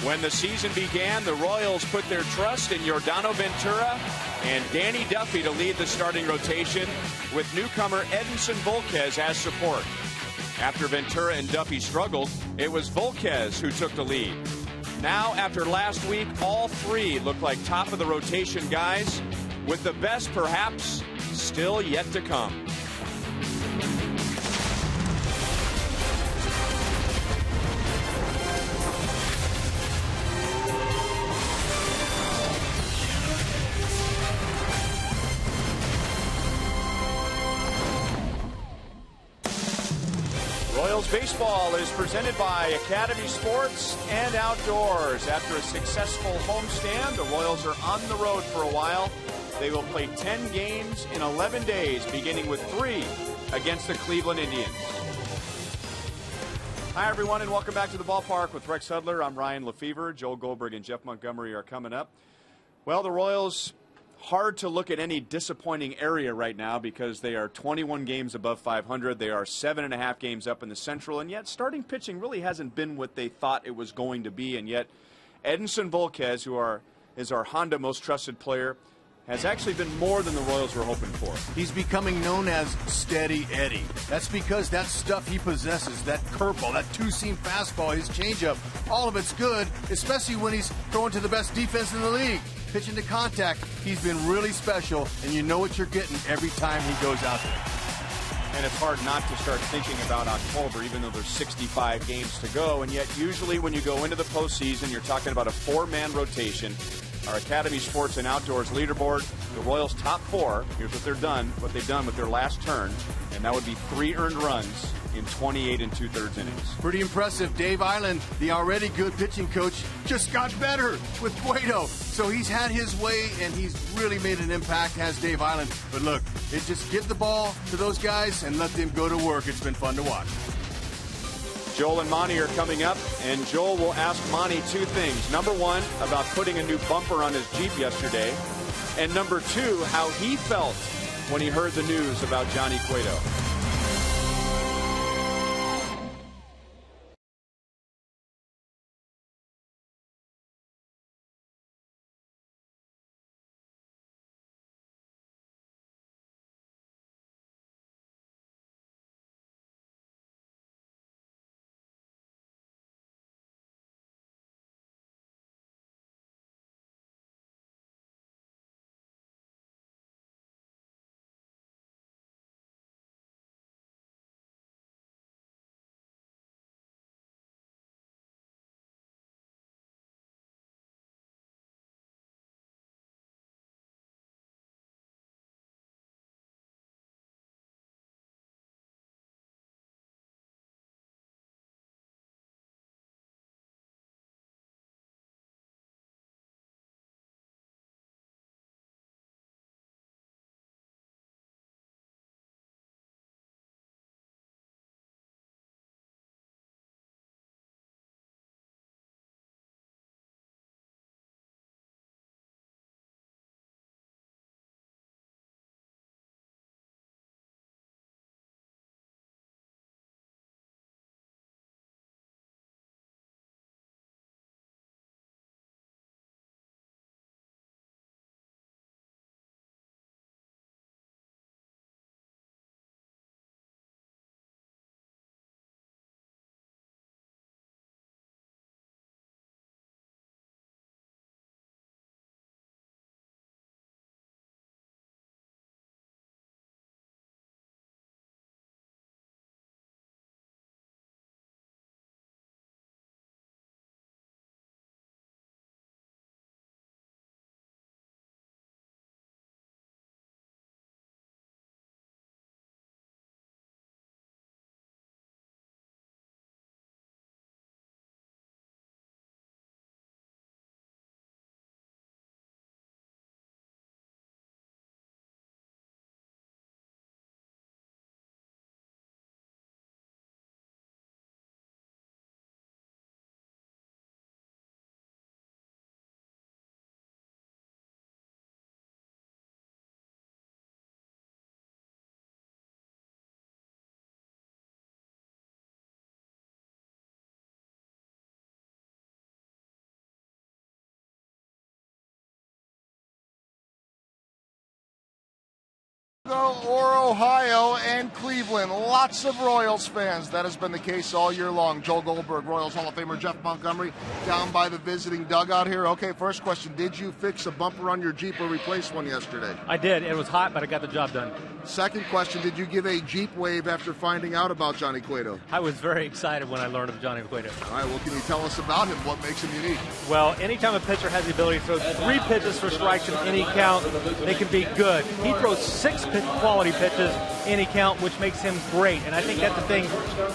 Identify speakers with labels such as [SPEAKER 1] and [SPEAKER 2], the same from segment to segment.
[SPEAKER 1] When the season began, the Royals put their trust in Yordano Ventura and Danny Duffy to lead the starting rotation, with newcomer Edinson Volquez as support. After Ventura and Duffy struggled, it was Volquez who took the lead. Now, after last week, all three look like top of the rotation guys, with the best perhaps still yet to come. Royals baseball is presented by Academy Sports and Outdoors. After a successful homestand, the Royals are on the road for a while. They will play 10 games in 11 days, beginning with 3 against the Cleveland Indians. Hi, everyone, and welcome back to the ballpark with Rex Hudler. I'm Ryan Lefevre. Joel Goldberg and Jeff Montgomery are coming up. Well, the Royals, hard to look at any disappointing area right now because they are 21 games above 500. They are 7.5 games up in the Central, and yet starting pitching really hasn't been what they thought it was going to be. And yet Edinson Volquez, who is our Honda most trusted player, has actually been more than the Royals were hoping for.
[SPEAKER 2] He's becoming known as Steady Eddie. That's because that stuff he possesses, that curveball, that two-seam fastball, his changeup, all of it's good, especially when he's throwing to the best defense in the league. Pitching to contact, he's been really special, and you know what you're getting every time he goes out there.
[SPEAKER 1] And it's hard not to start thinking about October, even though there's 65 games to go. And yet, usually when you go into the postseason, you're talking about a 4-man rotation. Our Academy Sports and Outdoors leaderboard, the Royals' top 4, here's what they've done with their last turn, and that would be 3 earned runs in 28 2/3 innings.
[SPEAKER 2] Pretty impressive. Dave Island, the already good pitching coach, just got better with Cueto. So he's had his way, and he's really made an impact, has Dave Island. But look, just give the ball to those guys and let them go to work. It's been fun to watch.
[SPEAKER 1] Joel and Monty are coming up, and Joel will ask Monty 2 things. Number 1, about putting a new bumper on his Jeep yesterday, and number 2, how he felt when he heard the news about Johnny Cueto.
[SPEAKER 3] Ohio and Cleveland. Lots of Royals fans. That has been the case all year long. Joel Goldberg, Royals Hall of Famer Jeff Montgomery, down by the visiting dugout here. Okay, first question. Did you fix a bumper on your Jeep or replace one yesterday?
[SPEAKER 4] I did. It was hot, but I got the job done.
[SPEAKER 3] Second question. Did you give a Jeep wave after finding out about Johnny Cueto?
[SPEAKER 4] I was very excited when I learned of Johnny Cueto.
[SPEAKER 3] All right, well, can you tell us about him? What makes him unique?
[SPEAKER 4] Well, anytime a pitcher has the ability to throw 3 pitches for strikes in any count, they can be good. He throws 6 quality pitches any count, which makes him great. And I think that's the thing,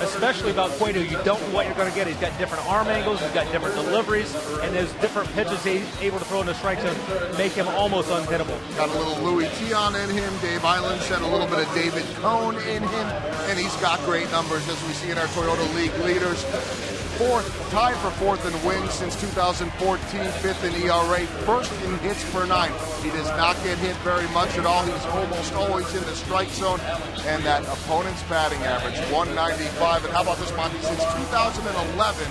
[SPEAKER 4] especially about Cueto. You don't know what you're going to get. He's got different arm angles, he's got different deliveries, and those different pitches he's able to throw in the strike zone make him almost unhittable.
[SPEAKER 3] Got a little Louis Tion in him. Dave Island said a little bit of David Cone in him, and he's got great numbers as we see in our Toyota League leaders. Tied for 4th in wins since 2014, 5th in ERA, 1st in hits per 9. He does not get hit very much at all. He's almost always in the strike zone, and that opponent's batting average, 195. And how about this, Monty? Since 2011,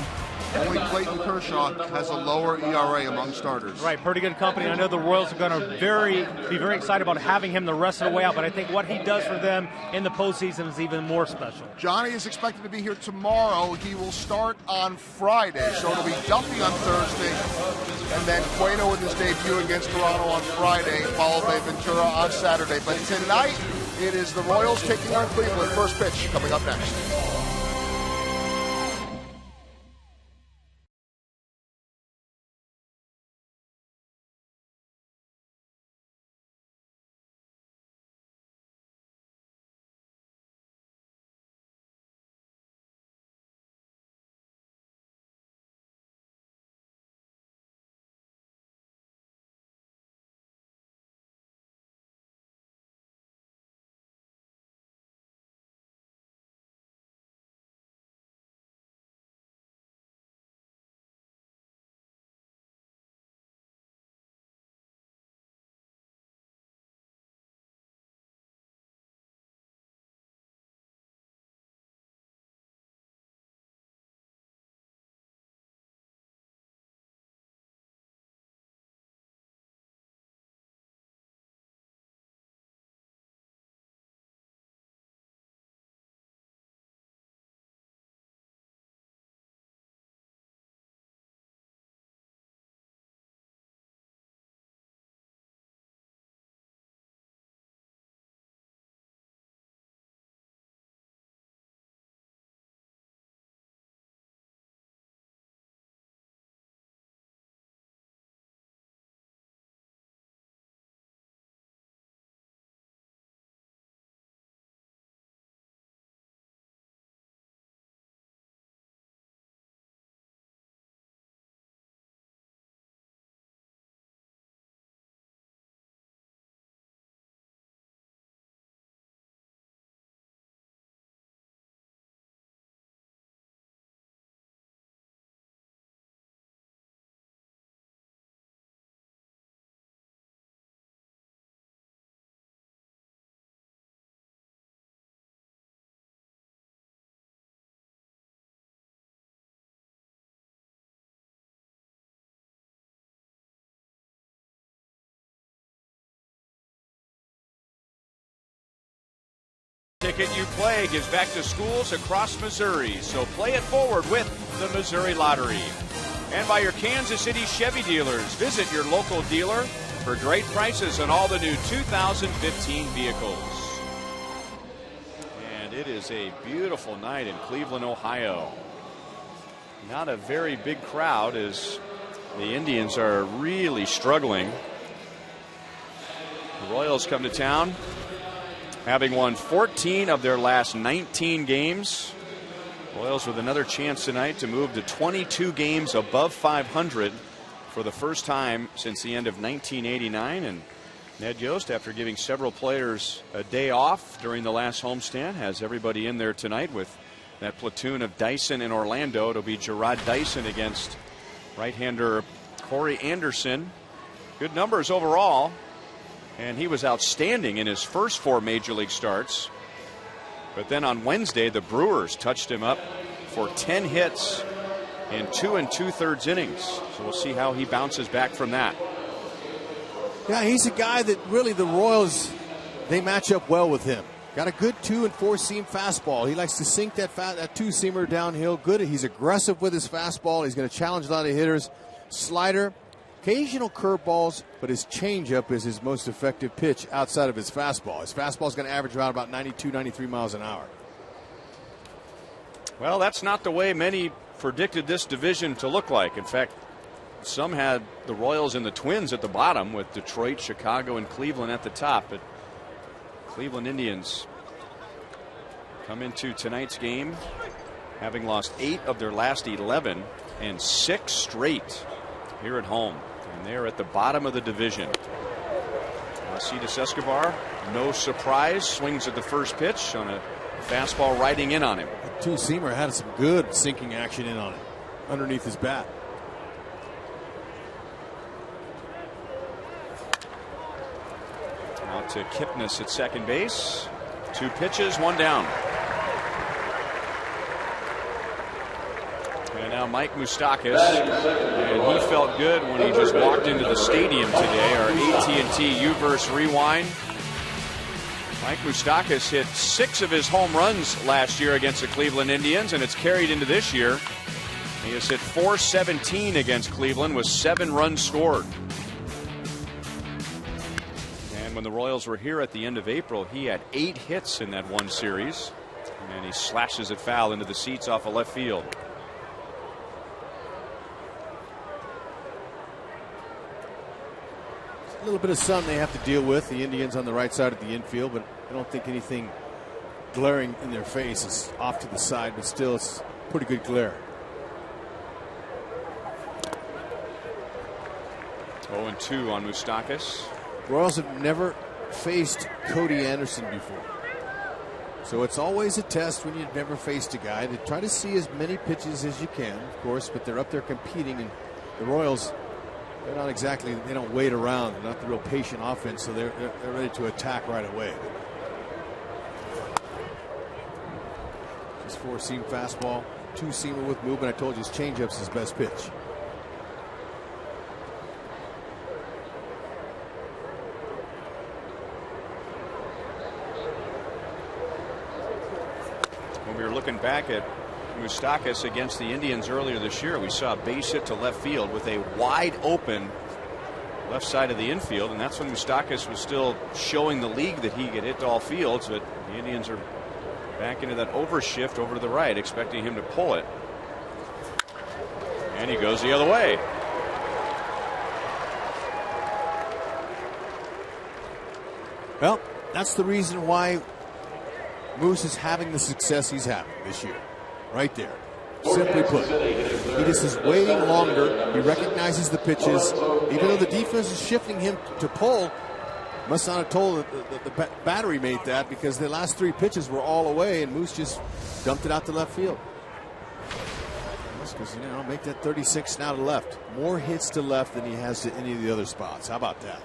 [SPEAKER 3] only Clayton Kershaw has a lower ERA among starters.
[SPEAKER 4] Right, pretty good company. I know the Royals are going to be very excited about having him the rest of the way out, but I think what he does for them in the postseason is even more special.
[SPEAKER 3] Johnny is expected to be here tomorrow. He will start on Friday, so it'll be Duffy on Thursday, and then Cueto in his debut against Toronto on Friday, followed by Ventura on Saturday. But tonight, it is the Royals taking on Cleveland. First pitch coming up next.
[SPEAKER 1] Ticket You Play gives back to schools across Missouri, so play it forward with the Missouri Lottery. And by your Kansas City Chevy dealers, visit your local dealer for great prices on all the new 2015 vehicles. And it is a beautiful night in Cleveland, Ohio. Not a very big crowd as the Indians are really struggling. The Royals come to town, having won 14 of their last 19 games. Royals with another chance tonight to move to 22 games above 500 for the first time since the end of 1989. And Ned Yost, after giving several players a day off during the last homestand, has everybody in there tonight with that platoon of Dyson in Orlando. It'll be Gerard Dyson against right-hander Corey Anderson. Good numbers overall. And he was outstanding in his first 4 major league starts. But then on Wednesday, the Brewers touched him up for 10 hits in 2 2/3 innings. So we'll see how he bounces back from that.
[SPEAKER 2] Yeah, he's a guy that really the Royals they match up well with him. Got a good 2- and 4-seam fastball. He likes to sink that 2-seamer downhill. Good. He's aggressive with his fastball. He's going to challenge a lot of hitters. Slider, occasional curveballs, but his changeup is his most effective pitch outside of his fastball. His fastball is going to average around about 92, 93 miles an hour.
[SPEAKER 1] Well, that's not the way many predicted this division to look like. In fact, some had the Royals and the Twins at the bottom, with Detroit, Chicago, and Cleveland at the top. But Cleveland Indians come into tonight's game having lost 8 of their last 11 and 6 straight here at home. And they're at the bottom of the division. Alcides Escobar, no surprise, swings at the first pitch on a fastball riding in on him.
[SPEAKER 2] The 2-seamer had some good sinking action in on it underneath his bat.
[SPEAKER 1] Out to Kipnis at second base. 2 pitches, 1 down. And now Mike Moustakas, and he felt good when he just walked into the stadium today. Our AT&T U-verse rewind. Mike Moustakas hit 6 of his home runs last year against the Cleveland Indians, and it's carried into this year. He has hit .417 against Cleveland with 7 runs scored. And when the Royals were here at the end of April, he had 8 hits in that one series, and he slashes it foul into the seats off of left field.
[SPEAKER 2] A little bit of sun they have to deal with, the Indians on the right side of the infield, but I don't think anything glaring in their face is off to the side, but still it's pretty good glare.
[SPEAKER 1] 0-2 on Moustakas.
[SPEAKER 2] Royals have never faced Cody Anderson before, so it's always a test when you've never faced a guy to try to see as many pitches as you can, of course, but they're up there competing, and the Royals, they're not exactly, they don't wait around. They're not the real patient offense, so they're ready to attack right away. His 4-seam fastball, 2-seamer with movement. I told you his changeup's his best pitch.
[SPEAKER 1] When we were looking back at Moustakas against the Indians earlier this year, we saw a base hit to left field with a wide open left side of the infield, and that's when Moustakas was still showing the league that he could hit to all fields. But the Indians are back into that overshift over to the right, expecting him to pull it, and he goes the other way.
[SPEAKER 2] Well, that's the reason why Moose is having the success he's having this year. Right there. Simply put, he just is waiting longer. He recognizes the pitches. Even though the defense is shifting him to pull, must not have told the battery mate that, because the last 3 pitches were all away, and Moose just dumped it out to left field. Because, make that 36 now to left. More hits to left than he has to any of the other spots. How about that?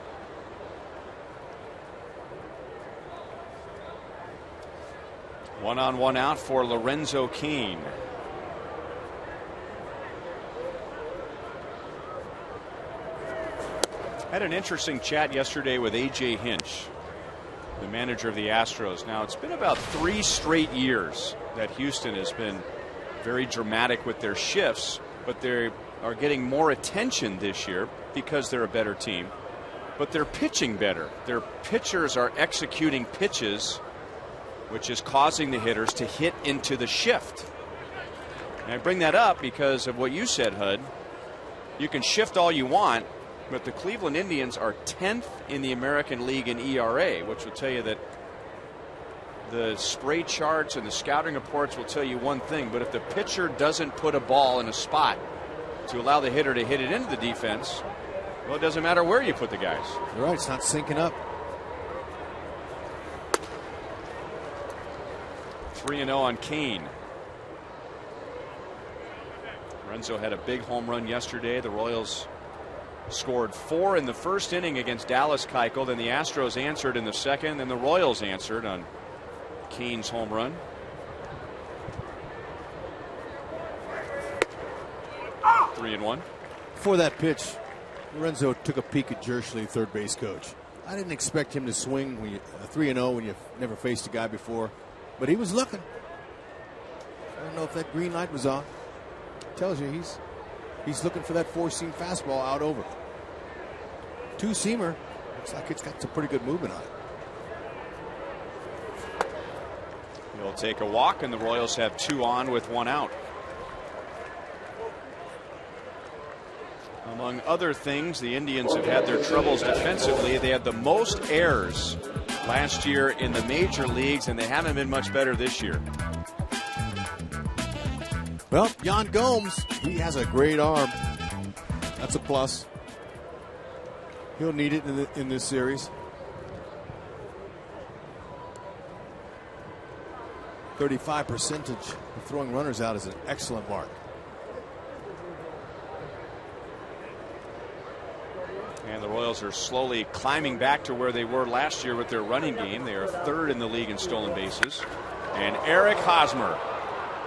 [SPEAKER 1] One on, one out for Lorenzo Cain. Had an interesting chat yesterday with A.J. Hinch, the manager of the Astros. Now, it's been about 3 straight years that Houston has been very dramatic with their shifts, but they are getting more attention this year because they're a better team, but they're pitching better. Their pitchers are executing pitches, which is causing the hitters to hit into the shift. And I bring that up because of what you said, Hud. You can shift all you want, but the Cleveland Indians are 10th in the American League in ERA, which will tell you that the spray charts and the scouting reports will tell you one thing, but if the pitcher doesn't put a ball in a spot to allow the hitter to hit it into the defense, well, it doesn't matter where you put the guys.
[SPEAKER 2] You're right, it's not syncing up.
[SPEAKER 1] 3-0 on Cain. Lorenzo had a big home run yesterday. The Royals scored 4 in the first inning against Dallas Keuchel. Then the Astros answered in the second. Then the Royals answered on Cain's home run.
[SPEAKER 2] Before that pitch, Lorenzo took a peek at Jerschley, third base coach. I didn't expect him to swing when you 3-0 when you've never faced a guy before, but he was looking. I don't know if that green light was on. Tells you he's looking for that four-seam fastball out over. Two-seamer. Looks like it's got some pretty good movement on it.
[SPEAKER 1] He'll take a walk, and the Royals have 2 on with 1 out. Among other things, the Indians have had their troubles defensively. They had the most errors last year in the major leagues, and they haven't been much better this year.
[SPEAKER 2] Well, Yan Gomes, he has a great arm. That's a plus. He'll need it in this series. 35% of throwing runners out is an excellent mark.
[SPEAKER 1] And the Royals are slowly climbing back to where they were last year with their running game. They are 3rd in the league in stolen bases. And Eric Hosmer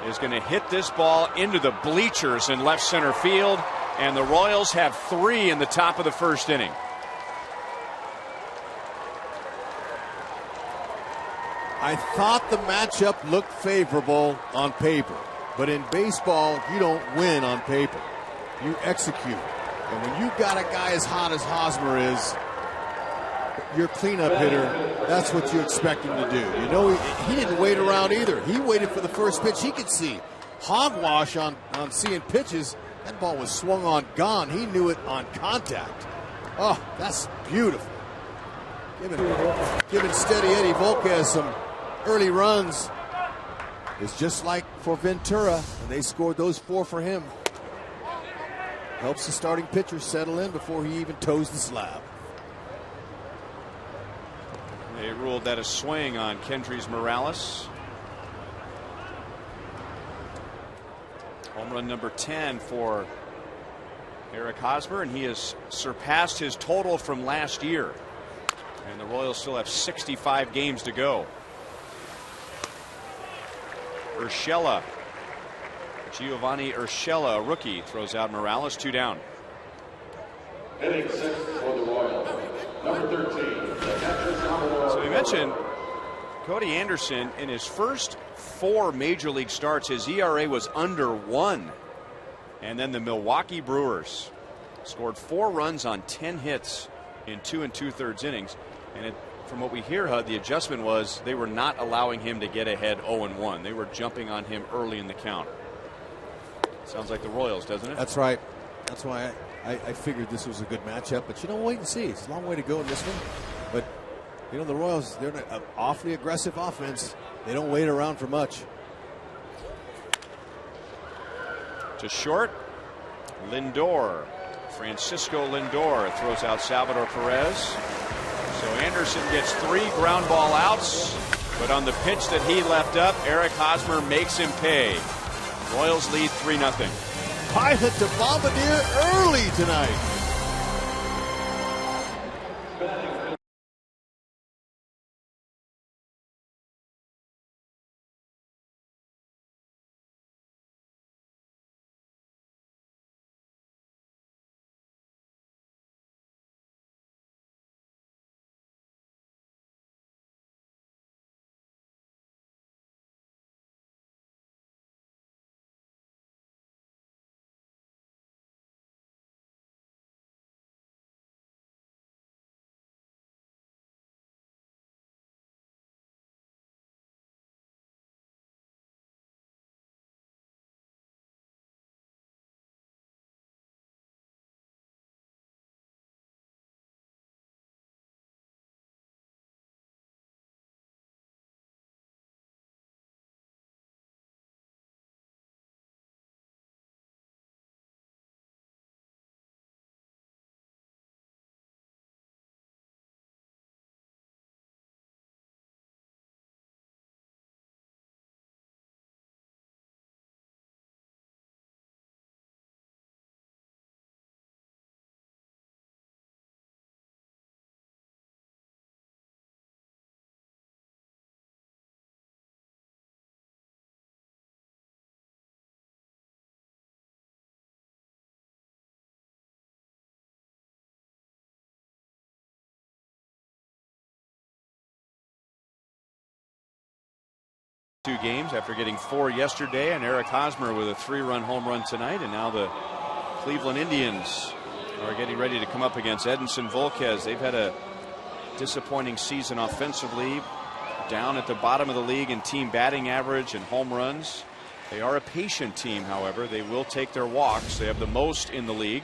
[SPEAKER 1] is going to hit this ball into the bleachers in left center field. And the Royals have 3 in the top of the 1st inning.
[SPEAKER 2] I thought the matchup looked favorable on paper. But in baseball, you don't win on paper. You execute. And when you got a guy as hot as Hosmer is, your cleanup hitter, that's what you expect him to do. You know, he didn't wait around either. He waited for the first pitch he could see. Hogwash on seeing pitches. That ball was swung on, gone. He knew it on contact. Oh, that's beautiful. Giving steady Eddie Volquez some early runs. It's just like for Ventura, and they scored those 4 for him. Helps the starting pitcher settle in before he even toes the slab.
[SPEAKER 1] They ruled that a swing on Kendrys Morales. Home run number 10 for Eric Hosmer, and he has surpassed his total from last year. And the Royals still have 65 games to go. Urshela. Giovanni Urshela, a rookie, throws out Morales, 2 down.
[SPEAKER 5] Hitting 6th for the Royals, number 13.
[SPEAKER 1] So we mentioned Cody Anderson in his first 4 major league starts, his ERA was under 1. And then the Milwaukee Brewers scored 4 runs on 10 hits in 2 2/3 innings. And from what we hear, Hud, the adjustment was they were not allowing him to get ahead 0-1. They were jumping on him early in the count. Sounds like the Royals, doesn't it?
[SPEAKER 2] That's right. That's why I figured this was a good matchup. But you know, wait and see. It's a long way to go in this one. But you know, the Royals, they're an awfully aggressive offense. They don't wait around for much.
[SPEAKER 1] To short, Lindor. Francisco Lindor throws out Salvador Perez. So Anderson gets 3 ground ball outs. But on the pitch that he left up, Eric Hosmer makes him pay. Royals lead 3-0.
[SPEAKER 2] Pilot to Bombardier early tonight.
[SPEAKER 1] 2 games after getting 4 yesterday, and Eric Hosmer with a 3-run home run tonight. And now the Cleveland Indians are getting ready to come up against Edinson Volquez. They've had a disappointing season offensively, down at the bottom of the league in team batting average and home runs. They are a patient team, however. They will take their walks. They have the most in the league.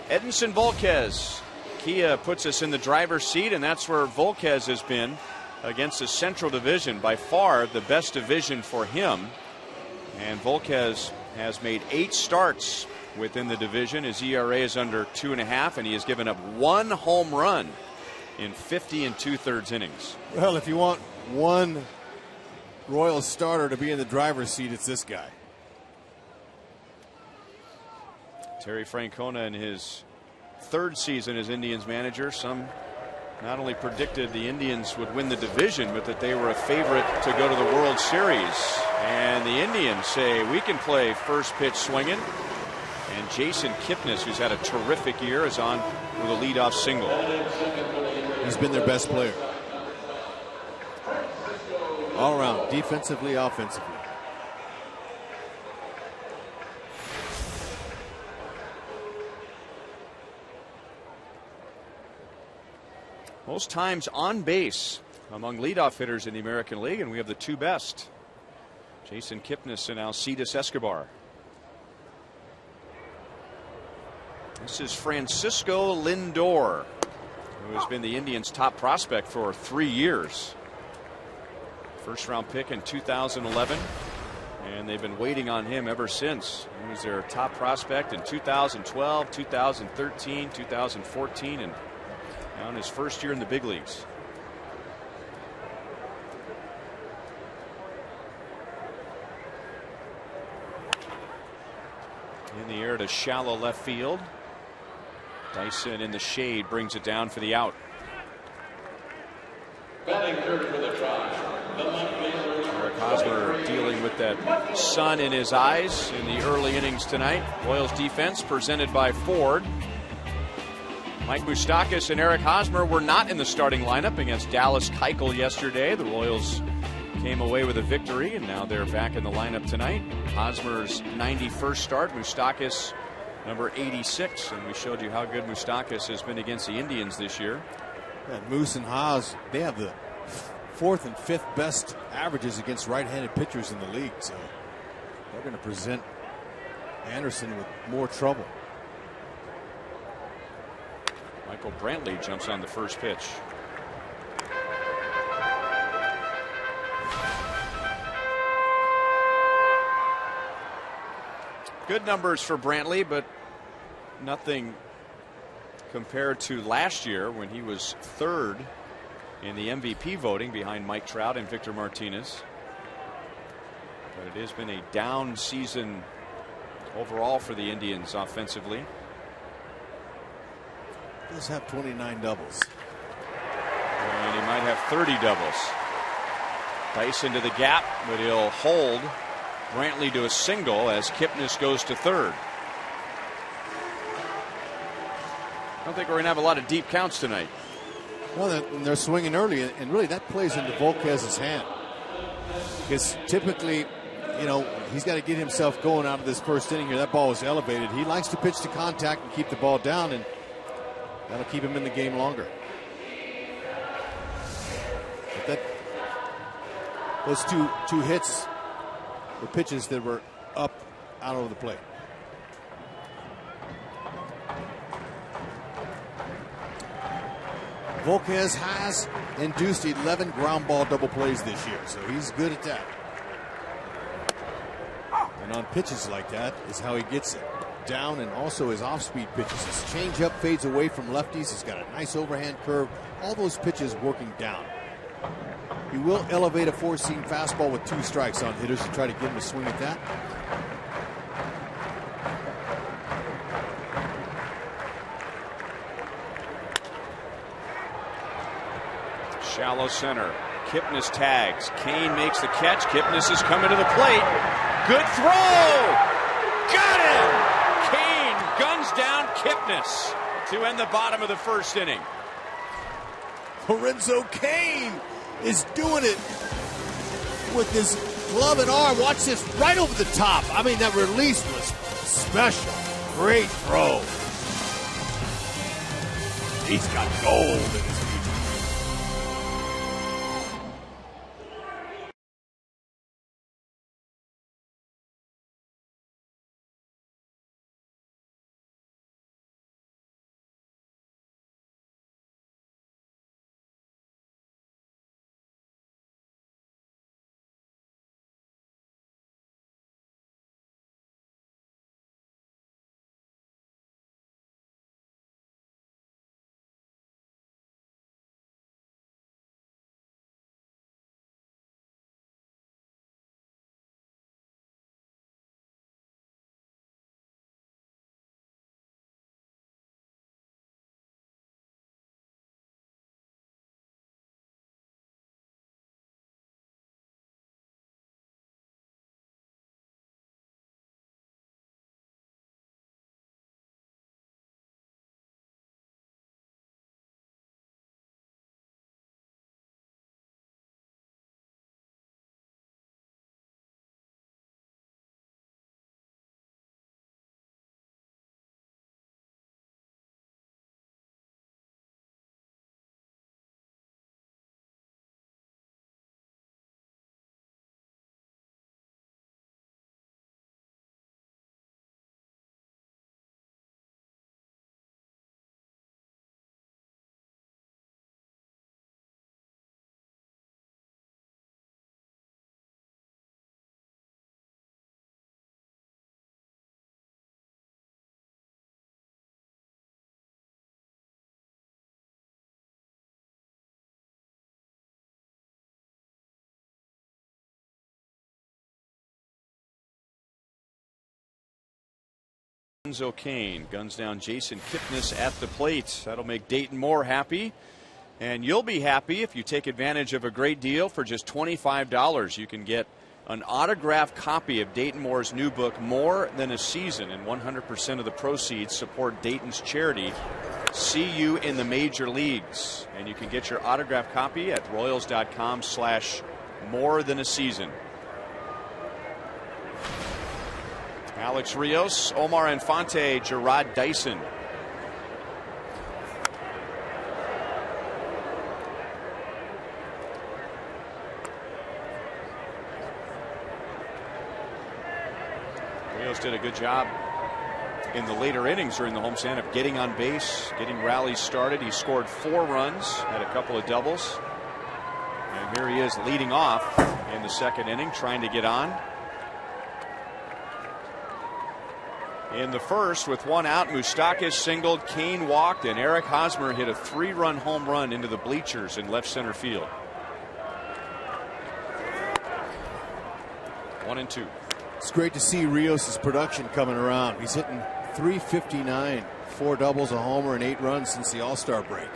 [SPEAKER 1] Edinson Volquez. Kia puts us in the driver's seat, and that's where Volquez has been against the Central Division, by far the best division for him. And Volquez has made 8 starts within the division. His ERA is under 2.5, and he has given up 1 home run in 50 2/3 innings.
[SPEAKER 2] Well, if you want one Royals starter to be in the driver's seat, it's this guy.
[SPEAKER 1] Terry Francona in his 3rd season as Indians manager. Some not only predicted the Indians would win the division, but that they were a favorite to go to the World Series. And the Indians say, we can play first pitch swinging. And Jason Kipnis, who's had a terrific year, is on with a leadoff single.
[SPEAKER 2] He's been their best player. All around, defensively, offensively.
[SPEAKER 1] Most times on base among leadoff hitters in the American League, and we have the 2 best. Jason Kipnis and Alcides Escobar. This is Francisco Lindor, who has been the Indians' top prospect for 3 years. First-round pick in 2011, and they've been waiting on him ever since. He was their top prospect in 2012, 2013, 2014, and now in his first year in the big leagues. In the air to shallow left field. Dyson in the shade brings it down for the out.
[SPEAKER 5] Batting third for the Tribe.
[SPEAKER 1] Eric Hosmer dealing with that sun in his eyes in the early innings tonight. Royals defense presented by Ford. Mike Moustakas and Eric Hosmer were not in the starting lineup against Dallas Keuchel yesterday. The Royals came away with a victory, and now they're back in the lineup tonight. Hosmer's 91st start, Moustakas number 86, and we showed you how good Moustakas has been against the Indians this year.
[SPEAKER 2] Yeah, Moose and Haas, they have the 4th and 5th best averages against right-handed pitchers in the league, so they're going to present Anderson with more trouble.
[SPEAKER 1] Michael Brantley jumps on the first pitch. Good numbers for Brantley, but nothing compared to last year when he was 3rd in the MVP voting behind Mike Trout and Victor Martinez. But it has been a down season overall for the Indians offensively.
[SPEAKER 2] He does have 29 doubles.
[SPEAKER 1] And he might have 30 doubles. Dyson to the gap, but he'll hold Brantley to a single as Kipnis goes to 3rd. I don't think we're going to have a lot of deep counts tonight.
[SPEAKER 2] Well, they're swinging early, and really that plays into Volquez's hand. Because typically, you know, he's got to get himself going out of this first inning here. That ball was elevated. He likes to pitch to contact and keep the ball down, and that'll keep him in the game longer. But those two hits were pitches that were up out over the plate. Volquez has induced 11 ground ball double plays this year, so he's good at that. And on pitches like that is how he gets it down, and also his off-speed pitches. His changeup fades away from lefties. He's got a nice overhand curve. All those pitches working down. He will elevate a 4-seam fastball with 2 strikes on hitters to try to get him to swing at that.
[SPEAKER 1] Shallow center. Kipnis tags. Kane makes the catch. Kipnis is coming to the plate. Good throw. Got him. Kane guns down Kipnis to end the bottom of the first inning.
[SPEAKER 2] Lorenzo Kane is doing it with this glove and arm. Watch this, right over the top. I mean, that release was special. Great throw. He's got gold in his future.
[SPEAKER 1] O'Kane guns down Jason Kipnis at the plate. That'll make Dayton Moore happy, and you'll be happy if you take advantage of a great deal. For just $25, you can get an autographed copy of Dayton Moore's new book, More Than a Season, and 100% of the proceeds support Dayton's charity, See You in the Major Leagues. And you can get your autographed copy at Royals.com/morethanAseason. Alex Rios, Omar Infante, Gerard Dyson. Rios did a good job in the later innings during the homestand of getting on base, getting rallies started. He scored 4 runs, had a couple of doubles. And here he is leading off in the second inning, trying to get on. In the first, with 1 out, Moustakas singled, Kane walked, and Eric Hosmer hit a 3-run home run into the bleachers in left center field. 1-2.
[SPEAKER 2] It's great to see Rios' production coming around. He's hitting .359, 4 doubles, a homer, and 8 runs since the All-Star break.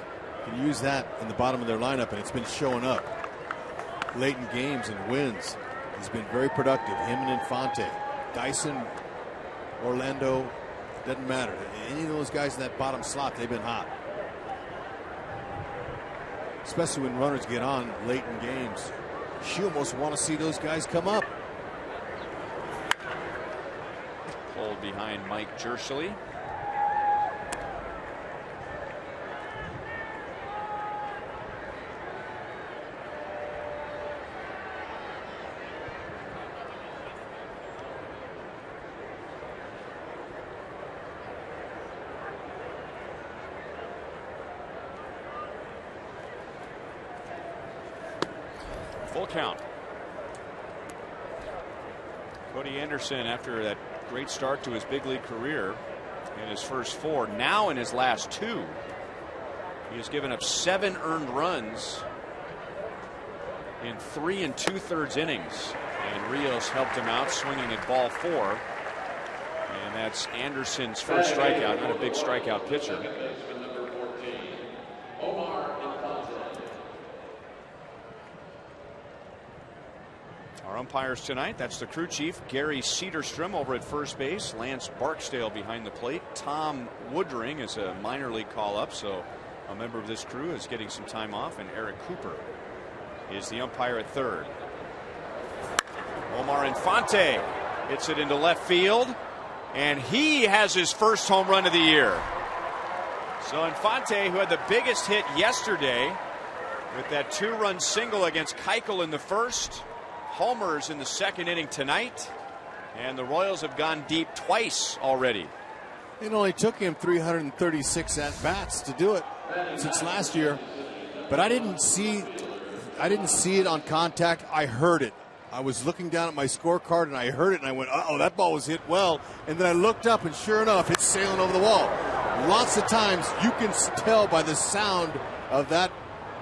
[SPEAKER 2] You can use that in the bottom of their lineup, and it's been showing up late in games and wins. He's been very productive. Him and Infante, Dyson, Orlando, doesn't matter. Any of those guys in that bottom slot, they've been hot. Especially when runners get on late in games. You almost want to see those guys come up.
[SPEAKER 1] Pulled behind Mike Jershely. Full count. Cody Anderson, after that great start to his big league career in his first 4, now in his last 2, he has given up 7 earned runs in 3 2/3 innings. And Rios helped him out, swinging at ball 4. And that's Anderson's first strikeout, not a big strikeout pitcher. Our umpires tonight, that's the crew chief, Gary Cedarstrom over at first base, Lance Barksdale behind the plate, Tom Woodring is a minor league call-up, so a member of this crew is getting some time off, and Eric Cooper is the umpire at third. Omar Infante hits it into left field, and he has his first home run of the year. So Infante, who had the biggest hit yesterday with that 2-run single against Keuchel in the first, homers in the second inning tonight, and the Royals have gone deep twice already.
[SPEAKER 2] It only took him 336 at-bats to do it since last year, but I didn't see it on contact. I heard it. I was looking down at my scorecard and I heard it and I went, uh-oh, that ball was hit well. And then I looked up and sure enough, it's sailing over the wall. Lots of times you can tell by the sound of that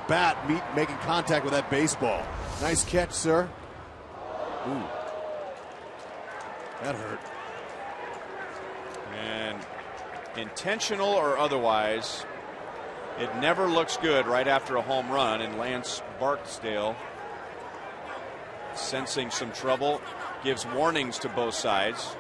[SPEAKER 2] bat making contact with that baseball. Nice catch, sir. Ooh. That hurt.
[SPEAKER 1] And intentional or otherwise, it never looks good right after a home run, and Lance Barksdale, sensing some trouble, gives warnings to both sides.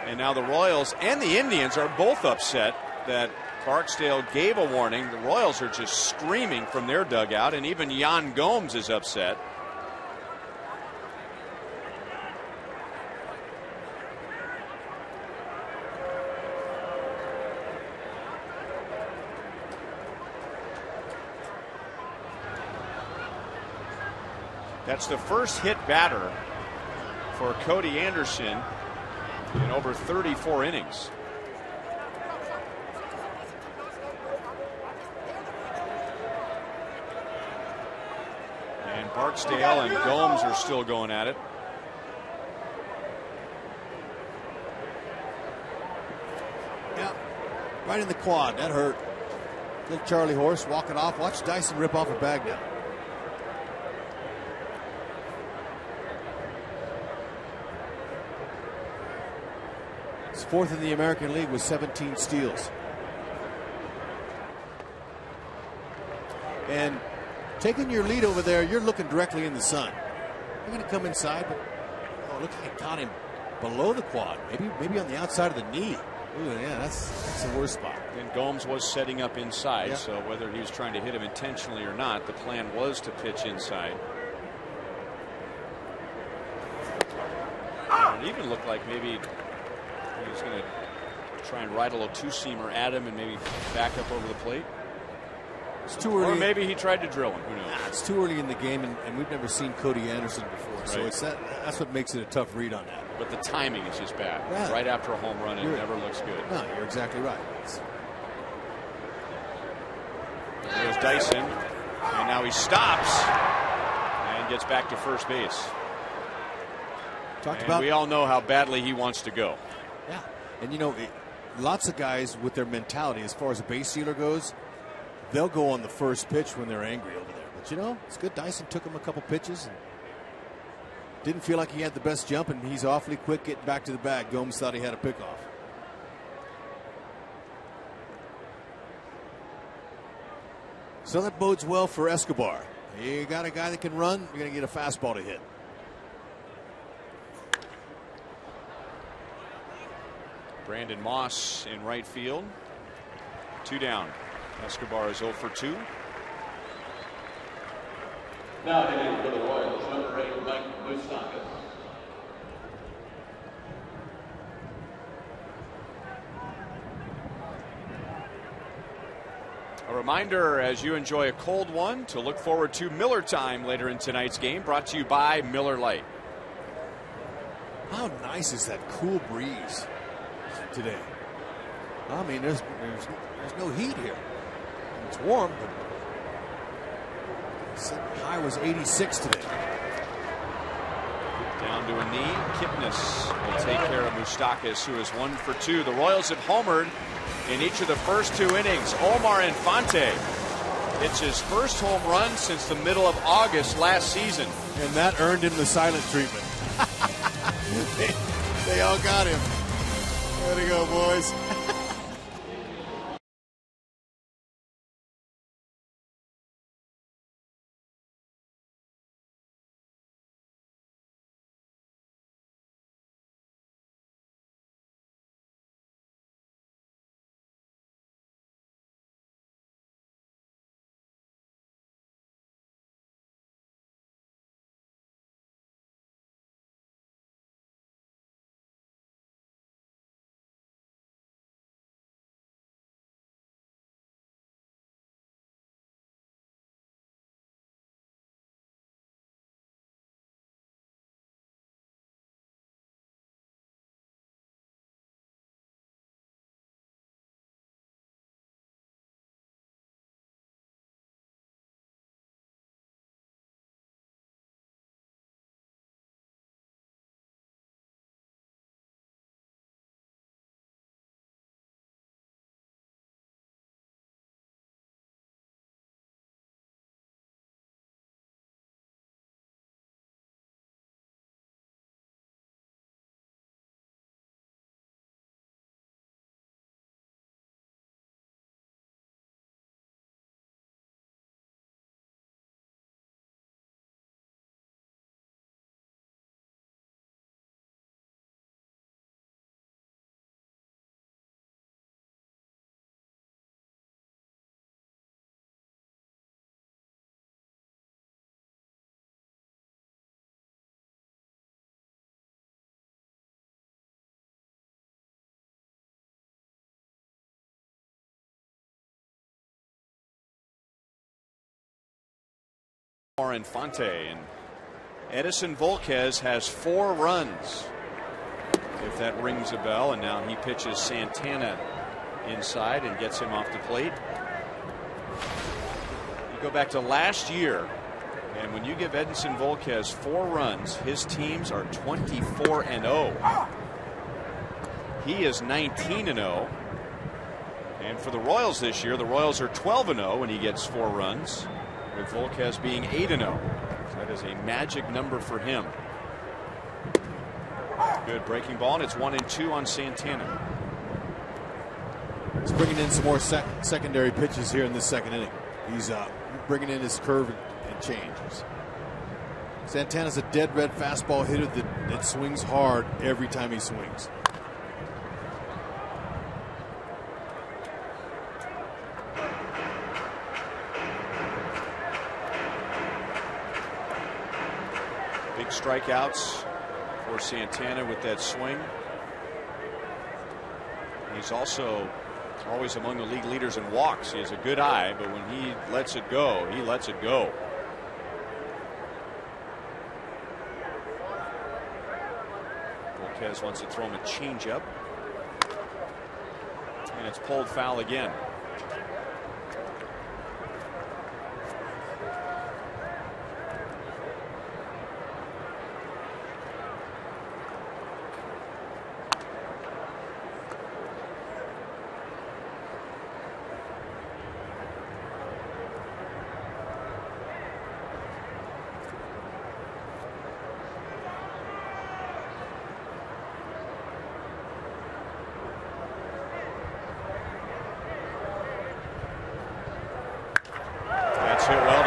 [SPEAKER 1] And now the Royals and the Indians are both upset that Barksdale gave a warning. The Royals are just screaming from their dugout, and even Yan Gomes is upset. That's the first hit batter for Cody Anderson in over 34 innings. And Barksdale and Gomes are still going at it.
[SPEAKER 2] Yeah, right in the quad. That hurt. Little Charlie Horse walking off. Watch Dyson rip off a bag now. Fourth in the American League with 17 steals. And taking your lead over there, you're looking directly in the sun. You're going to come inside, but oh, looks like it caught him below the quad, maybe on the outside of the knee. Ooh, yeah, that's the worst spot.
[SPEAKER 1] And Gomes was setting up inside, so whether he was trying to hit him intentionally or not, the plan was to pitch inside. And it even looked like maybe he was going to try and ride a little two-seamer at him and maybe back up over the plate.
[SPEAKER 2] It's too early.
[SPEAKER 1] Or maybe he tried to drill him. Who knows?
[SPEAKER 2] Nah, it's too early in the game, and we've never seen Cody Anderson before. Right. So it's that's what makes it a tough read on that.
[SPEAKER 1] But the timing is just bad.
[SPEAKER 2] Yeah.
[SPEAKER 1] Right after a home run, it never looks good.
[SPEAKER 2] No, you're exactly right.
[SPEAKER 1] There's Dyson, and now he stops and gets back to first base. We all know how badly he wants to go.
[SPEAKER 2] Yeah, and you know, lots of guys with their mentality as far as a base stealer goes, they'll go on the first pitch when they're angry over there. But you know, it's good. Dyson took him a couple pitches and didn't feel like he had the best jump, and he's awfully quick getting back to the bag. Gomes thought he had a pickoff. So that bodes well for Escobar. You got a guy that can run, you're going to get a fastball to hit.
[SPEAKER 1] Brandon Moss in right field. 2 down. Escobar is 0 for 2.
[SPEAKER 5] Now hitting for the Royals, number 8, Mike Moustakas.
[SPEAKER 1] A reminder, as you enjoy a cold one, to look forward to Miller Time later in tonight's game, brought to you by Miller Lite.
[SPEAKER 2] How nice is that cool breeze today? I mean, there's no heat here. It's warm, but the high was 86 today.
[SPEAKER 1] Down to a knee. Kipnis will take care of Moustakas, who is 1 for 2. The Royals have homered in each of the first 2 innings. Omar Infante hits his first home run since the middle of August last season.
[SPEAKER 2] And that earned him the silent treatment. they all got him. Way to go, boys.
[SPEAKER 1] Infante, and Edison Volquez has 4 runs, if that rings a bell, and now he pitches Santana inside and gets him off the plate. You go back to last year, and when you give Edison Volquez 4 runs, his teams are 24-0. He is 19-0. And for the Royals this year, the Royals are 12-0 when he gets 4 runs, with Volquez being 8-0. So that is a magic number for him. Good breaking ball, and it's 1-2 on Santana.
[SPEAKER 2] He's bringing in some more secondary pitches here in this second inning. He's bringing in his curve and changes. Santana's a dead red fastball hitter that swings hard every time he swings.
[SPEAKER 1] Big strikeouts for Santana with that swing. He's also always among the league leaders in walks. He has a good eye, but when he lets it go, he lets it go. Volquez wants to throw him a changeup, and it's pulled foul again.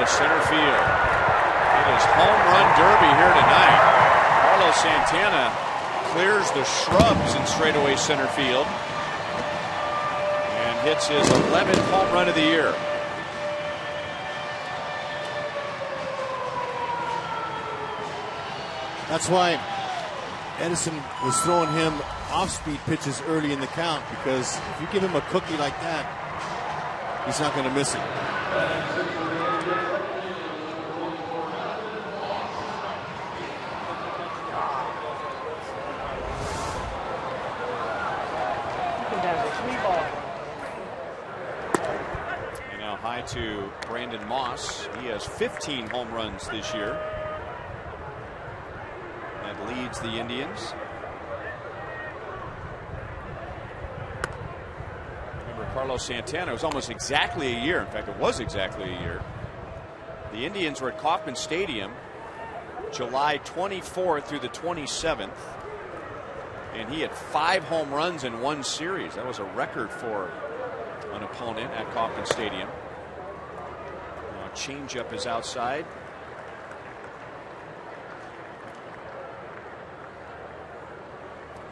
[SPEAKER 1] Center field. It is home run derby here tonight. Carlos Santana clears the shrubs in straightaway center field and hits his 11th home run of the year.
[SPEAKER 2] That's why Edison was throwing him off-speed pitches early in the count, because if you give him a cookie like that, he's not going to miss it.
[SPEAKER 1] To Brandon Moss. He has 15 home runs this year. That leads the Indians. Remember, Carlos Santana was almost exactly a year. In fact, it was exactly a year. The Indians were at Kauffman Stadium July 24th through the 27th. And he had 5 home runs in one series. That was a record for an opponent at Kauffman Stadium. Changeup is outside.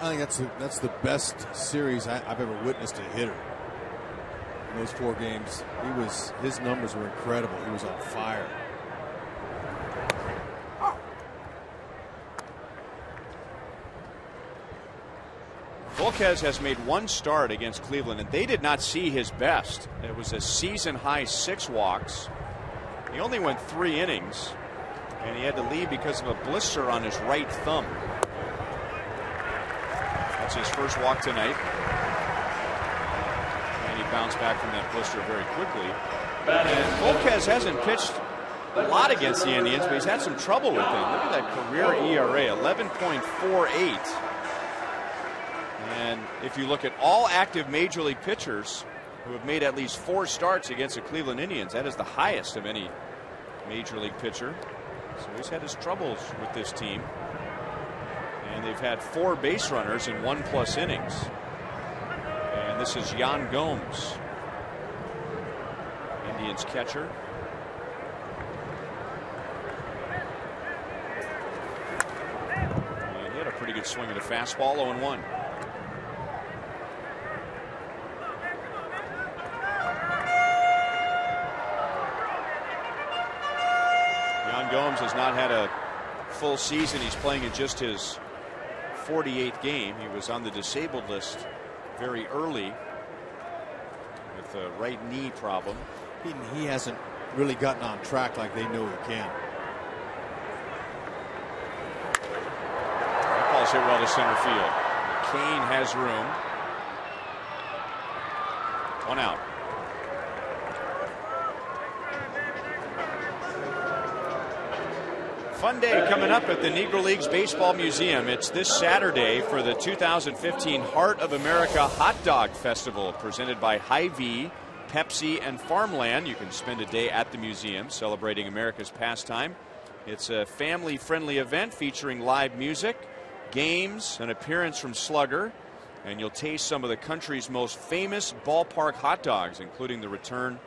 [SPEAKER 2] I think that's the best series I've ever witnessed a hitter. In those 4 games, his numbers were incredible. He was on fire.
[SPEAKER 1] Volquez has made 1 start against Cleveland, and they did not see his best. It was a season-high 6 walks. He only went 3 innings, and he had to leave because of a blister on his right thumb. That's his first walk tonight. And he bounced back from that blister very quickly. And Volquez hasn't pitched a lot against the Indians, but he's had some trouble with them. Look at that career ERA, 11.48. And if you look at all active major league pitchers who have made at least 4 starts against the Cleveland Indians, that is the highest of any major league pitcher. So he's had his troubles with this team, and they've had 4 base runners in 1+ innings. And this is Yan Gomes, Indians catcher. And he had a pretty good swing at a fastball, 0-1. Gomes has not had a full season. He's playing in just his 48th game. He was on the disabled list very early with a right knee problem.
[SPEAKER 2] He hasn't really gotten on track like they know he can.
[SPEAKER 1] hit well to center field. Kane has room. 1 out. Fun day coming up at the Negro Leagues Baseball Museum. It's this Saturday for the 2015 Heart of America Hot Dog Festival, presented by Hy-Vee, Pepsi, and Farmland. You can spend a day at the museum celebrating America's pastime. It's a family-friendly event featuring live music, games, an appearance from Slugger, and you'll taste some of the country's most famous ballpark hot dogs, including the return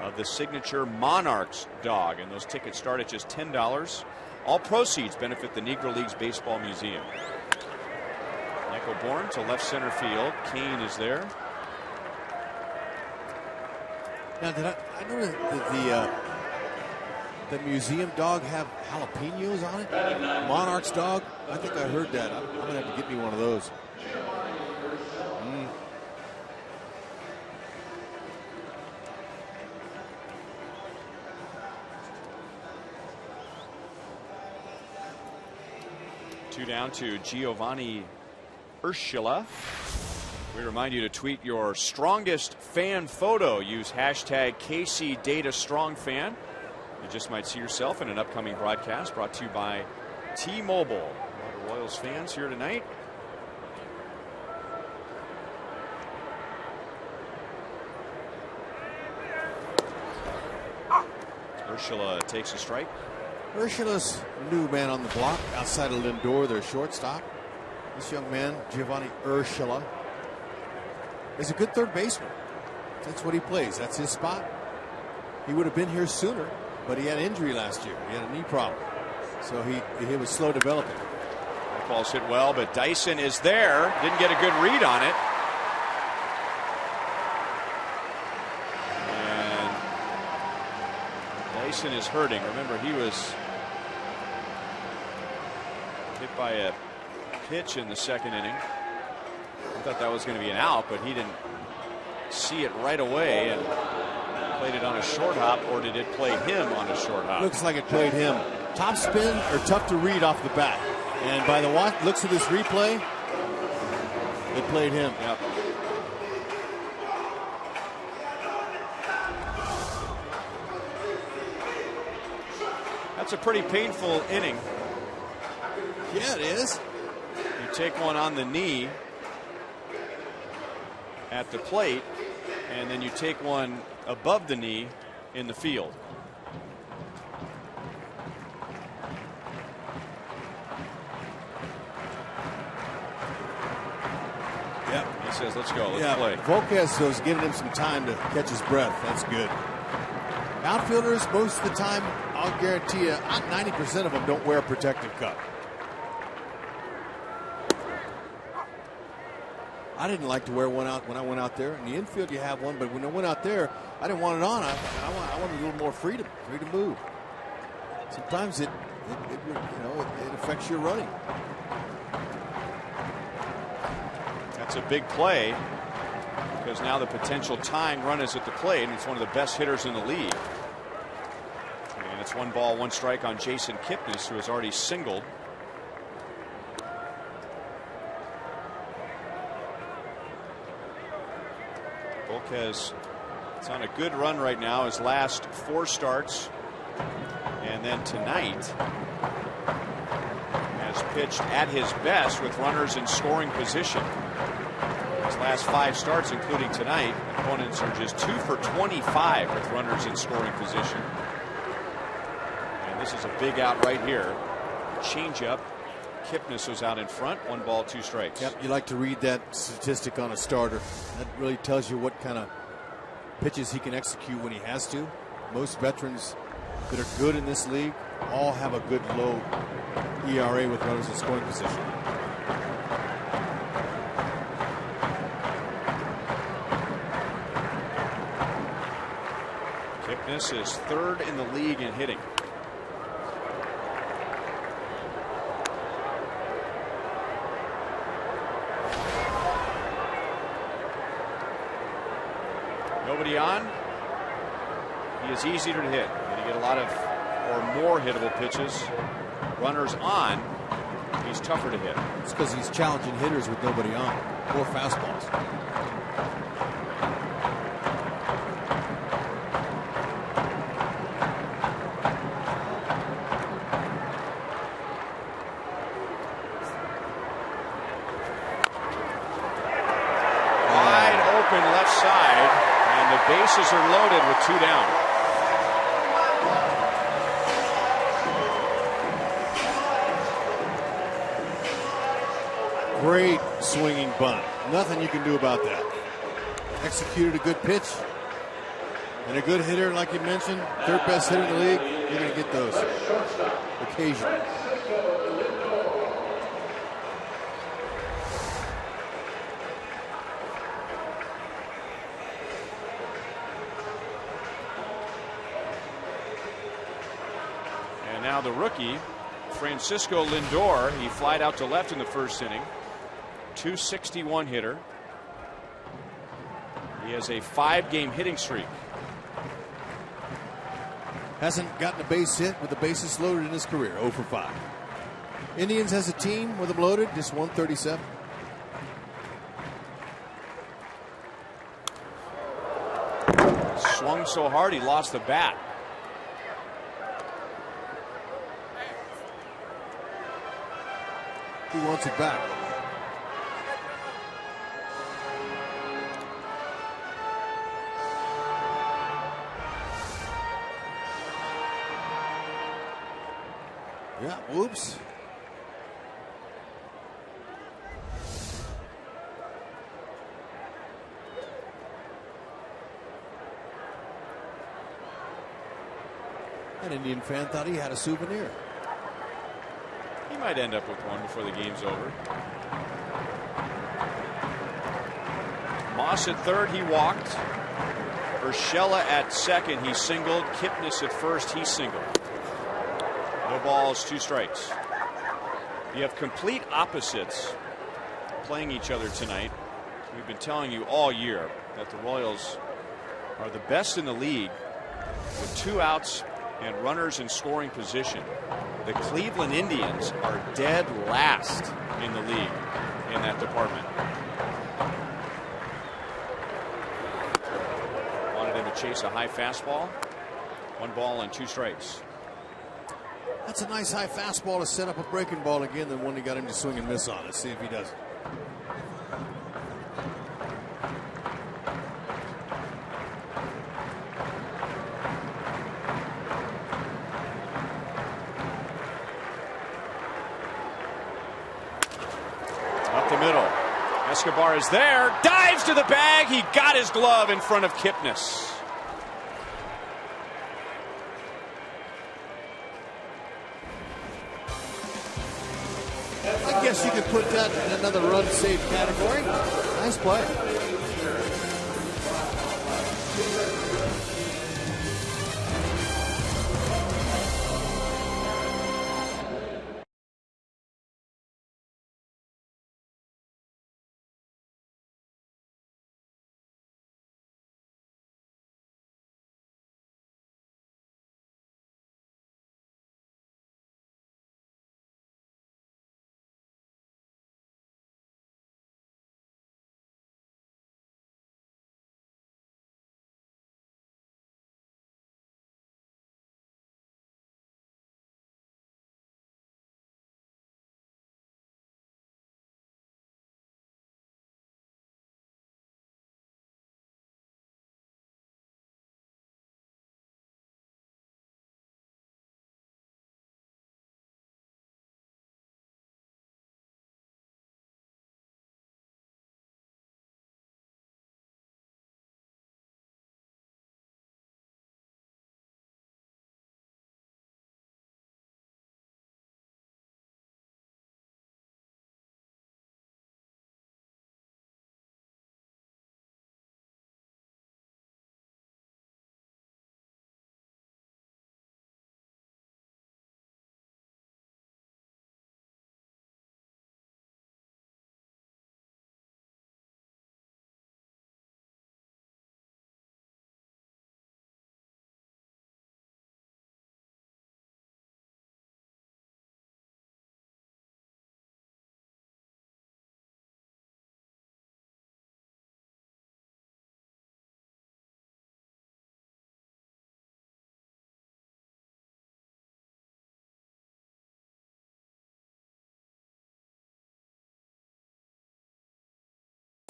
[SPEAKER 1] of the signature Monarchs dog. And those tickets start at just $10. All proceeds benefit the Negro Leagues Baseball Museum. Michael Bourne to left center field. Kane is there.
[SPEAKER 2] Now, did I know that the museum dog have jalapenos on it? Monarch's dog? I think I heard that. I'm going to have to get me one of those.
[SPEAKER 1] Two down to Giovanni Urshela. We remind you to tweet your strongest fan photo. Use hashtag KCDataStrongFan. You just might see yourself in an upcoming broadcast brought to you by T-Mobile. A lot of Royals fans here tonight. Urshela takes a strike.
[SPEAKER 2] Urshela's new man on the block outside of Lindor, their shortstop. This young man, Giovanni Urshela, is a good third baseman. That's what he plays. That's his spot. He would have been here sooner, but he had injury last year. He had a knee problem, so he was slow developing.
[SPEAKER 1] That ball's hit well, but Dyson is there. Didn't get a good read on it. And Dyson is hurting. Remember, he was hit by a pitch in the second inning. I thought that was going to be an out, but he didn't see it right away and played it on a short hop, or did it play him on a short hop?
[SPEAKER 2] Looks like it played him. Top spin or tough to read off the bat. And by the looks of this replay, it played him.
[SPEAKER 1] Yep. That's a pretty painful inning.
[SPEAKER 2] Yeah, it is.
[SPEAKER 1] You take one on the knee at the plate, and then you take one above the knee in the field.
[SPEAKER 2] Yep.
[SPEAKER 1] He says, let's go, let's play.
[SPEAKER 2] Volquez was giving him some time to catch his breath. That's good. Outfielders, most of the time, I'll guarantee you, 90% of them don't wear a protective cup. I didn't like to wear one out when I went out there. In the infield, you have one, but when I went out there, I didn't want it on. I wanted a little more freedom, free to move. Sometimes it affects your running.
[SPEAKER 1] That's a big play, because now the potential tying run is at the plate, and it's one of the best hitters in the league. And it's 1 ball, 1 strike on Jason Kipnis, who has already singled. Volquez is on a good run right now. His last 4 starts, and then tonight has pitched at his best with runners in scoring position. His last 5 starts, including tonight, opponents are just 2 for 25 with runners in scoring position. And this is a big out right here. Changeup. Kipnis was out in front. 1 ball, 2 strikes.
[SPEAKER 2] Yep, you like to read that statistic on a starter. That really tells you what kind of pitches he can execute when he has to. Most veterans that are good in this league all have a good low ERA with runners in scoring position.
[SPEAKER 1] Kipnis is 3rd in the league in hitting. Nobody on. He is easier to hit. And you get a lot of or more hittable pitches. Runners on. He's tougher to hit.
[SPEAKER 2] It's because he's challenging hitters with nobody on. More fastballs.
[SPEAKER 1] Wide open left side, and the bases are loaded with 2 down.
[SPEAKER 2] Great swinging bunt. Nothing you can do about that. Executed a good pitch. And a good hitter, like you mentioned, third best hitter in the league, you're going to get those occasionally.
[SPEAKER 1] And now the rookie, Francisco Lindor, he flied out to left in the first inning. 261 hitter. He has a 5-game hitting streak.
[SPEAKER 2] Hasn't gotten a base hit with the bases loaded in his career, 0 for 5. Indians has a team with them loaded, just 137.
[SPEAKER 1] Swung so hard he lost the bat.
[SPEAKER 2] He wants it back. Yeah, whoops. An Indian fan thought he had a souvenir.
[SPEAKER 1] He might end up with one before the game's over. Moss at third, he walked. Urshela at second, he singled. Kipnis at first, he singled. No balls, 2 strikes. You have complete opposites playing each other tonight. We've been telling you all year that the Royals are the best in the league with 2 outs and runners in scoring position. The Cleveland Indians are dead last in the league in that department. Wanted him to chase a high fastball. 1 ball and 2 strikes.
[SPEAKER 2] That's a nice high fastball to set up a breaking ball again, than one he got him to swing and miss on. Let's see if he does it.
[SPEAKER 1] Up the middle. Escobar is there. Dives to the bag. He got his glove in front of Kipnis.
[SPEAKER 2] I guess you could put that in another run save category. Nice play.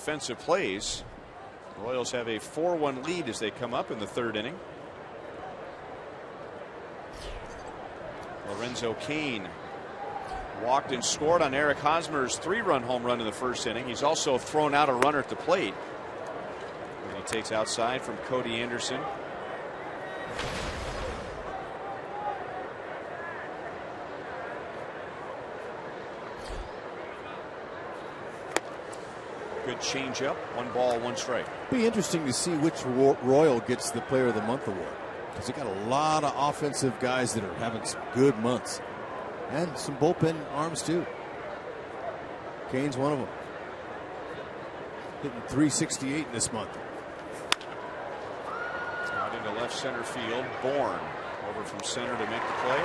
[SPEAKER 1] defensive plays. The Royals have a 4-1 lead as they come up in the third inning. Lorenzo Cain walked and scored on Eric Hosmer's 3-run home run in the first inning. He's also thrown out a runner at the plate. And he takes outside from Cody Anderson. Good changeup. 1 ball, 1 strike.
[SPEAKER 6] Be interesting to see which Royal gets the Player of the Month award, because they got a lot of offensive guys that are having some good months and some bullpen arms too. Kane's one of them, hitting .368 this month.
[SPEAKER 1] Out into left center field. Bourne over from center to make the play.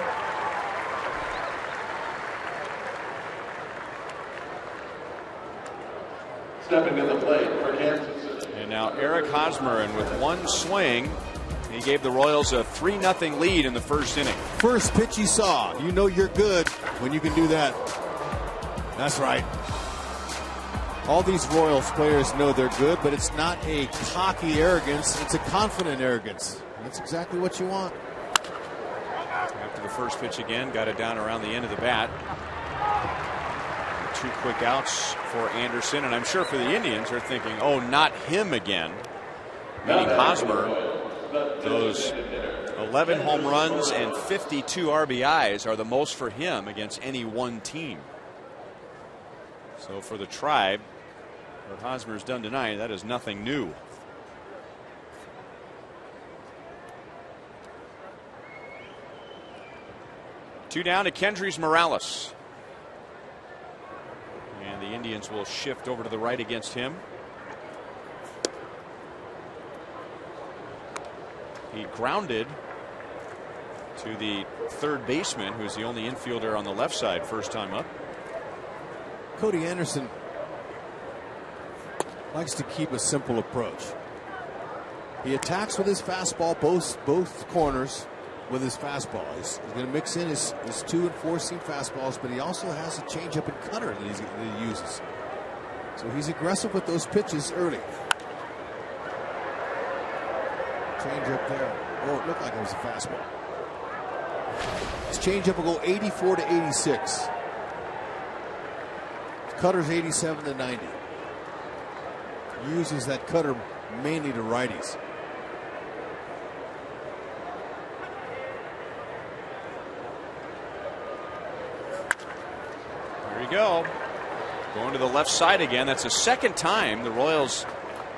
[SPEAKER 5] Stepping to the plate for Kansas City.
[SPEAKER 1] And now Eric Hosmer, and with 1 swing, he gave the Royals a 3-0 lead in the first inning.
[SPEAKER 6] First pitch he saw. You know you're good when you can do that. That's right. All these Royals players know they're good, but it's not a cocky arrogance. It's a confident arrogance. That's exactly what you want.
[SPEAKER 1] After the first pitch again, got it down around the end of the bat. 2 quick outs for Anderson, and I'm sure for the Indians they're thinking, oh, not him again. Meaning Hosmer. Those 11 home runs and 52 RBIs are the most for him against any one team. So for the Tribe, what Hosmer's done tonight, that is nothing new. Two down to Kendrys Morales. And the Indians will shift over to the right against him. He grounded to the third baseman, who's the only infielder on the left side, first time up.
[SPEAKER 6] Cody Anderson likes to keep a simple approach. He attacks with his fastball, both corners with his fastball. He's going to mix in his 2 and 4 seam fastballs, but he also has a changeup and cutter that he uses. So he's aggressive with those pitches early. Changeup there. Oh, it looked like it was a fastball. His changeup will go 84 to 86. His cutter's 87 to 90. He uses that cutter mainly to righties.
[SPEAKER 1] There you go. Going to the left side again. That's the second time the Royals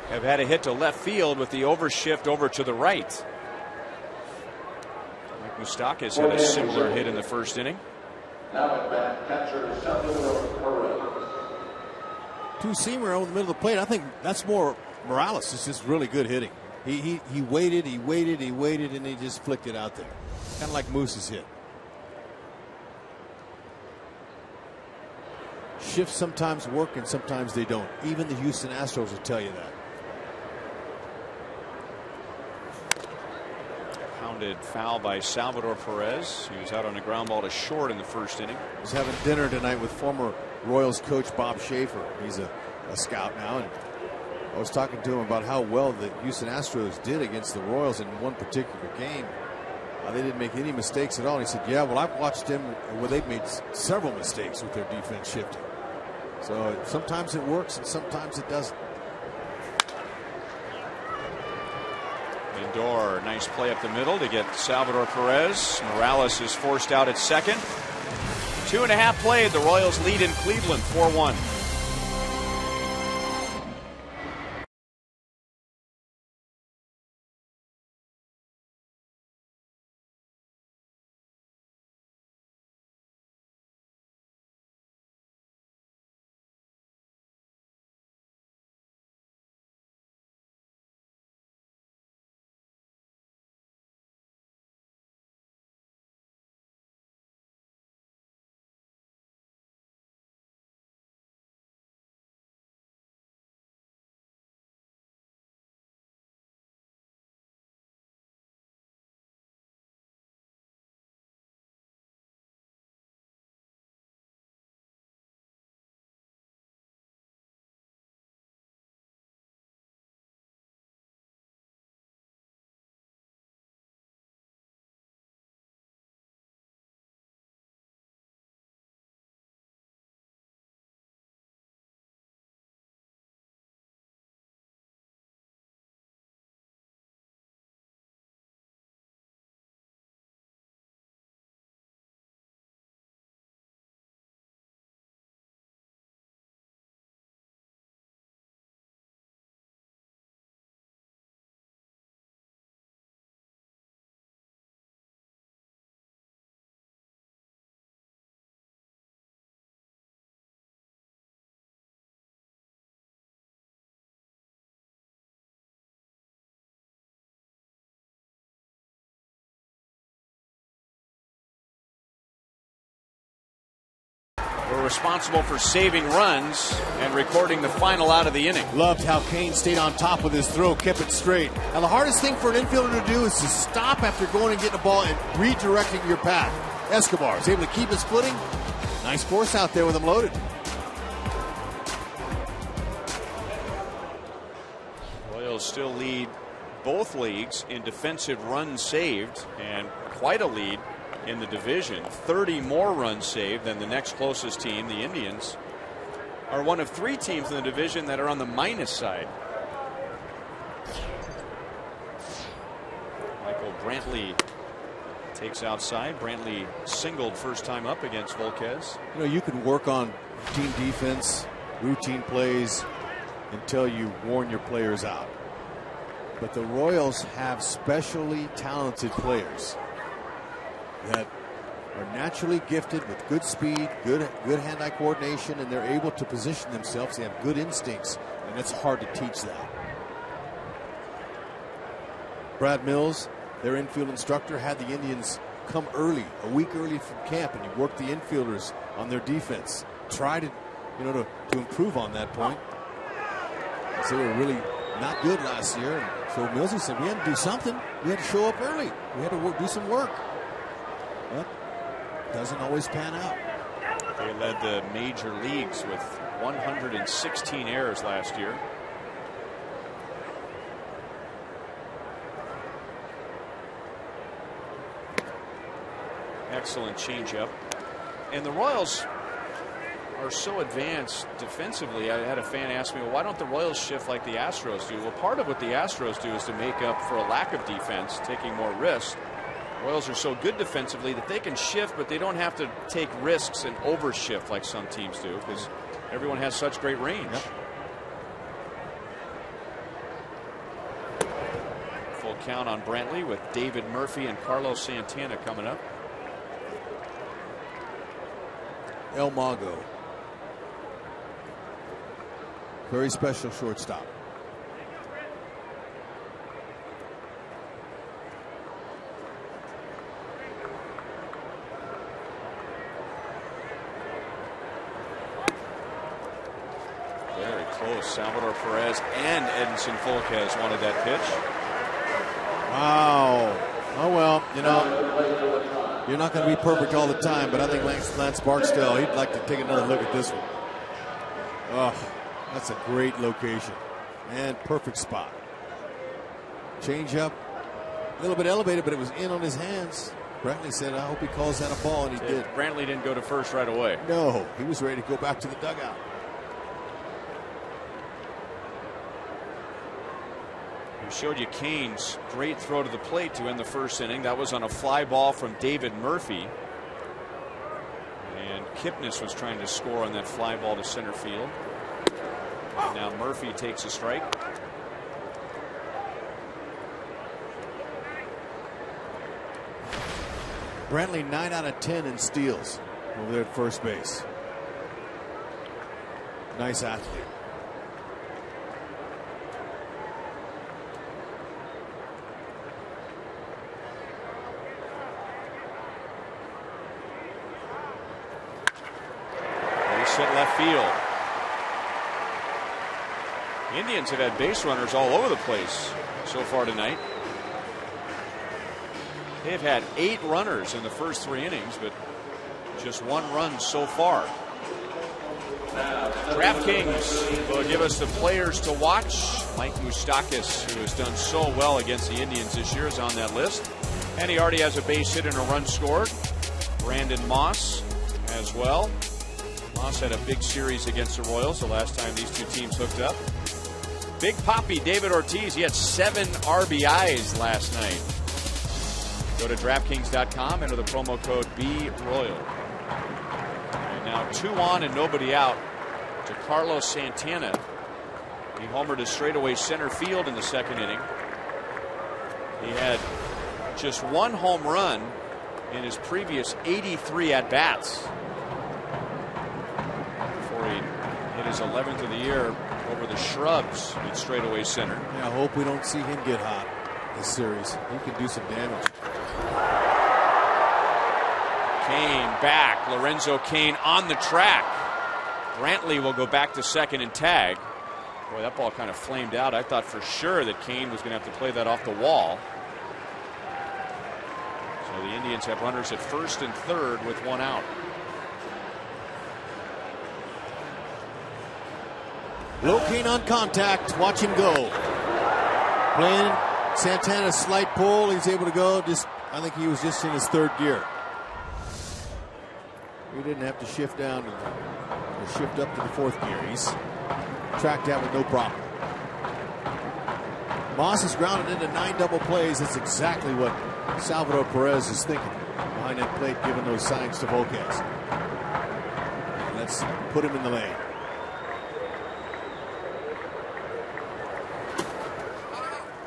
[SPEAKER 1] have had a hit to left field with the overshift over to the right. Mike Moustakas had a similar hit in the first inning.
[SPEAKER 5] Now at bat, catcher Salvador Perez.
[SPEAKER 6] Two-seamer over the middle of the plate. I think that's more Morales. It's just really good hitting. He waited, and he just flicked it out there. Kind of like Moose's hit. Shifts sometimes work and sometimes they don't. Even the Houston Astros will tell you that.
[SPEAKER 1] Pounded foul by Salvador Perez. He was out on a ground ball to short in the first inning.
[SPEAKER 6] I was having dinner tonight with former Royals coach Bob Schaefer. He's a scout now, and I was talking to him about how well the Houston Astros did against the Royals in one particular game. They didn't make any mistakes at all. And he said, yeah, well, I've watched them where they've made several mistakes with their defense shifting. So sometimes it works and sometimes it doesn't.
[SPEAKER 1] Lindor, nice play up the middle to get Salvador Perez. Morales is forced out at second. 2.5 played. The Royals lead in Cleveland 4-1. were responsible for saving runs and recording the final out of the inning.
[SPEAKER 6] Loved how Kane stayed on top with his throw, kept it straight. Now, the hardest thing for an infielder to do is to stop after going and getting a ball and redirecting your path. Escobar is able to keep his footing. Nice force out there with him loaded.
[SPEAKER 1] Royals still lead both leagues in defensive runs saved, and quite a lead in the division. 30 more runs saved than the next closest team. The Indians are one of 3 teams in the division that are on the minus side. Michael Brantley takes outside. Brantley singled first time up against Volquez.
[SPEAKER 6] You know, you can work on team defense, routine plays until you worn your players out. But the Royals have specially talented players that are naturally gifted with good speed, good hand-eye coordination, and they're able to position themselves. They have good instincts, and it's hard to teach that. Brad Mills, their infield instructor, had the Indians come early, a week early from camp, and he worked the infielders on their defense. Tried to improve on that point. So they were really not good last year. And so Millsy said we had to do something. We had to show up early. We had to do some work. But doesn't always pan out.
[SPEAKER 1] They led the major leagues with 116 errors last year. Excellent changeup. And the Royals are so advanced defensively. I had a fan ask me, well, why don't the Royals shift like the Astros do? Well, part of what the Astros do is to make up for a lack of defense, taking more risks. Royals are so good defensively that they can shift, but they don't have to take risks and overshift like some teams do because everyone has such great range.
[SPEAKER 6] Yep.
[SPEAKER 1] Full count on Brantley with David Murphy and Carlos Santana coming up.
[SPEAKER 6] El Mago. Very special shortstop.
[SPEAKER 1] Very close. Salvador Perez and Edinson Volquez wanted that pitch.
[SPEAKER 6] Wow. Oh, well, you know, you're not going to be perfect all the time, but I think Lance Barksdale, he'd like to take another look at this one. Oh, that's a great location and perfect spot. Change up, a little bit elevated, but it was in on his hands. Brantley said, I hope he calls that a ball, and he did.
[SPEAKER 1] Brantley didn't go to first right away.
[SPEAKER 6] No, he was ready to go back to the dugout.
[SPEAKER 1] We showed you Kane's great throw to the plate to end the first inning. That was on a fly ball from David Murphy. And Kipnis was trying to score on that fly ball to center field. And now Murphy takes a strike.
[SPEAKER 6] Brantley 9 out of 10 in steals over there at first base. Nice athlete.
[SPEAKER 1] Hit left field. The Indians have had base runners all over the place so far tonight. They've had 8 runners in the first 3 innings, but just 1 run so far. DraftKings will give us the players to watch. Mike Moustakas, who has done so well against the Indians this year, is on that list. And he already has a base hit and a run scored. Brandon Moss as well. Moss had a big series against the Royals the last time these two teams hooked up. Big Poppy David Ortiz, he had 7 RBIs last night. Go to DraftKings.com, enter the promo code BRoyal. And now 2 on and nobody out to Carlos Santana. He homered to straightaway center field in the second inning. He had just 1 home run in his previous 83 at-bats. Hit his 11th of the year over the shrubs at straightaway center.
[SPEAKER 6] Yeah, I hope we don't see him get hot this series. He can do some damage.
[SPEAKER 1] Kane back. Lorenzo Kane on the track. Brantley will go back to second and tag. Boy, that ball kind of flamed out. I thought for sure that Kane was going to have to play that off the wall. So the Indians have runners at first and third with one out.
[SPEAKER 6] Locate on contact. Watch him go. Playing Santana's slight pull. He's able to go. I think he was just in his third gear. He didn't have to shift down or shift up to the fourth gear. He's tracked that with no problem. Moss is grounded into 9 double plays. That's exactly what Salvador Perez is thinking behind that plate, giving those signs to Volquez. Let's put him in the lane.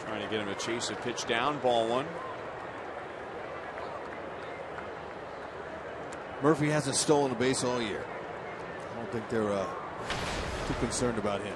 [SPEAKER 1] Trying to get him to chase a pitch down. Ball 1.
[SPEAKER 6] Murphy hasn't stolen a base all year. I don't think they're too concerned about him.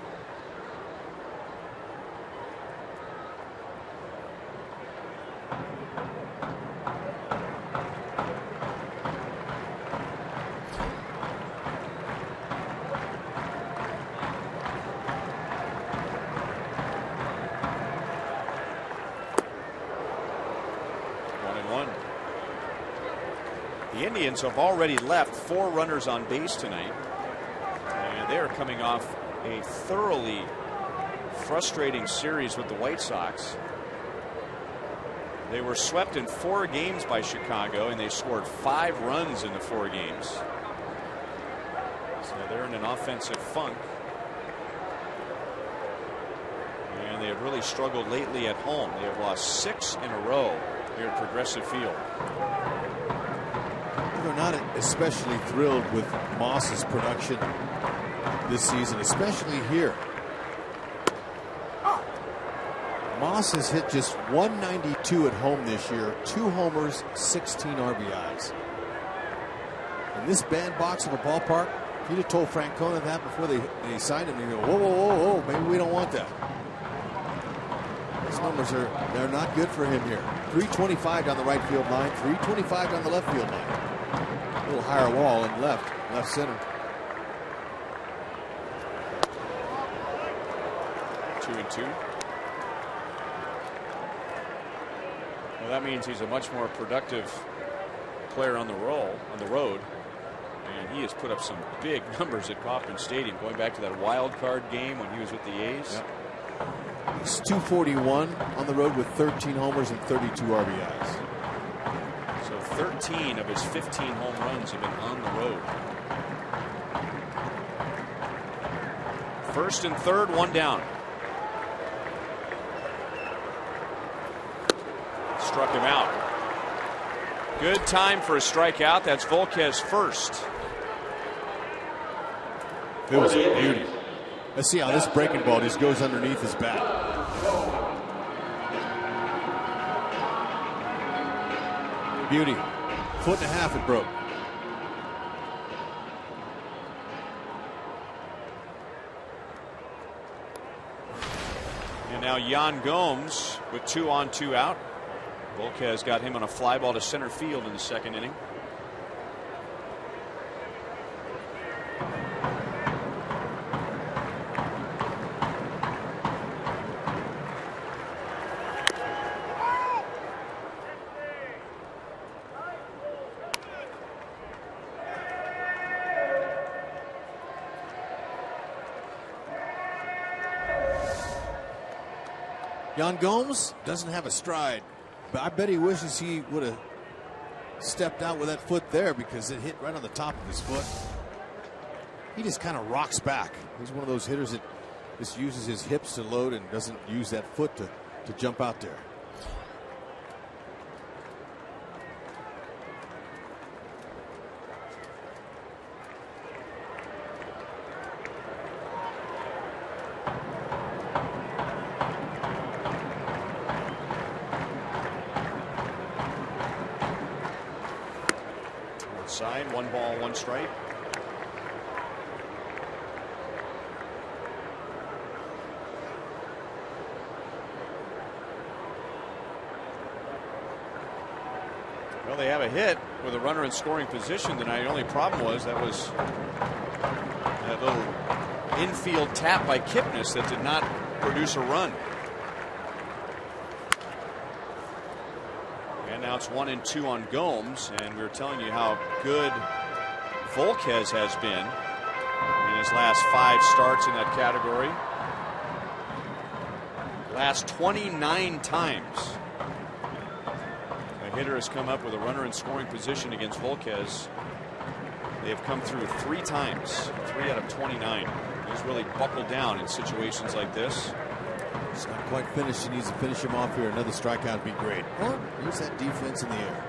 [SPEAKER 1] The Indians have already left 4 runners on base tonight, and they're coming off a thoroughly frustrating series with the White Sox. They were swept in 4 games by Chicago, and they scored 5 runs in the 4 games. So they're in an offensive funk, and they have really struggled lately at home. They have lost 6 in a row here at Progressive Field.
[SPEAKER 6] They're not especially thrilled with Moss's production this season, especially here. Moss has hit just 192 at home this year, 2 homers, 16 RBIs. In this bandbox of a ballpark, if you'd have told Francona that before they signed him, he'd go, whoa, whoa, whoa, whoa, maybe we don't want that. Those numbers they're not good for him here. 325 down the right field line, 325 down the left field line. A little higher wall and left center.
[SPEAKER 1] 2-2. Well, that means he's a much more productive player on the road, and he has put up some big numbers at Kauffman Stadium, going back to that wild card game when he was with the A's.
[SPEAKER 6] Yep. He's 241 on the road with 13 homers and 32 RBIs.
[SPEAKER 1] 13 of his 15 home runs have been on the road. First and third, 1 down. Struck him out. Good time for a strikeout. That's Volquez first.
[SPEAKER 6] It was a beauty. Let's see how this breaking ball just goes underneath his bat. Beauty. 1.5 foot it broke.
[SPEAKER 1] And now Yan Gomes with 2 on, 2 out. Volquez got him on a fly ball to center field in the 2nd inning.
[SPEAKER 6] Yan Gomes doesn't have a stride, but I bet he wishes he would have stepped out with that foot there, because it hit right on the top of his foot. He just kind of rocks back. He's one of those hitters that just uses his hips to load and doesn't use that foot to jump out there.
[SPEAKER 1] Side, 1 ball, 1 strike. Well, they have a hit with a runner in scoring position tonight. The only problem was that That little infield tap by Kipnis that did not produce a run. And now it's 1-2 on Gomes, and we were telling you how good Volquez has been in his last 5 starts in that category. Last 29 times a hitter has come up with a runner in scoring position against Volquez. They have come through 3 times, 3 out of 29. He's really buckled down in situations like this.
[SPEAKER 6] It's not quite finished. He needs to finish him off here. Another strikeout would be great. Here's that defense in the air.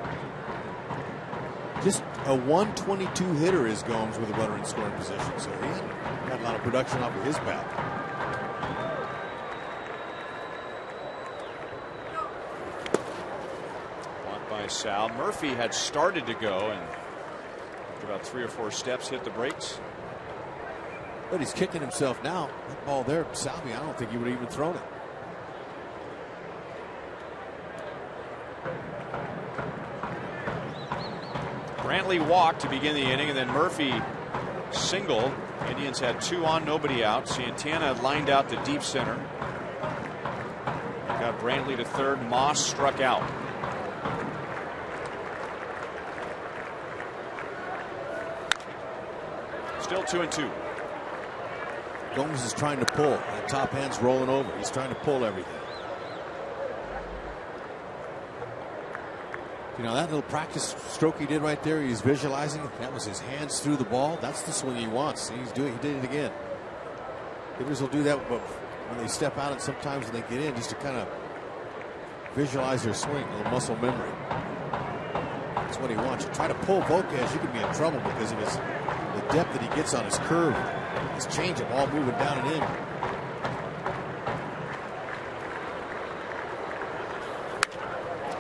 [SPEAKER 6] Just a 122 hitter is Gomes with a runner in scoring position, so he hasn't got a lot of production off of his bat.
[SPEAKER 1] Blocked by Sal. Murphy had started to go, and after about 3 or 4 steps hit the brakes.
[SPEAKER 6] But he's kicking himself now. That ball there, Salvi, I don't think he would have even thrown it.
[SPEAKER 1] Brantley walked to begin the inning, and then Murphy singled. Indians had 2 on, nobody out. Santana lined out to deep center. Got Brantley to third. Moss struck out. Still 2-2.
[SPEAKER 6] Gomes is trying to pull. That top hand's rolling over. He's trying to pull everything. You know, that little practice stroke he did right there, he's visualizing. That was his hands through the ball. That's the swing he wants. He did it again. Hitters will do that when they step out, and sometimes when they get in, just to kind of visualize their swing, a little muscle memory. That's what he wants. You try to pull Volquez, you could be in trouble because of the depth that he gets on his curve. His changeup all moving down and in.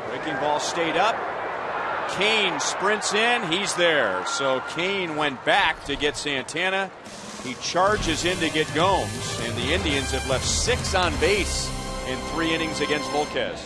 [SPEAKER 1] Breaking ball stayed up. Kane sprints in. He's there. So Kane went back to get Santana. He charges in to get Gomes, and the Indians have left 6 on base in 3 innings against Volquez.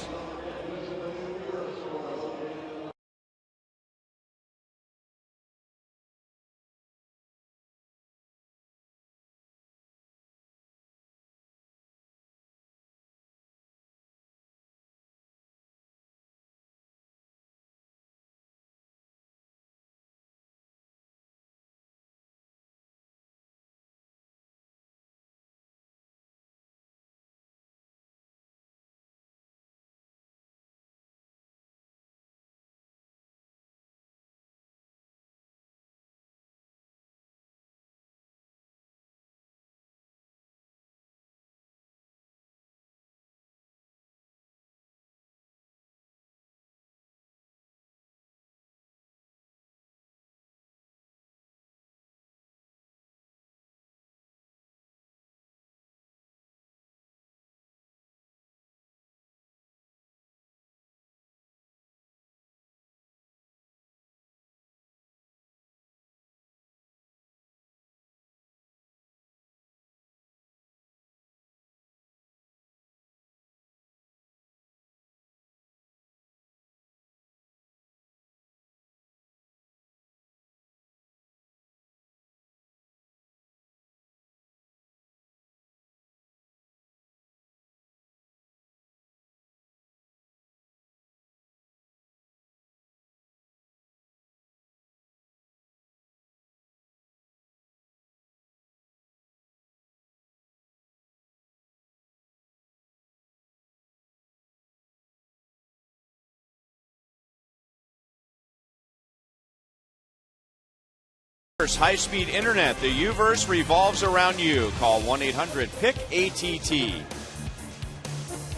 [SPEAKER 1] High-speed internet. The U-verse revolves around you. Call 1-800-PIC-ATT.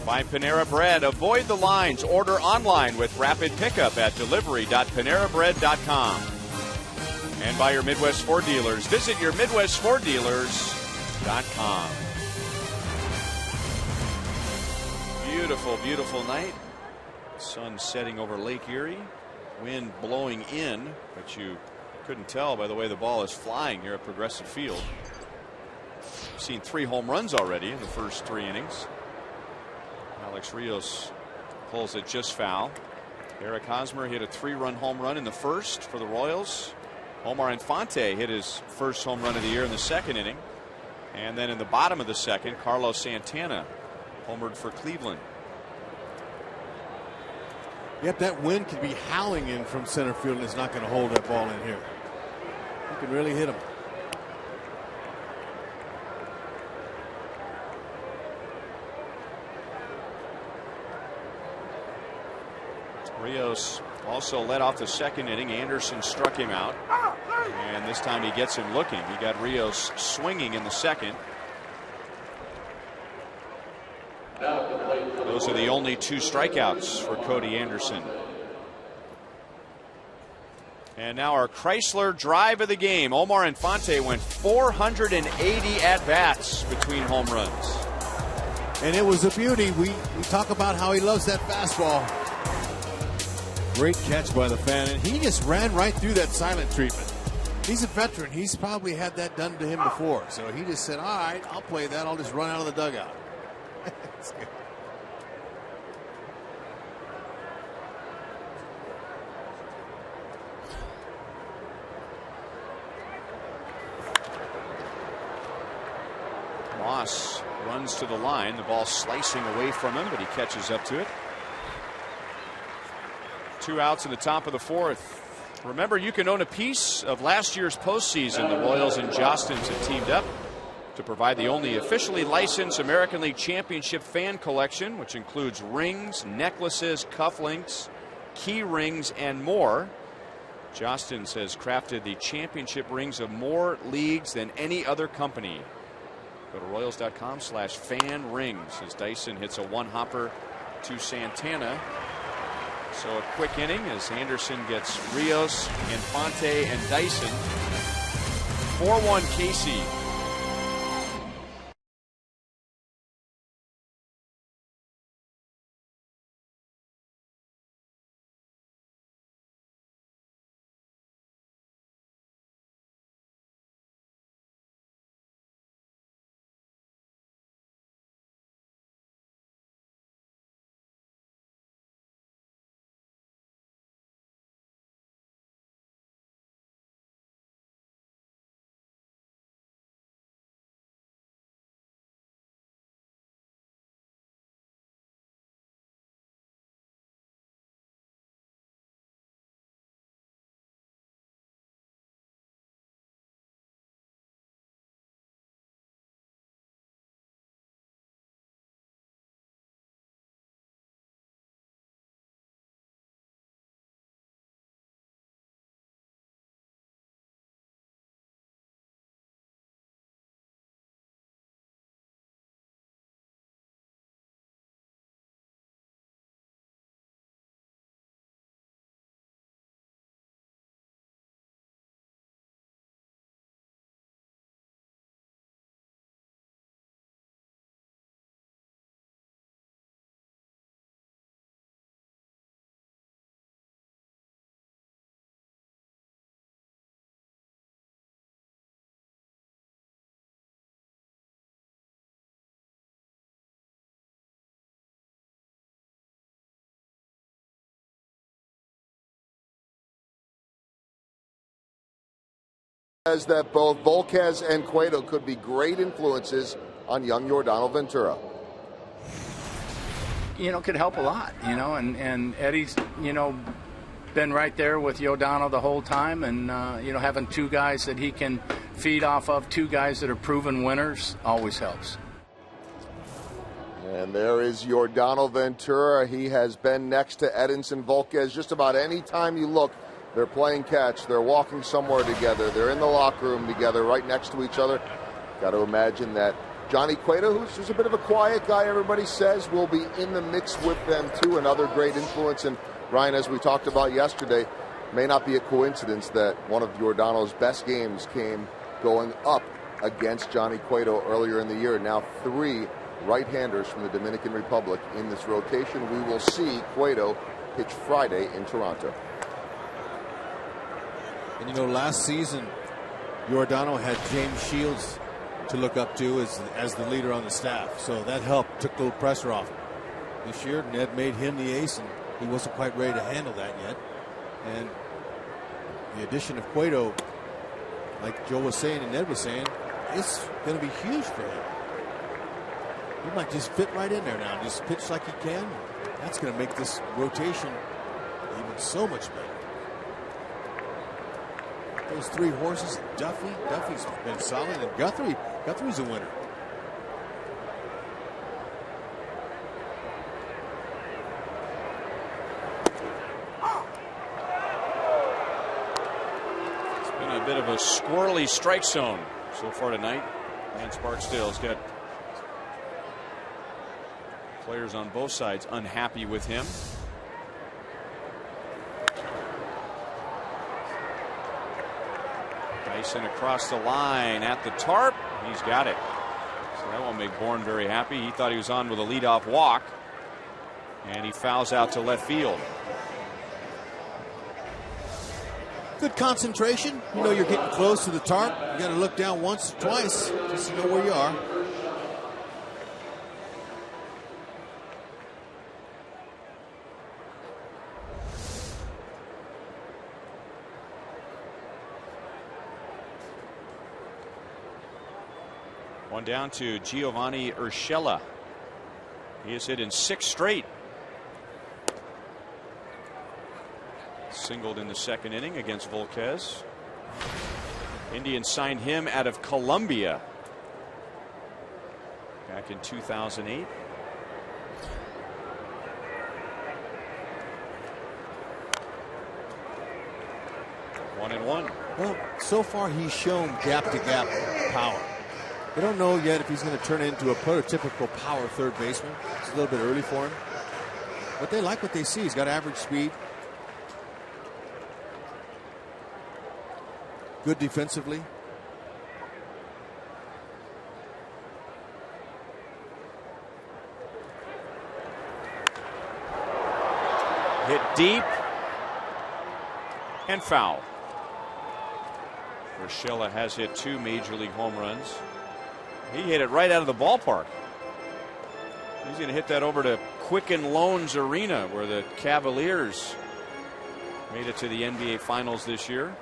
[SPEAKER 1] By Panera Bread. Avoid the lines. Order online with rapid pickup at delivery.panerabread.com. And by your Midwest Ford dealers. Visit your MidwestFordDealers.com. Beautiful, beautiful night. Sun setting over Lake Erie. Wind blowing in, but you couldn't tell by the way the ball is flying here at Progressive Field. We've seen 3 home runs already in the first 3 innings. Alex Rios pulls it just foul. Eric Hosmer hit a 3-run home run in the first for the Royals. Omar Infante hit his first home run of the year in the second inning. And then in the bottom of the second, Carlos Santana homered for Cleveland.
[SPEAKER 6] Yep, that wind could be howling in from center field, and it's not going to hold that ball in here. You can really hit him.
[SPEAKER 1] Rios also led off the second inning. Anderson struck him out, and this time he gets him looking. He got Rios swinging in the second. Those are the only 2 strikeouts for Cody Anderson. And now our Chrysler drive of the game. Omar Infante went 480 at-bats between home runs.
[SPEAKER 6] And it was a beauty. We talk about how he loves that fastball. Great catch by the fan, and he just ran right through that silent treatment. He's a veteran. He's probably had that done to him before. So he just said, all right, I'll play that. I'll just run out of the dugout. That's good.
[SPEAKER 1] Moss runs to the line. The ball slicing away from him, but he catches up to it. 2 outs in the top of the 4th. Remember, you can own a piece of last year's postseason. The Royals and Jostens have teamed up to provide the only officially licensed American League Championship fan collection, which includes rings, necklaces, cufflinks, key rings, and more. Jostens has crafted the championship rings of more leagues than any other company. Go to Royals.com/fan rings as Dyson hits a 1-hopper to Santana. So a quick inning as Anderson gets Rios, Infante, and Dyson. 4-1 KC.
[SPEAKER 3] Says that both Volquez and Cueto could be great influences on young Yordan Ventura.
[SPEAKER 7] Could help a lot, and Eddie's, been right there with Yordan the whole time, and, having 2 guys that he can feed off of, 2 guys that are proven winners, always helps.
[SPEAKER 3] And there is Yordan Ventura. He has been next to Edinson Volquez just about any time you look. They're playing catch. They're walking somewhere together. They're in the locker room together, right next to each other. Got to imagine that Johnny Cueto, who's a bit of a quiet guy, everybody says, will be in the mix with them, too. Another great influence. And, Ryan, as we talked about yesterday, may not be a coincidence that one of Giordano's best games came going up against Johnny Cueto earlier in the year. Now 3 right-handers from the Dominican Republic in this rotation. We will see Cueto pitch Friday in Toronto.
[SPEAKER 6] And last season, Giordano had James Shields to look up to as the leader on the staff. So that helped, took a little pressure off him. This year, Ned made him the ace, and he wasn't quite ready to handle that yet. And the addition of Cueto like Joe was saying and Ned was saying, it's going to be huge for him. He might just fit right in there now, just pitch like he can. That's going to make this rotation even so much better. Those three horses, Duffy's been solid, and Guthrie's a winner.
[SPEAKER 1] It's been a bit of a squirrely strike zone so far tonight. Lance Barksdale's got players on both sides unhappy with him. Dyson across the line at the tarp. He's got it. So that won't make Bourne very happy. He thought he was on with a leadoff walk, and he fouls out to left field.
[SPEAKER 6] Good concentration. You know you're getting close to the tarp. You got to look down once or twice just to know where you are.
[SPEAKER 1] One down to Giovanni Urshela. He has hit in 6 straight. Singled in the second inning against Volquez. Indians signed him out of Colombia back in 2008. One and one.
[SPEAKER 6] Well, so far he's shown gap-to-gap power. We don't know yet if he's going to turn into a prototypical power third baseman. It's a little bit early for him. But they like what they see. He's got average speed. Good defensively.
[SPEAKER 1] Hit deep and foul. Urshela has hit 2 major league home runs. He hit it right out of the ballpark. He's going to hit that over to Quicken Loans Arena, where the Cavaliers made it to the NBA Finals this year.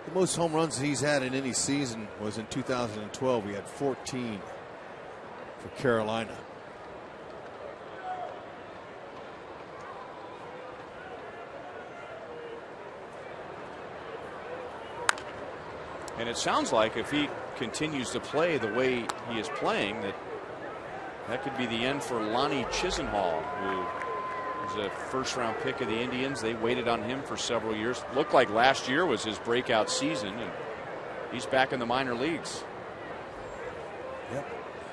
[SPEAKER 6] The most home runs he's had in any season was in 2012. He had 14 for Carolina.
[SPEAKER 1] And it sounds like if he continues to play the way he is playing, that could be the end for Lonnie Chisenhall, who was a first-round pick of the Indians. They waited on him for several years. Looked like last year was his breakout season, and he's back in the minor leagues.
[SPEAKER 6] Yep.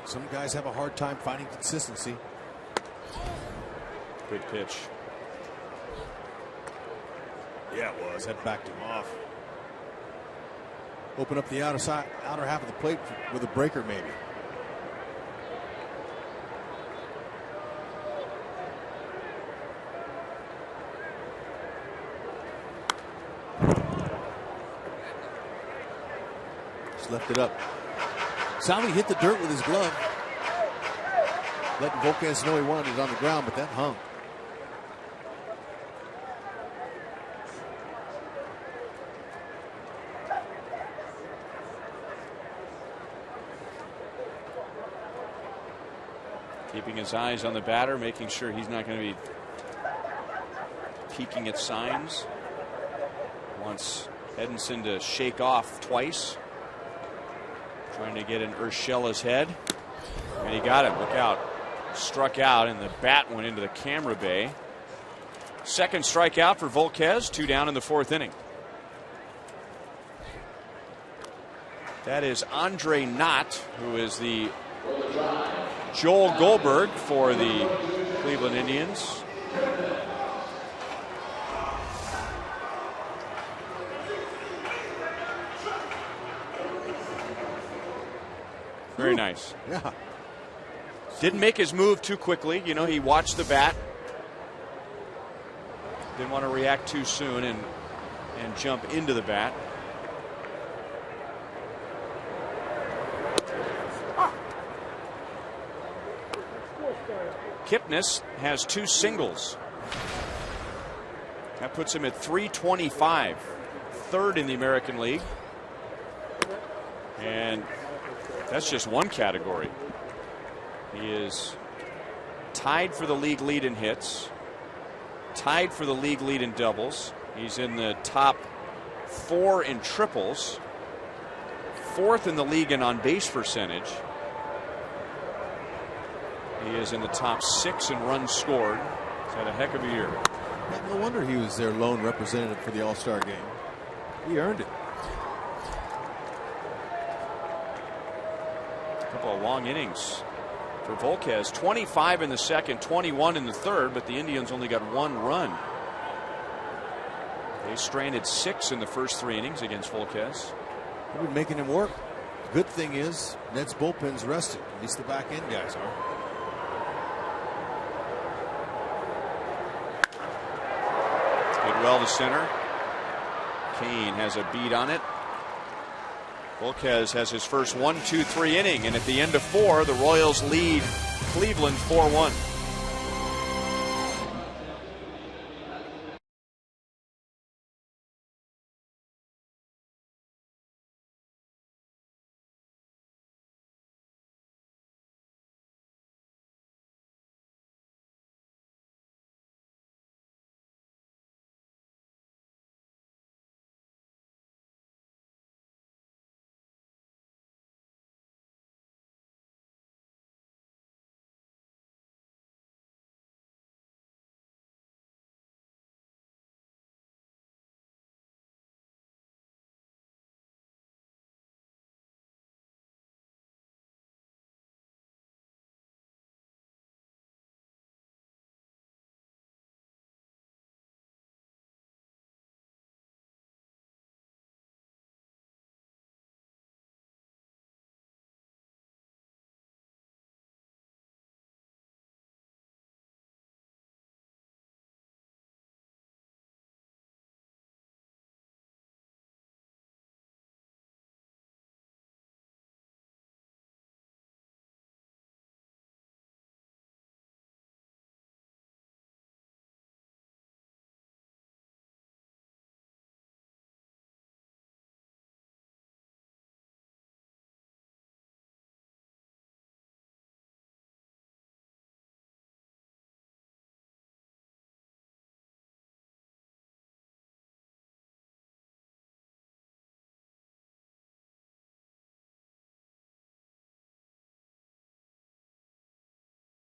[SPEAKER 6] Some guys have a hard time finding consistency.
[SPEAKER 1] Good pitch.
[SPEAKER 6] Yeah, it was. That backed him off. Open up the outer half of the plate with a breaker, maybe. Just left it up. Salvi hit the dirt with his glove, letting Volquez know he wanted it on the ground, but that hung.
[SPEAKER 1] Keeping his eyes on the batter, making sure he's not going to be peeking at signs. Wants Edinson to shake off twice. Trying to get in Urshela's head. And he got him. Look out. Struck out, and the bat went into the camera bay. Second strikeout for Volquez. 2 down in the 4th inning. That is Andre Knott, who is the Joel Goldberg for the Cleveland Indians. Very nice.
[SPEAKER 6] Yeah.
[SPEAKER 1] Didn't make his move too quickly. You know, he watched the bat. Didn't want to react too soon and jump into the bat. Kipnis has 2 singles. That puts him at 325. third in the American League. And that's just one category. He is tied for the league lead in hits, tied for the league lead in doubles. He's in the top 4 in triples, 4th in the league in on base percentage. He is in the top 6 in runs scored. He's had a heck of a year.
[SPEAKER 6] No wonder he was their lone representative for the All-Star game. He earned it.
[SPEAKER 1] A couple of long innings for Volquez. 25 in the second, 21 in the third, but the Indians only got 1 run. They stranded 6 in the first 3 innings against Volquez.
[SPEAKER 6] They've been making him work. The good thing is Ned's bullpen's rested. At least the back end guys are.
[SPEAKER 1] Hit well to center. Kane has a beat on it. Volquez has his first 1-2-3 inning, and at the end of 4, the Royals lead Cleveland 4-1.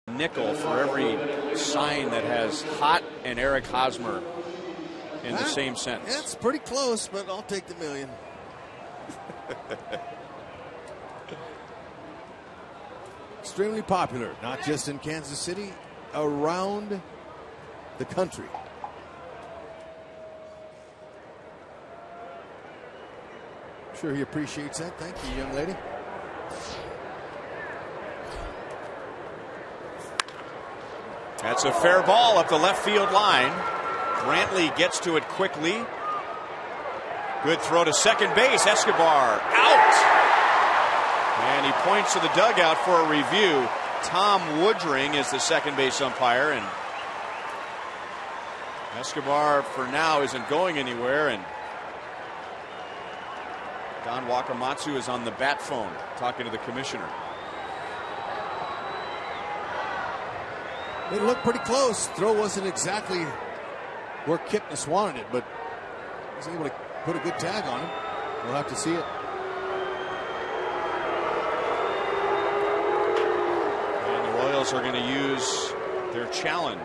[SPEAKER 1] Nickel for every sign that has Hot and Eric Hosmer in the same sentence.
[SPEAKER 6] That's pretty close, but I'll take the million. Extremely popular, not just in Kansas City, around the country. I'm sure he appreciates that. Thank you, young lady.
[SPEAKER 1] That's a fair ball up the left field line. Brantley gets to it quickly. Good throw to second base. Escobar out. And he points to the dugout for a review. Tom Woodring is the second base umpire, and Escobar for now isn't going anywhere, and Don Wakamatsu is on the bat phone talking to the commissioner.
[SPEAKER 6] It looked pretty close. Throw wasn't exactly where Kipnis wanted it, but he was able to put a good tag on him. We'll have to see it.
[SPEAKER 1] And the Royals are going to use their challenge.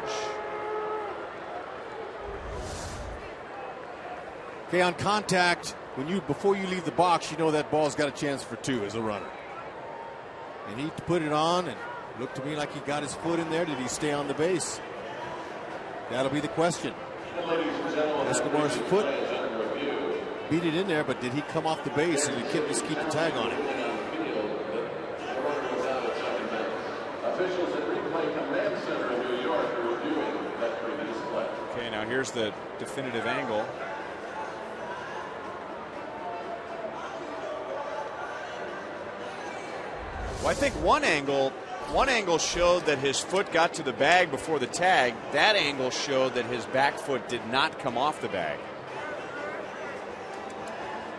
[SPEAKER 6] Okay, on contact, before you leave the box, you know that ball's got a chance for 2 as a runner. And he put it on, and looked to me like he got his foot in there. Did he stay on the base? That'll be the question. Escobar's foot beat it in there, but did he come off the base, and did Kipnis keep the tag on him?
[SPEAKER 1] Okay, now here's the definitive angle. Well, I think one angle showed that his foot got to the bag before the tag. That angle showed that his back foot did not come off the bag.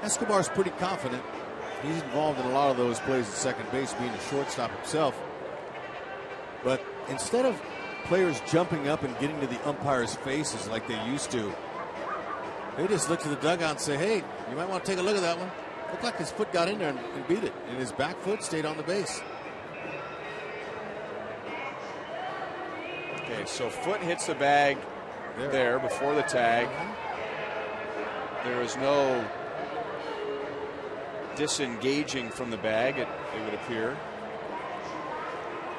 [SPEAKER 6] Escobar's pretty confident. He's involved in a lot of those plays at second base, being a shortstop himself. But instead of players jumping up and getting to the umpire's faces like they used to, they just look to the dugout and say, hey, you might want to take a look at that one. Looked like his foot got in there and beat it, and his back foot stayed on the base.
[SPEAKER 1] Okay, so foot hits the bag there before the tag. There is no disengaging from the bag, it would appear.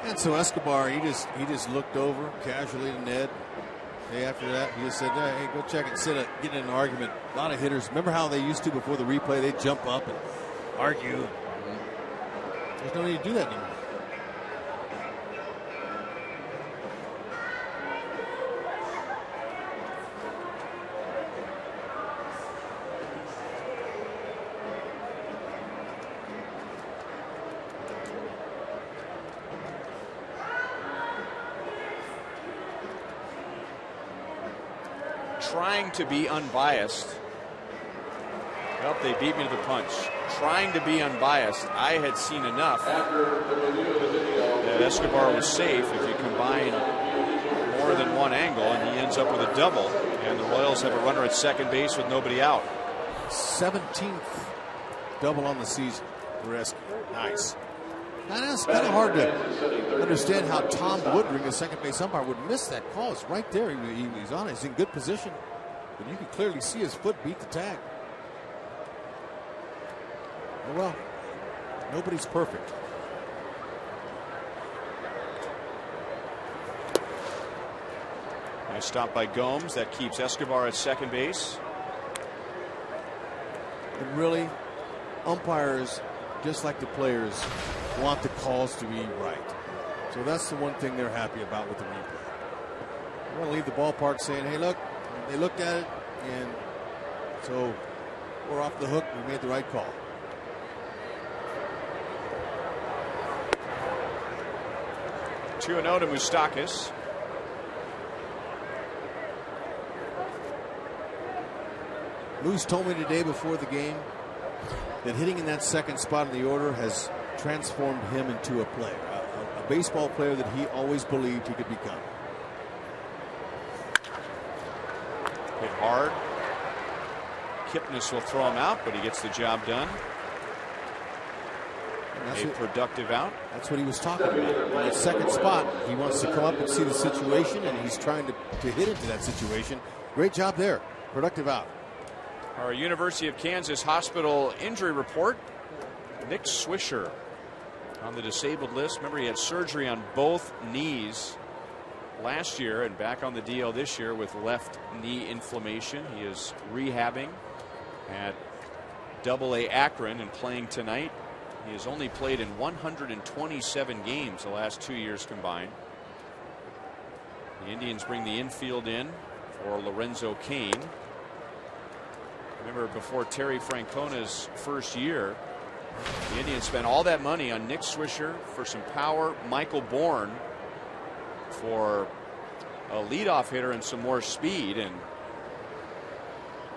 [SPEAKER 6] And so Escobar, he just looked over casually to Ned. Day after that, he just said, hey, go check it instead of getting in an argument. A lot of hitters, remember how they used to before the replay? They'd jump up and argue. There's no need to do that anymore.
[SPEAKER 1] Trying to be unbiased. Well, they beat me to the punch. Trying to be unbiased. I had seen enough that Escobar was safe if you combine more than one angle, and he ends up with a double. And the Royals have a runner at second base with nobody out.
[SPEAKER 6] 17th double on the season for Escobar. Nice. Now, it's kind of hard to understand how Tom Woodring, the second base umpire, would miss that call. It's right there. He's on it. He's in good position. But you can clearly see his foot beat the tag. Oh, well, nobody's perfect.
[SPEAKER 1] Nice stop by Gomes. That keeps Escobar at second base.
[SPEAKER 6] And really, umpires, just like the players, want the calls to be right. So that's the one thing they're happy about with the replay. They want to leave the ballpark saying, hey, look, they looked at it, and so we're off the hook. We made the right call.
[SPEAKER 1] Two and 0 to Moustakas.
[SPEAKER 6] Moose told me today before the game that hitting in that second spot in the order has transformed him into a player, a baseball player that he always believed he could become.
[SPEAKER 1] Hit hard. Kipnis will throw him out, but he gets the job done. A productive out.
[SPEAKER 6] That's what he was talking about. In that second spot, he wants to come up and see the situation, and he's trying to hit into that situation. Great job there. Productive out.
[SPEAKER 1] Our University of Kansas Hospital injury report. Nick Swisher on the disabled list. Remember, he had surgery on both knees last year and back on the DL this year with left knee inflammation. He is rehabbing at AA Akron and playing tonight. He has only played in 127 games the last 2 years combined. The Indians bring the infield in for Lorenzo Cain. Remember, before Terry Francona's first year, the Indians spent all that money on Nick Swisher for some power, Michael Bourne for a leadoff hitter and some more speed, and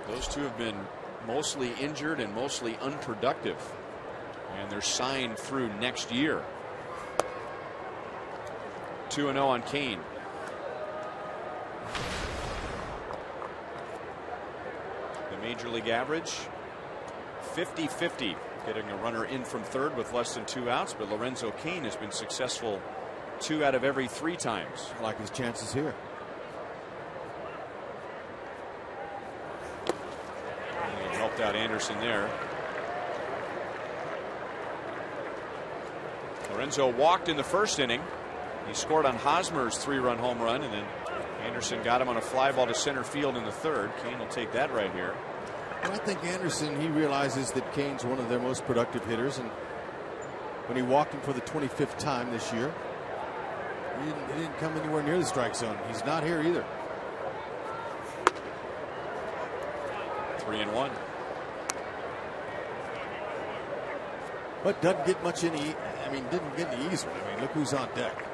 [SPEAKER 1] those two have been mostly injured and mostly unproductive, and they're signed through next year. 2-0 on Cain. The major league average 50-50, getting a runner in from third with less than 2 outs, but Lorenzo Cain has been successful 2 out of every 3 times.
[SPEAKER 6] I like his chances here.
[SPEAKER 1] He helped out Anderson there. Lorenzo walked in the first inning. He scored on Hosmer's 3-run home run, and then Anderson got him on a fly ball to center field in the third. Cain will take that right here.
[SPEAKER 6] And I think Anderson, he realizes that Cain's one of their most productive hitters, and when he walked him for the 25th time this year, he didn't come anywhere near the strike zone. He's not here either.
[SPEAKER 1] 3-1.
[SPEAKER 6] But doesn't get much didn't get any easier. I mean, look who's on deck.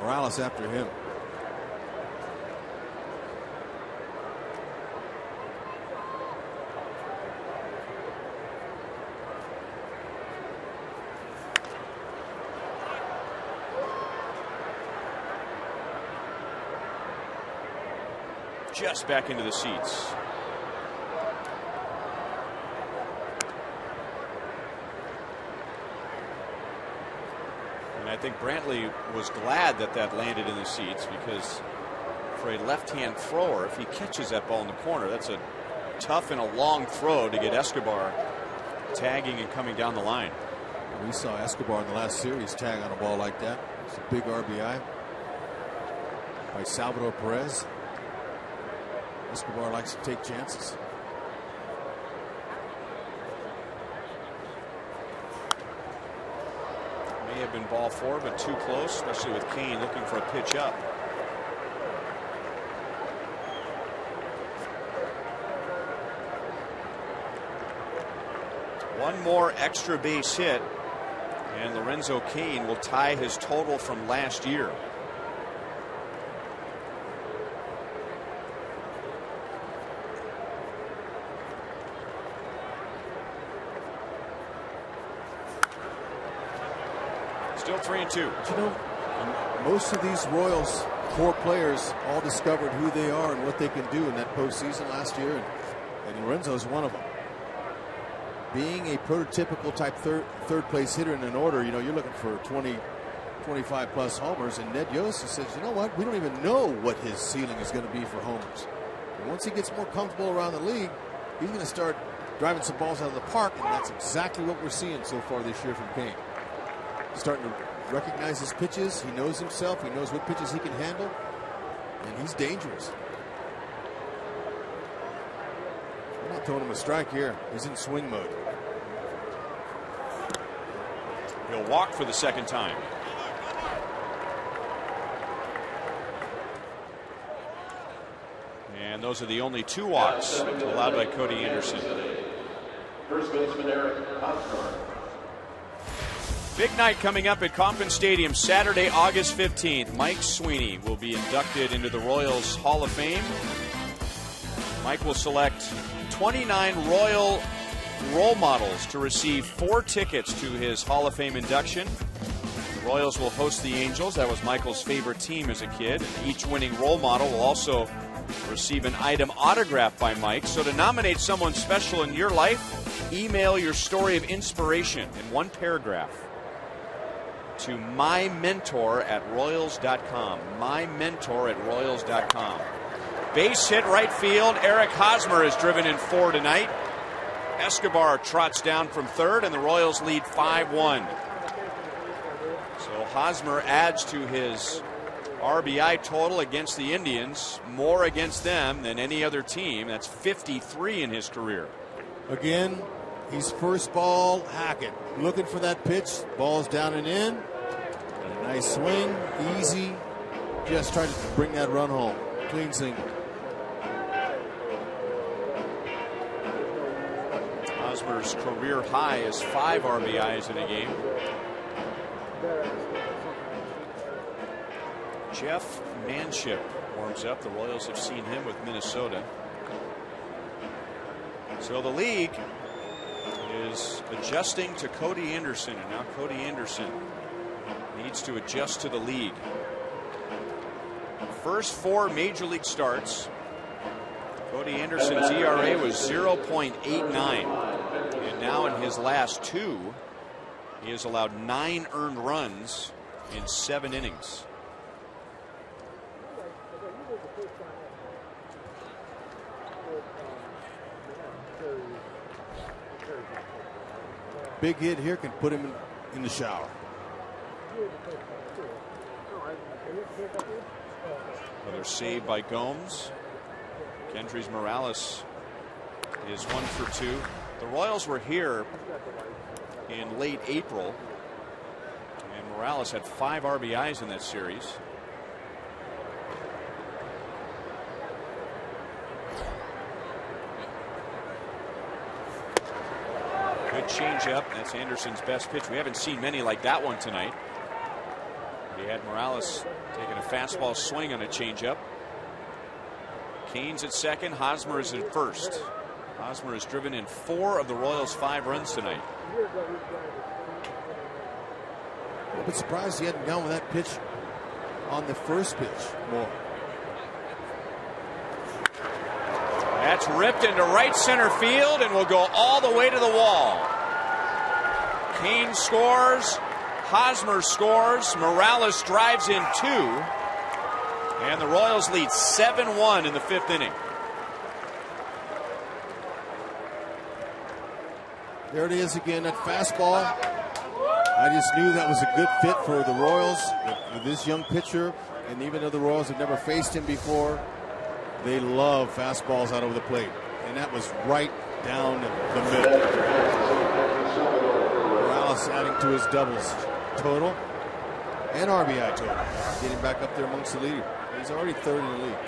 [SPEAKER 6] Morales after him.
[SPEAKER 1] just back into the seats. And I think Brantley was glad that that landed in the seats, because for a left-hand thrower, if he catches that ball in the corner, that's a tough and a long throw to get Escobar tagging and coming down the line.
[SPEAKER 6] We saw Escobar in the last series tag on a ball like that. It's a big RBI by Salvador Perez. Escobar likes to take chances.
[SPEAKER 1] May have been ball four, but too close, especially with Kane looking for a pitch up. One more extra base hit, and Lorenzo Cain will tie his total from last year. Still 3-2.
[SPEAKER 6] You know, most of these Royals core players all discovered who they are and what they can do in that postseason last year, and Lorenzo is one of them. Being a prototypical type third place hitter in an order, you know, you're looking for 20, 25 plus homers, and Ned Yost says, you know what, we don't even know what his ceiling is going to be for homers. And once he gets more comfortable around the league, he's going to start driving some balls out of the park, and that's exactly what we're seeing so far this year from Kane. He's starting to recognize his pitches. He knows himself. He knows what pitches he can handle, and he's dangerous. I'm not throwing him a strike here. He's in swing mode.
[SPEAKER 1] He'll walk for the second time. And those are the only two walks allowed by Cody Anderson.
[SPEAKER 5] First baseman Eric Hosmer.
[SPEAKER 1] Big night coming up at Kauffman Stadium Saturday, August 15th. Mike Sweeney will be inducted into the Royals Hall of Fame. Mike will select 29 Royal role models to receive 4 tickets to his Hall of Fame induction. The Royals will host the Angels. That was Michael's favorite team as a kid. Each winning role model will also receive an item autographed by Mike. So to nominate someone special in your life, email your story of inspiration in one paragraph to mymentor@royals.com. mymentor@royals.com. Base hit right field. Eric Hosmer is driven in 4 tonight. Escobar trots down from third, and the Royals lead 5-1. So Hosmer adds to his RBI total against the Indians, more against them than any other team. That's 53 in his career.
[SPEAKER 6] Again, he's first ball Hackett. Looking for that pitch. Ball's down and in. And a nice swing. Easy. Just tried to bring that run home. Clean single.
[SPEAKER 1] Hosmer's career high is 5 RBIs in a game. Jeff Manship warms up. The Royals have seen him with Minnesota. So the league is adjusting to Cody Anderson, and now Cody Anderson needs to adjust to the league. First 4 major league starts, Cody Anderson's ERA was 0.89, and now in his last 2, he has allowed 9 earned runs in 7 innings.
[SPEAKER 6] Big hit here can put him in the shower.
[SPEAKER 1] Another save by Gomes. Kendrys Morales is 1 for 2. The Royals were here in late April, and Morales had 5 RBIs in that series. Good changeup. That's Anderson's best pitch. We haven't seen many like that one tonight. We had Morales taking a fastball swing on a changeup. Kane's at second. Hosmer is at first. Hosmer has driven in 4 of the Royals' 5 runs tonight.
[SPEAKER 6] I'm a bit surprised he hadn't gone with that pitch on the first pitch more.
[SPEAKER 1] That's ripped into right center field and will go all the way to the wall. Kane scores. Hosmer scores. Morales drives in 2. And the Royals lead 7-1 in the 5th inning.
[SPEAKER 6] There it is again, that fastball. I just knew that was a good fit for the Royals with this young pitcher. And even though the Royals have never faced him before, they love fastballs out over the plate. And that was right down the middle. Morales adding to his doubles total and RBI total. Getting back up there amongst the league. He's already 3rd in the league.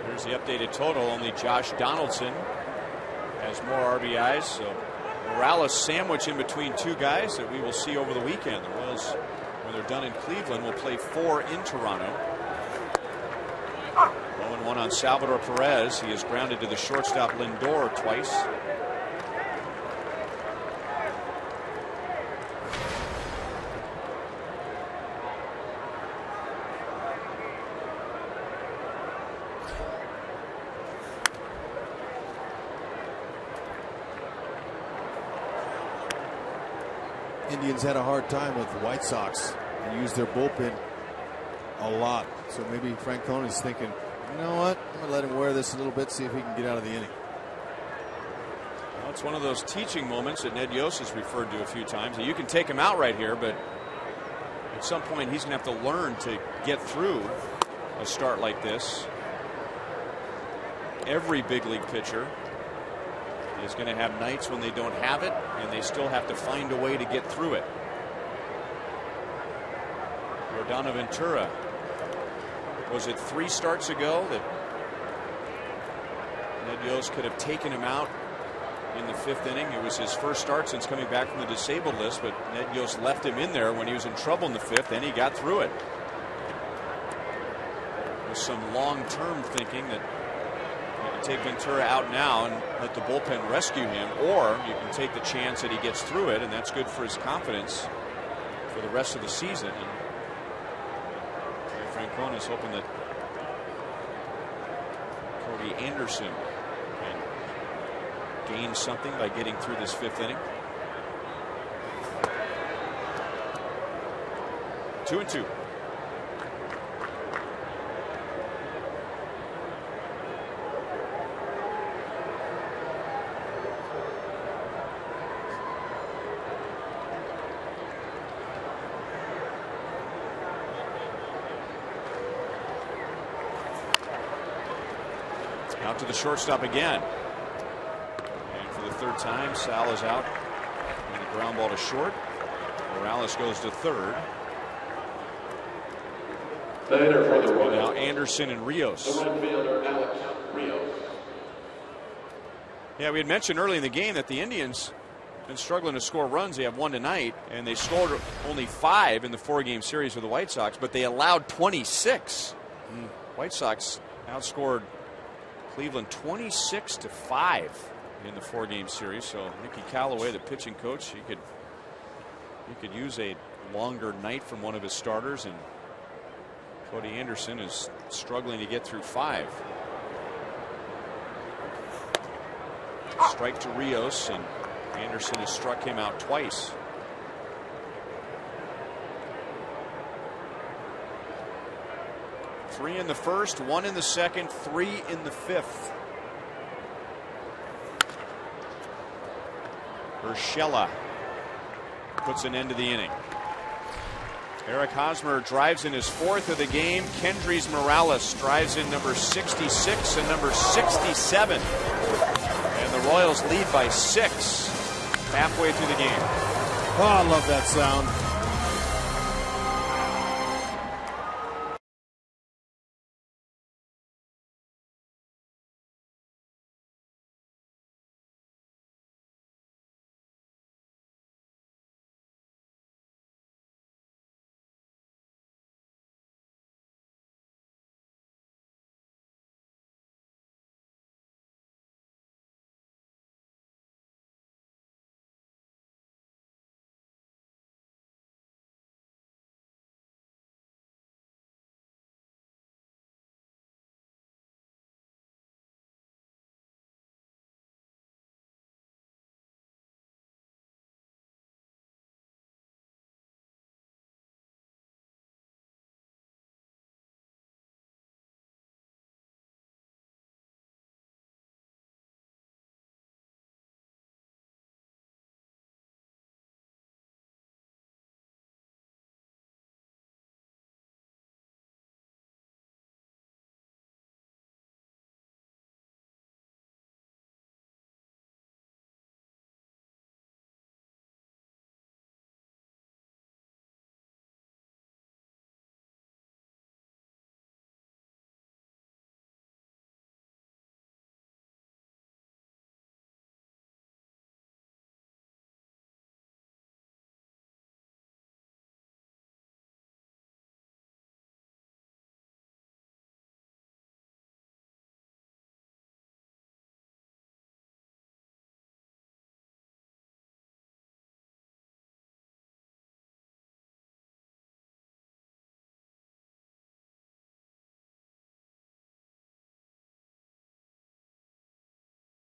[SPEAKER 1] Here's the updated total. Only Josh Donaldson has more RBIs. So Morales sandwich in between 2 guys that we will see over the weekend. The Royals, when they're done in Cleveland, will play 4 in Toronto. 0-1 on Salvador Perez. He is grounded to the shortstop Lindor twice.
[SPEAKER 6] Indians had a hard time with the White Sox and used their bullpen a lot. So maybe Francona's thinking, you know what, I'm going to let him wear this a little bit, see if he can get out of the inning.
[SPEAKER 1] Well, it's one of those teaching moments that Ned Yost has referred to a few times. You can take him out right here, but at some point he's going to have to learn to get through a start like this. Every big league pitcher is going to have nights when they don't have it, and they still have to find a way to get through it. Rodano Ventura, was it 3 starts ago that Ned Yost could have taken him out in the 5th inning? It was his first start since coming back from the disabled list, but Ned Yost left him in there when he was in trouble in the 5th, and he got through it. With some long-term thinking that you can take Ventura out now and let the bullpen rescue him, or you can take the chance that he gets through it, and that's good for his confidence for the rest of the season. And Francona is hoping that Cody Anderson can gain something by getting through this 5th inning. 2-2. Out to the shortstop again. And for the 3rd time, Sal is out. And the ground ball to short. Morales goes to 3rd. Now Anderson and Rios. Yeah, we had mentioned early in the game that the Indians have been struggling to score runs. They have 1 tonight, and they scored only 5 in the 4-game series with the White Sox, but they allowed 26. White Sox outscored Cleveland 26-5 in the 4-game series. So Mickey Callaway, the pitching coach, he could use a longer night from one of his starters, and Cody Anderson is struggling to get through 5. Strike to Rios, and Anderson has struck him out twice. Three in the 1st, 1 in the 2nd, 3 in the 5th. Urshela puts an end to the inning. Eric Hosmer drives in his 4th of the game. Kendrys Morales drives in number 66 and number 67. And the Royals lead by 6 halfway through the game.
[SPEAKER 6] Oh, I love that sound.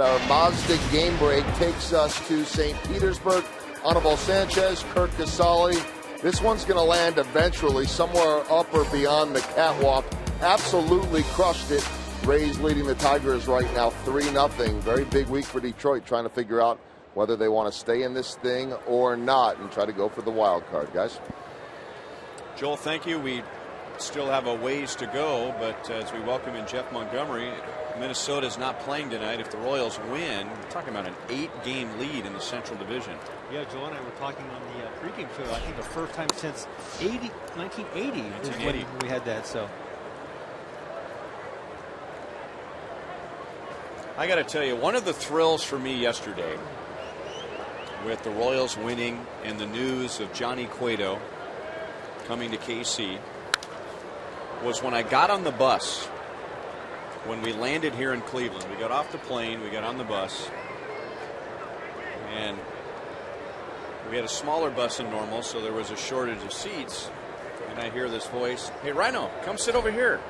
[SPEAKER 3] Our Mazda game break takes us to St. Petersburg. Anibal Sanchez, Kurt Casale. This one's going to land eventually somewhere up or beyond the catwalk. Absolutely crushed it. Rays leading the Tigers right now 3-0. Very big week for Detroit, trying to figure out whether they want to stay in this thing or not and try to go for the wild card, guys.
[SPEAKER 1] Joel, thank you. We still have a ways to go, but as we welcome in Jeff Montgomery, Minnesota's not playing tonight. If the Royals win, we're talking about an 8-game lead in the Central Division.
[SPEAKER 4] Yeah, Joel and I were talking on the pregame show. I think the first time since 1980 is when we had that. So
[SPEAKER 1] I got to tell you, one of the thrills for me yesterday with the Royals winning and the news of Johnny Cueto coming to KC was when I got on the bus. When we landed here in Cleveland, we got off the plane, we got on the bus, and we had a smaller bus than normal, so there was a shortage of seats. And I hear this voice, "Hey, Rhino, come sit over here."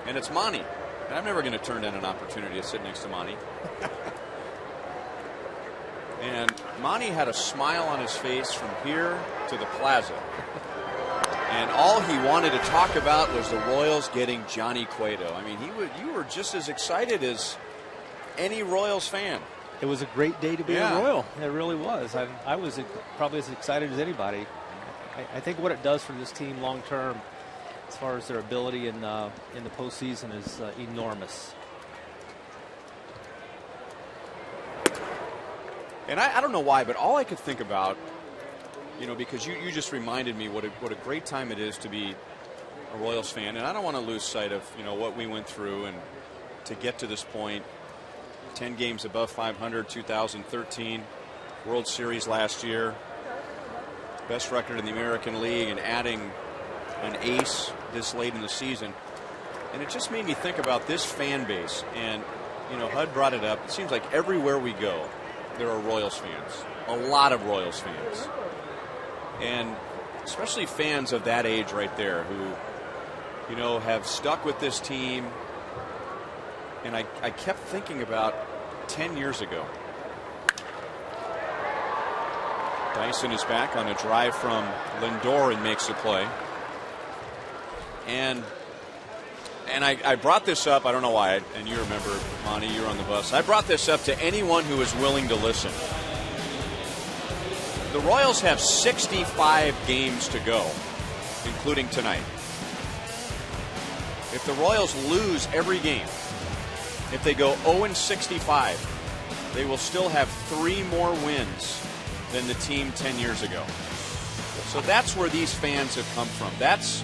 [SPEAKER 1] And it's Monty. And I'm never going to turn down an opportunity to sit next to Monty. And Monty had a smile on his face from here to the plaza. And all he wanted to talk about was the Royals getting Johnny Cueto. I mean, you were just as excited as any Royals fan.
[SPEAKER 4] it was a great day to be a Royal. It really was. I was probably as excited as anybody. I think what it does for this team long term, as far as their ability in the postseason, is enormous.
[SPEAKER 1] And I don't know why, but all I could think about, because you just reminded me what a great time it is to be a Royals fan, and I don't want to lose sight of what we went through and to get to this point. 10 games above 500, 2013, World Series last year, best record in the American League, and adding an ace this late in the season. And it just made me think about this fan base. And HUD brought it up. It seems like everywhere we go, there are Royals fans, a lot of Royals fans, and especially fans of that age right there who have stuck with this team. And I kept thinking about 10 years ago. Dyson is back on a drive from Lindor and makes a play. And I brought this up, I don't know why, and you remember, Monty, you were on the bus. I brought this up to anyone who is willing to listen. The Royals have 65 games to go, including tonight. If the Royals lose every game, if they go 0-65, they will still have 3 more wins than the team 10 years ago. So that's where these fans have come from. That's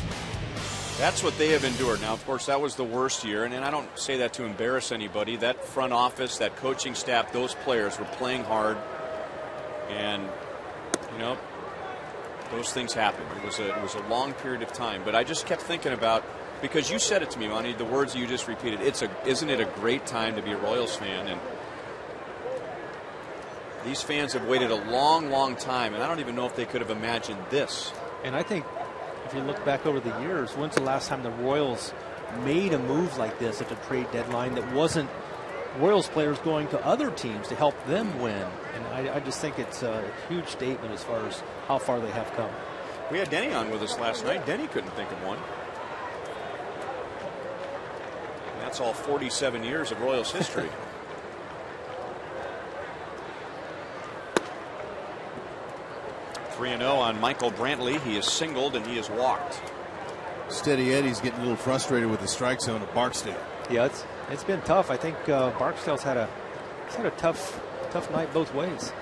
[SPEAKER 1] what they have endured. Now, of course, that was the worst year, and I don't say that to embarrass anybody. That front office, that coaching staff, those players were playing hard, and those things happen. It was a long period of time, but I just kept thinking about, because you said it to me, Monty, the words you just repeated. Isn't it a great time to be a Royals fan? And these fans have waited a long, long time, and I don't even know if they could have imagined this.
[SPEAKER 4] And I think if you look back over the years, when's the last time the Royals made a move like this at the trade deadline that wasn't Royals players going to other teams to help them win? And I just think it's a huge statement as far as how far they have come.
[SPEAKER 1] We had Denny on with us last night. Denny couldn't think of one. And that's all 47 years of Royals history. (3-0) on Michael Brantley. He is singled and he is walked.
[SPEAKER 6] Steady Eddie's getting a little frustrated with the strike zone at Barksdale.
[SPEAKER 4] Yeah, it's been tough. I think Barksdale's had a tough night both ways.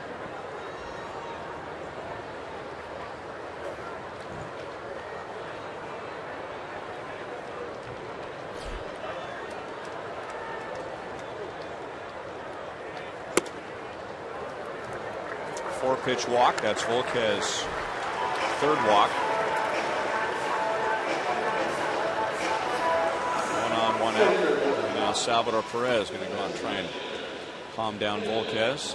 [SPEAKER 1] Pitch walk. That's Volquez's third walk. 1 on, 1 out. And now Salvador Perez going to go out and try and calm down Volquez.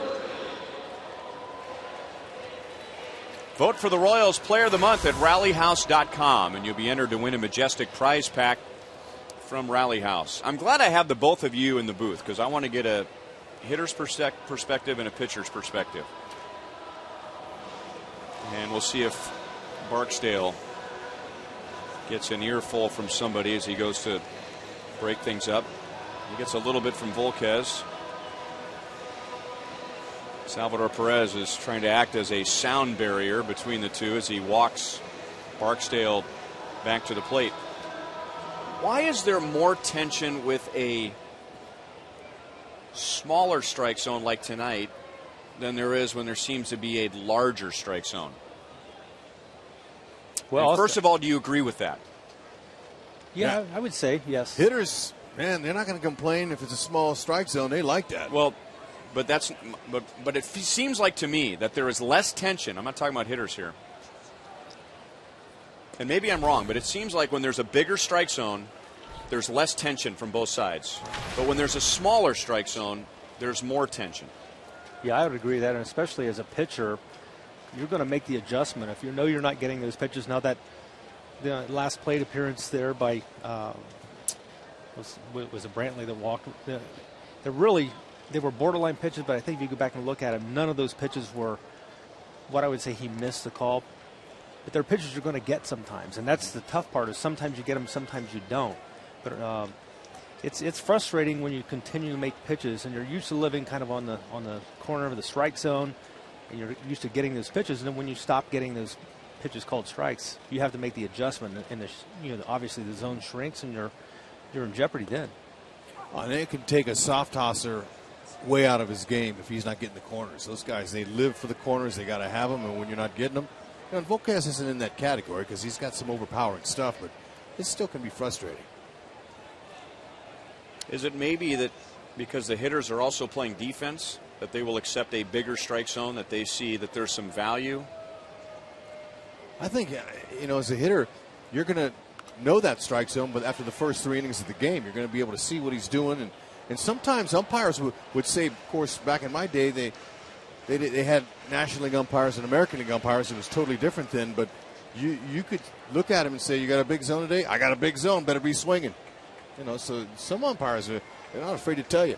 [SPEAKER 1] Vote for the Royals Player of the Month at rallyhouse.com, and you'll be entered to win a majestic prize pack from Rally House. I'm glad I have the both of you in the booth, because I want to get a hitter's perspective and a pitcher's perspective. And we'll see if Barksdale gets an earful from somebody as he goes to break things up. He gets a little bit from Volquez. Salvador Perez is trying to act as a sound barrier between the two as he walks Barksdale back to the plate. Why is there more tension with a smaller strike zone like tonight than there is when there seems to be a larger strike zone? Well, first of all, do you agree with that?
[SPEAKER 4] Yeah, I would say yes.
[SPEAKER 6] Hitters, man, they're not going to complain if it's a small strike zone. They like that.
[SPEAKER 1] Well, but it seems like to me that there is less tension. I'm not talking about hitters here. And maybe I'm wrong, but it seems like when there's a bigger strike zone, there's less tension from both sides. But when there's a smaller strike zone, there's more tension.
[SPEAKER 4] Yeah, I would agree with that, and especially as a pitcher, you're going to make the adjustment. If you know you're not getting those pitches, now that the last plate appearance there by was it Brantley that walked? They were borderline pitches, but I think if you go back and look at them, none of those pitches were what I would say he missed the call. But they're pitches you're going to get sometimes, and that's the tough part. Is sometimes you get them, sometimes you don't. But it's frustrating when you continue to make pitches, and you're used to living kind of on the corner of the strike zone, and you're used to getting those pitches. And then when you stop getting those pitches called strikes, you have to make the adjustment, and obviously the zone shrinks, and you're in jeopardy then.
[SPEAKER 6] And it can take a soft tosser way out of his game if he's not getting the corners. Those guys, they live for the corners. They got to have them, and when you're not getting them, and Volquez isn't in that category because he's got some overpowering stuff, but it still can be frustrating.
[SPEAKER 1] Is it maybe that because the hitters are also playing defense, that they will accept a bigger strike zone, that they see that there's some value?
[SPEAKER 6] I think, as a hitter, you're going to know that strike zone, but after the first 3 innings of the game, you're going to be able to see what he's doing. And sometimes umpires would say, of course, back in my day, they had National League umpires and American League umpires. It was totally different then, but you could look at him and say, you got a big zone today? I got a big zone, better be swinging. So some umpires they're not afraid to tell you,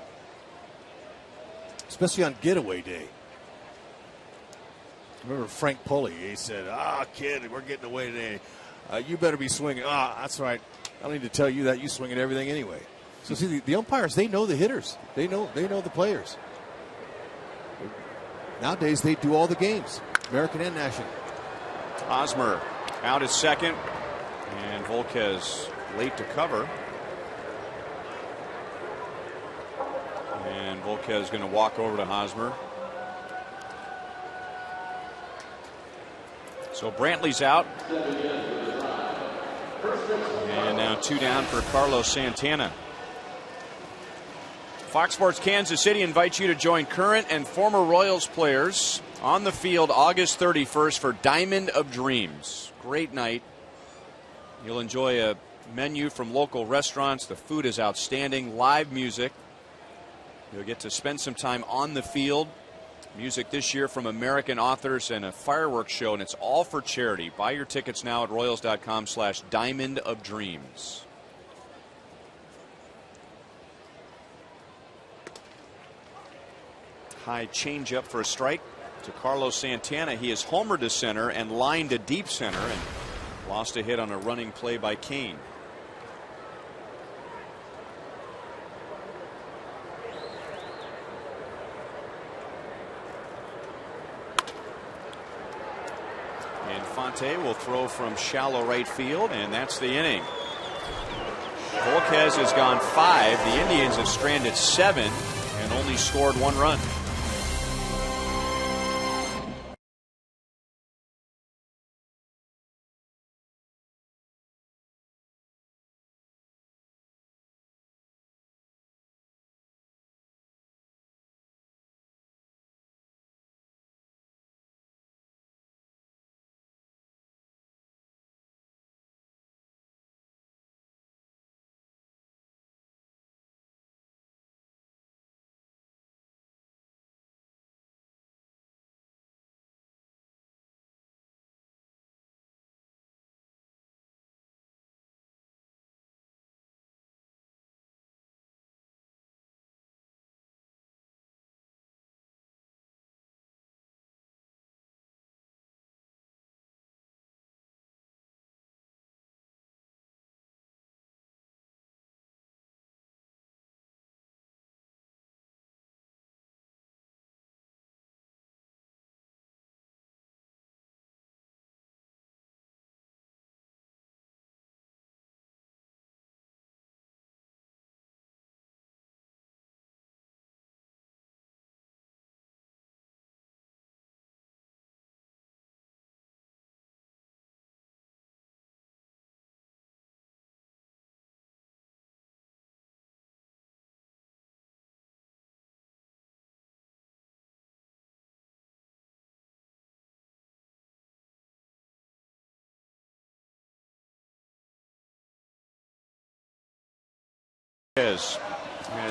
[SPEAKER 6] especially on getaway day. Remember Frank Pulley? He said, kid, we're getting away today. You better be swinging. That's right. I don't need to tell you that. You swing at everything anyway. So see, the umpires, they know the hitters. They know the players. Nowadays, they do all the games, American and National.
[SPEAKER 1] Hosmer out at second, and Volquez late to cover. And Volquez is going to walk over to Hosmer. So Brantley's out. And now 2 down for Carlos Santana. Fox Sports Kansas City invites you to join current and former Royals players on the field August 31st for Diamond of Dreams. Great night. You'll enjoy a menu from local restaurants. The food is outstanding. Live music. You'll get to spend some time on the field. Music this year from American authors and a fireworks show, and it's all for charity. Buy your tickets now at Royals.com/Diamond of Dreams. High changeup for a strike to Carlos Santana. He is homered to center and lined to deep center and lost a hit on a running play by Kane. Infante will throw from shallow right field, and that's the inning. Volquez has gone 5. The Indians have stranded 7 and only scored 1 run.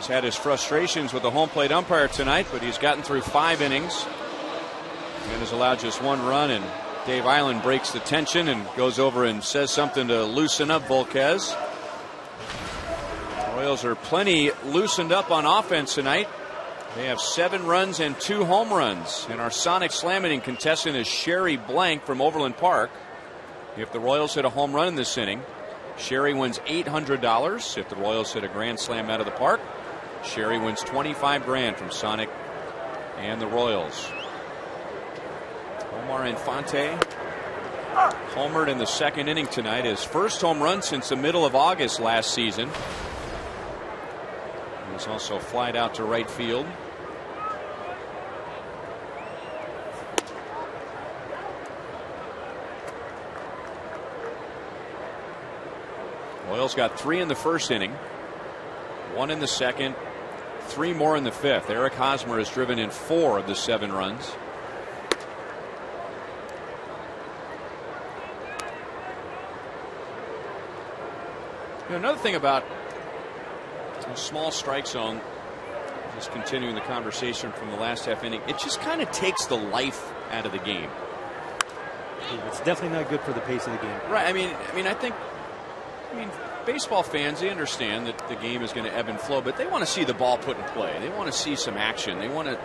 [SPEAKER 1] has had his frustrations with the home plate umpire tonight, but he's gotten through 5 innings and has allowed just 1 run. And Dave Eiland breaks the tension and goes over and says something to loosen up Volquez. The Royals are plenty loosened up on offense tonight. They have 7 runs and 2 home runs. And our Sonic Slam inning contestant is Sherry Blank from Overland Park. If the Royals hit a home run in this inning, Sherry wins $800. If the Royals hit a grand slam out of the park, Sherry wins $25,000 from Sonic and the Royals. Omar Infante homered in the 2nd inning tonight. His first home run since the middle of August last season. He's also flied out to right field. Royals got 3 in the 1st inning, 1 in the 2nd, 3 more in the 5th. Eric Hosmer has driven in 4 of the 7 runs. You know, another thing about a small strike zone, just continuing the conversation from the last half inning, it just kind of takes the life out of the game.
[SPEAKER 4] It's definitely not good for the pace of the game.
[SPEAKER 1] Right. I mean, baseball fans, they understand that the game is going to ebb and flow, but they want to see the ball put in play. They want to see some action. They want to,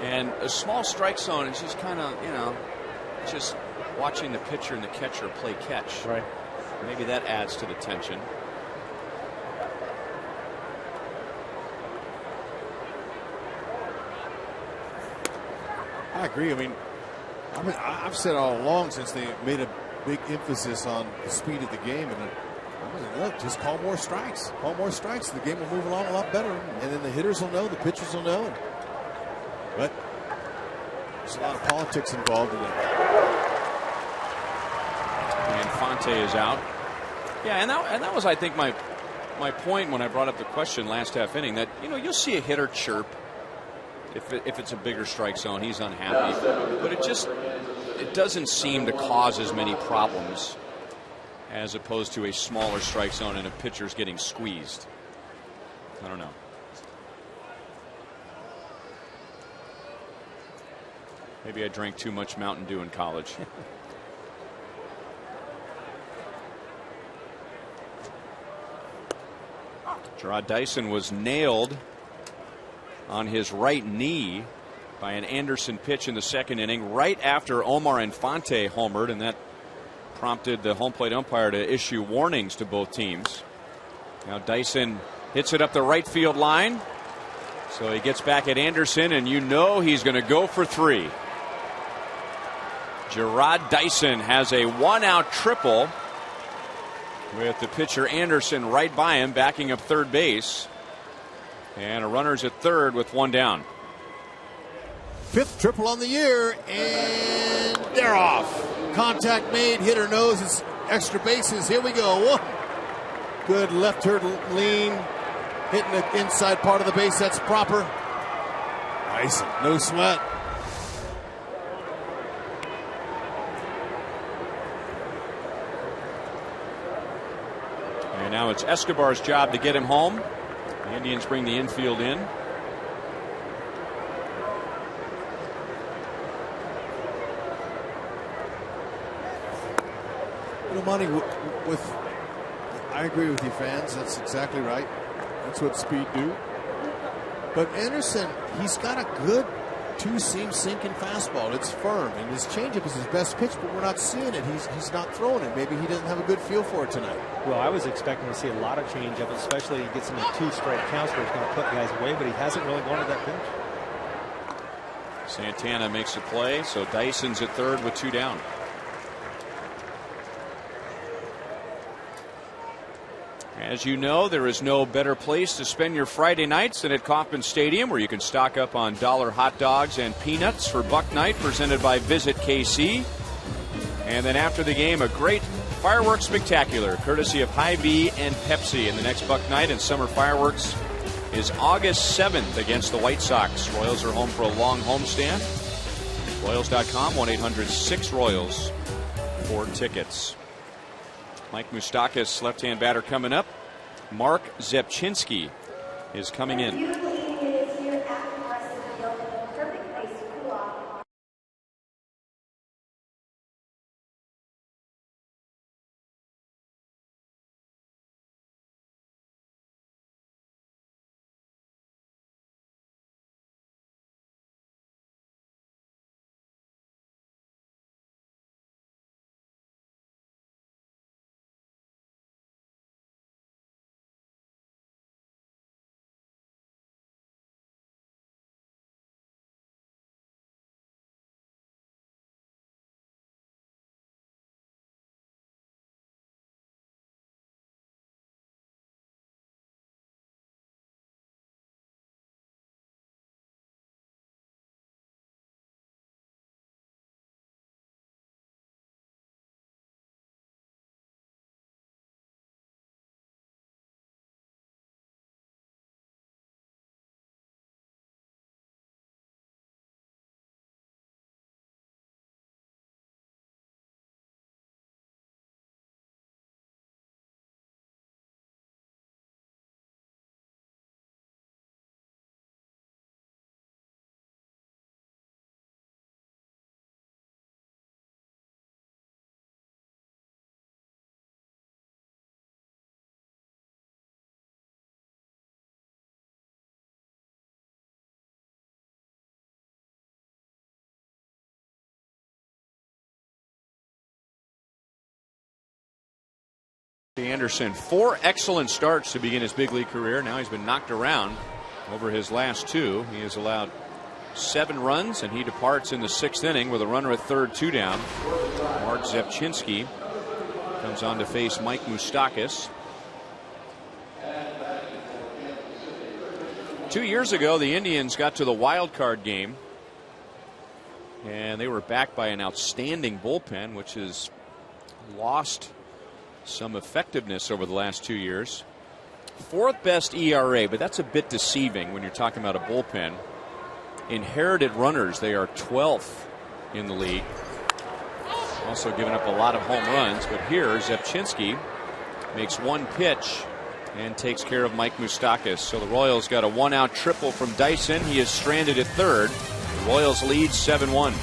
[SPEAKER 1] and a small strike zone is just kind of, you know, just watching the pitcher and the catcher play catch.
[SPEAKER 4] Right.
[SPEAKER 1] Maybe that adds to the tension.
[SPEAKER 6] I agree. I mean, I've said all along since they made a big emphasis on the speed of the game, and look, just call more strikes. Call more strikes. The game will move along a lot better, and then the hitters will know, the pitchers will know. But there's a lot of politics involved in it.
[SPEAKER 1] Infante is out. Yeah, and that was, I think, my point when I brought up the question last half inning, that, you know, you'll see a hitter chirp if it's a bigger strike zone. He's unhappy, but it doesn't seem to cause as many problems as opposed to a smaller strike zone and a pitcher's getting squeezed. I don't know. Maybe I drank too much Mountain Dew in college. Gerard Dyson was nailed on his right knee by an Anderson pitch in the 2nd inning, right after Omar Infante homered, and that prompted the home plate umpire to issue warnings to both teams. Now Dyson hits it up the right field line, so he gets back at Anderson, and you know he's going to go for 3. Gerard Dyson has a 1-out triple with the pitcher Anderson right by him, backing up third base. And a runner's at third with 1 down.
[SPEAKER 6] 5th triple on the year, and they're off. Contact made, hitter knows it's extra bases. Here we go. Good left turtle lean, hitting the inside part of the base. That's proper. Nice, no sweat.
[SPEAKER 1] And now it's Escobar's job to get him home. The Indians bring the infield in.
[SPEAKER 6] You know, Monty, I agree with you, fans. That's exactly right. That's what speed do. But Anderson, he's got a good 2-seam sinking fastball. It's firm, and his changeup is his best pitch, but we're not seeing it. He's not throwing it. Maybe he doesn't have a good feel for it tonight.
[SPEAKER 4] Well, I was expecting to see a lot of changeup, especially he gets into 2 straight counts where he's going to put guys away, but he hasn't really gone to that pitch.
[SPEAKER 1] Santana makes a play, so Dyson's at third with 2 down. As you know, there is no better place to spend your Friday nights than at Kauffman Stadium, where you can stock up on dollar hot dogs and peanuts for Buck Night, presented by Visit KC. And then after the game, a great fireworks spectacular, courtesy of Hy-Vee and Pepsi. And the next Buck Night and summer fireworks is August 7th against the White Sox. Royals are home for a long homestand. Royals.com, 1-800-6-ROYALS for tickets. Mike Moustakas, left-hand batter, coming up. Mark Zepchinski is coming in. Anderson, 4 excellent starts to begin his big league career. Now he's been knocked around over his last 2. He has allowed 7 runs, and he departs in the 6th inning with a runner at third, 2 down. Mark Zepchinski comes on to face Mike Moustakas. 2 years ago, the Indians got to the wild card game, and they were backed by an outstanding bullpen, which has lost some effectiveness over the last 2 years. 4th best ERA, but that's a bit deceiving when you're talking about a bullpen. Inherited runners, they are 12th in the league. Also giving up a lot of home runs, but here Zepchinski makes 1 pitch and takes care of Mike Moustakas. So the Royals got a 1-out triple from Dyson. He is stranded at third. The Royals lead 7-1.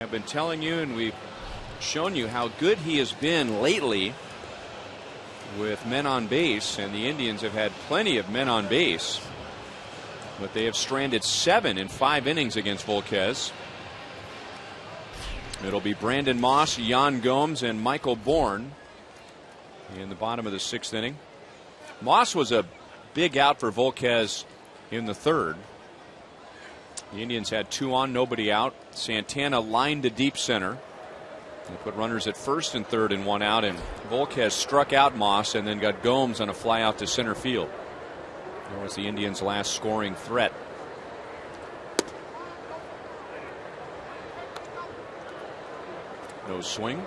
[SPEAKER 1] I've been telling you, and we've shown you how good he has been lately with men on base, and the Indians have had plenty of men on base, but they have stranded 7 in 5 innings against Volquez. It'll be Brandon Moss, Yan Gomes, and Michael Bourne in the bottom of the 6th inning. Moss was a big out for Volquez in the 3rd. The Indians had 2 on, nobody out. Santana lined to deep center. They put runners at first and third and 1 out, and Volquez struck out Moss and then got Gomes on a fly out to center field. That was the Indians' last scoring threat. No swing.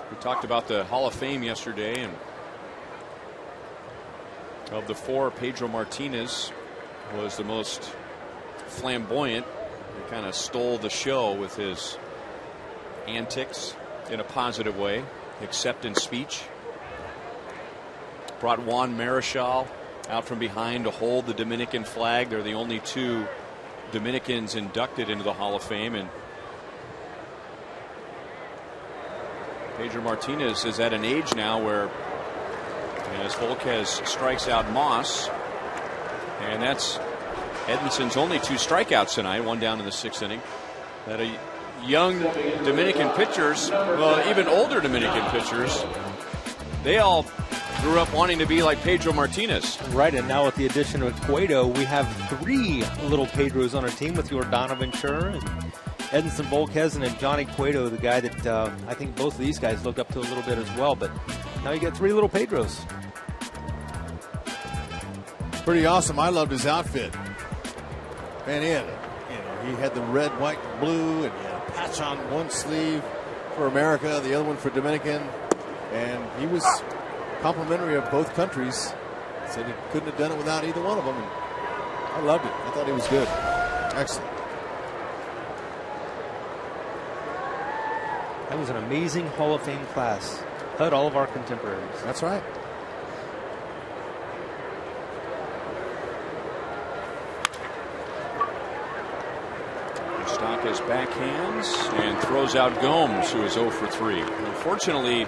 [SPEAKER 1] We talked about the Hall of Fame yesterday, and of the 4, Pedro Martinez was the most flamboyant. He kind of stole the show with his antics in a positive way, acceptance speech. Brought Juan Marichal out from behind to hold the Dominican flag. They're the only 2 Dominicans inducted into the Hall of Fame, and Pedro Martinez is at an age now where, as Volquez strikes out Moss, and that's Edmonson's only 2 strikeouts tonight, 1 down in the 6th inning. That a young Dominican pitchers, well, even older Dominican pitchers, they all grew up wanting to be like Pedro Martinez.
[SPEAKER 4] Right, and now with the addition of Cueto, we have 3 little Pedros on our team with Yordan Ventura and Edinson Volquez, and then Johnny Cueto, the guy that I think both of these guys looked up to a little bit as well. But now you get 3 little Pedros.
[SPEAKER 6] Pretty awesome. I loved his outfit. Man, he had the red, white, and blue, and he had a patch on one sleeve for America, the other one for Dominican, and he was complimentary of both countries. Said he couldn't have done it without either one of them. And I loved it. I thought he was good. Excellent.
[SPEAKER 4] That was an amazing Hall of Fame class. Had all of our contemporaries.
[SPEAKER 6] That's right.
[SPEAKER 1] His backhands and throws out Gomes, who is 0 for 3. Unfortunately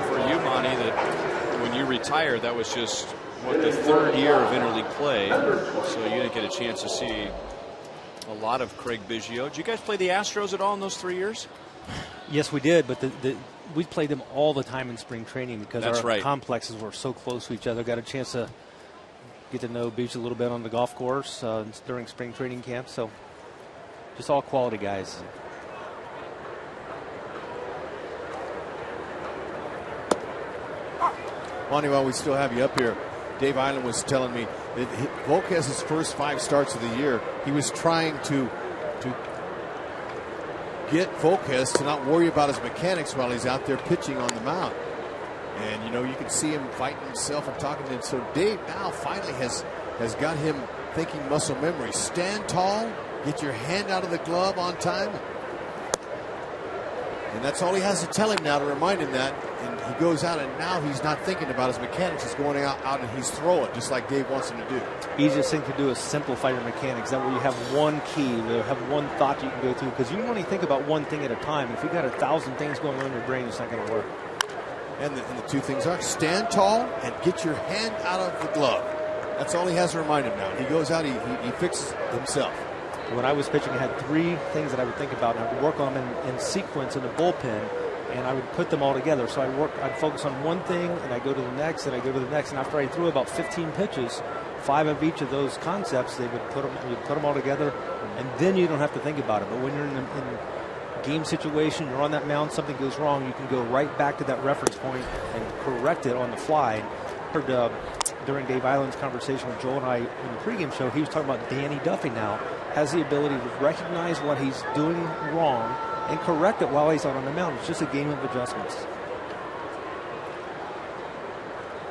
[SPEAKER 1] for you, Monty, that when you retired, that was just the 3rd year of interleague play, so you didn't get a chance to see a lot of Craig Biggio. Did you guys play the Astros at all in those 3 years?
[SPEAKER 4] Yes, we did, but we played them all the time in spring training because our complexes were so close to each other. Got a chance to get to know Beach a little bit on the golf course during spring training camp. So just all quality guys.
[SPEAKER 6] Monty, while we still have you up here, Dave Island was telling me that Volquez's first 5 starts of the year, he was trying to get Volquez to not worry about his mechanics while he's out there pitching on the mound. And, you can see him fighting himself and talking to him. So Dave now finally has got him thinking muscle memory. Stand tall, get your hand out of the glove on time. And that's all he has to tell him now to remind him that. And he goes out, and now he's not thinking about his mechanics. He's going out and he's throwing, just like Dave wants him to do.
[SPEAKER 4] Easiest thing to do is simplify your mechanics. That way you have one key, you have one thought you can go through. Because you only think about one thing at a time. If you've got 1,000 things going on in your brain, it's not going to work.
[SPEAKER 6] And the 2 things are stand tall and get your hand out of the glove. That's all he has to remind him now. He goes out, he fixes himself.
[SPEAKER 4] When I was pitching, I had 3 things that I would think about, and I would work on them in sequence in the bullpen, and I would put them all together. So I'd focus on one thing, and I go to the next, and I go to the next. And after I threw about 15 pitches, 5 of each of those concepts, you'd put them all together, and then you don't have to think about it. But when you're in a game situation, you're on that mound, something goes wrong, you can go right back to that reference point and correct it on the fly. Heard during Dave Island's conversation with Joel and I in the pregame show, he was talking about Danny Duffy now has the ability to recognize what he's doing wrong and correct it while he's on the mound. It's just a game of adjustments.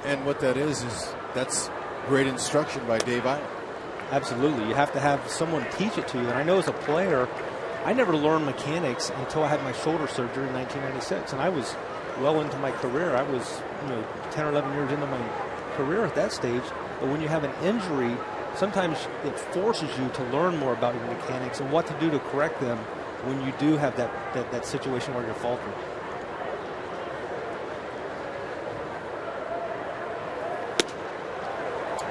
[SPEAKER 6] And what that is that's great instruction by Dave Island.
[SPEAKER 4] Absolutely. You have to have someone teach it to you. And I know as a player, I never learned mechanics until I had my shoulder surgery in 1996. And I was well into my career. I was 10 or 11 years into my career at that stage. But when you have an injury, sometimes it forces you to learn more about your mechanics and what to do to correct them when you do have that situation where you're faltering.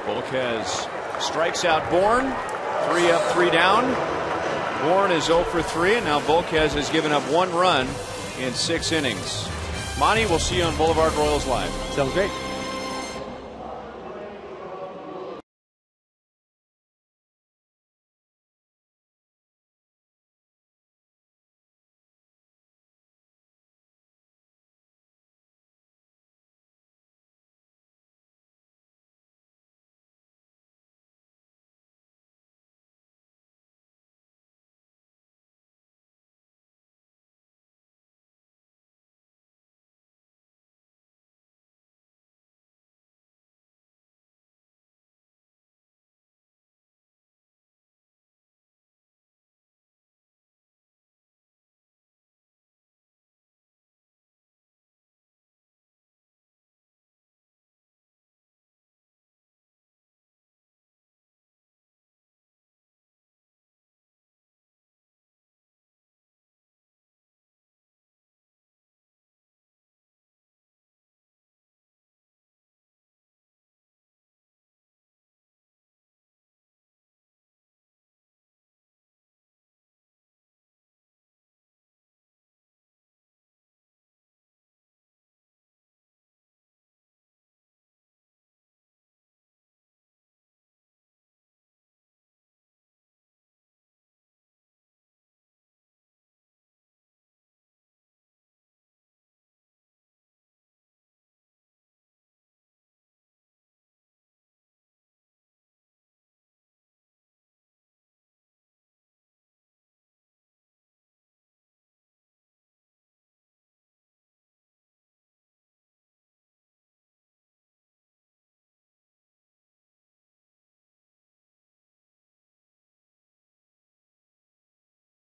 [SPEAKER 1] Volquez strikes out Bourne. 3 up, 3 down. Warren is 0 for 3, and now Volquez has given up 1 run in 6 innings. Monty, we'll see you on Boulevard Royals Live.
[SPEAKER 4] Sounds great.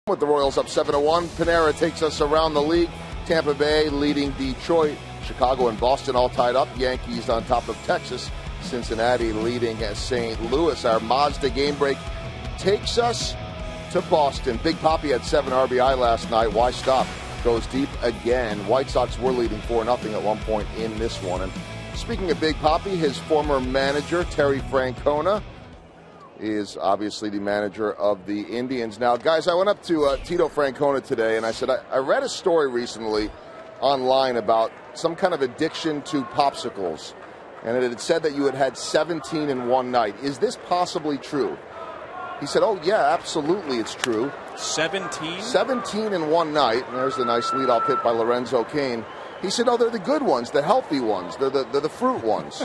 [SPEAKER 3] With the Royals up 7-1, Panera takes us around the league. Tampa Bay leading Detroit, Chicago and Boston all tied up. Yankees on top of Texas, Cincinnati leading St. Louis. Our Mazda game break takes us to Boston. Big Papi had 7 RBI last night. Why stop? Goes deep again. White Sox were leading 4-0 at one point in this one. And speaking of Big Papi, his former manager, Terry Francona, is obviously the manager of the Indians. Now, guys, I went up to Tito Francona today, and I said, I read a story recently online about some kind of addiction to popsicles, and it had said that you had 17 in one night. Is this possibly true? He said, oh, yeah, absolutely, it's true.
[SPEAKER 1] 17?
[SPEAKER 3] 17 in one night, and there's the nice leadoff hit by Lorenzo Cain. He said, oh, they're the good ones, the healthy ones, they're the fruit ones.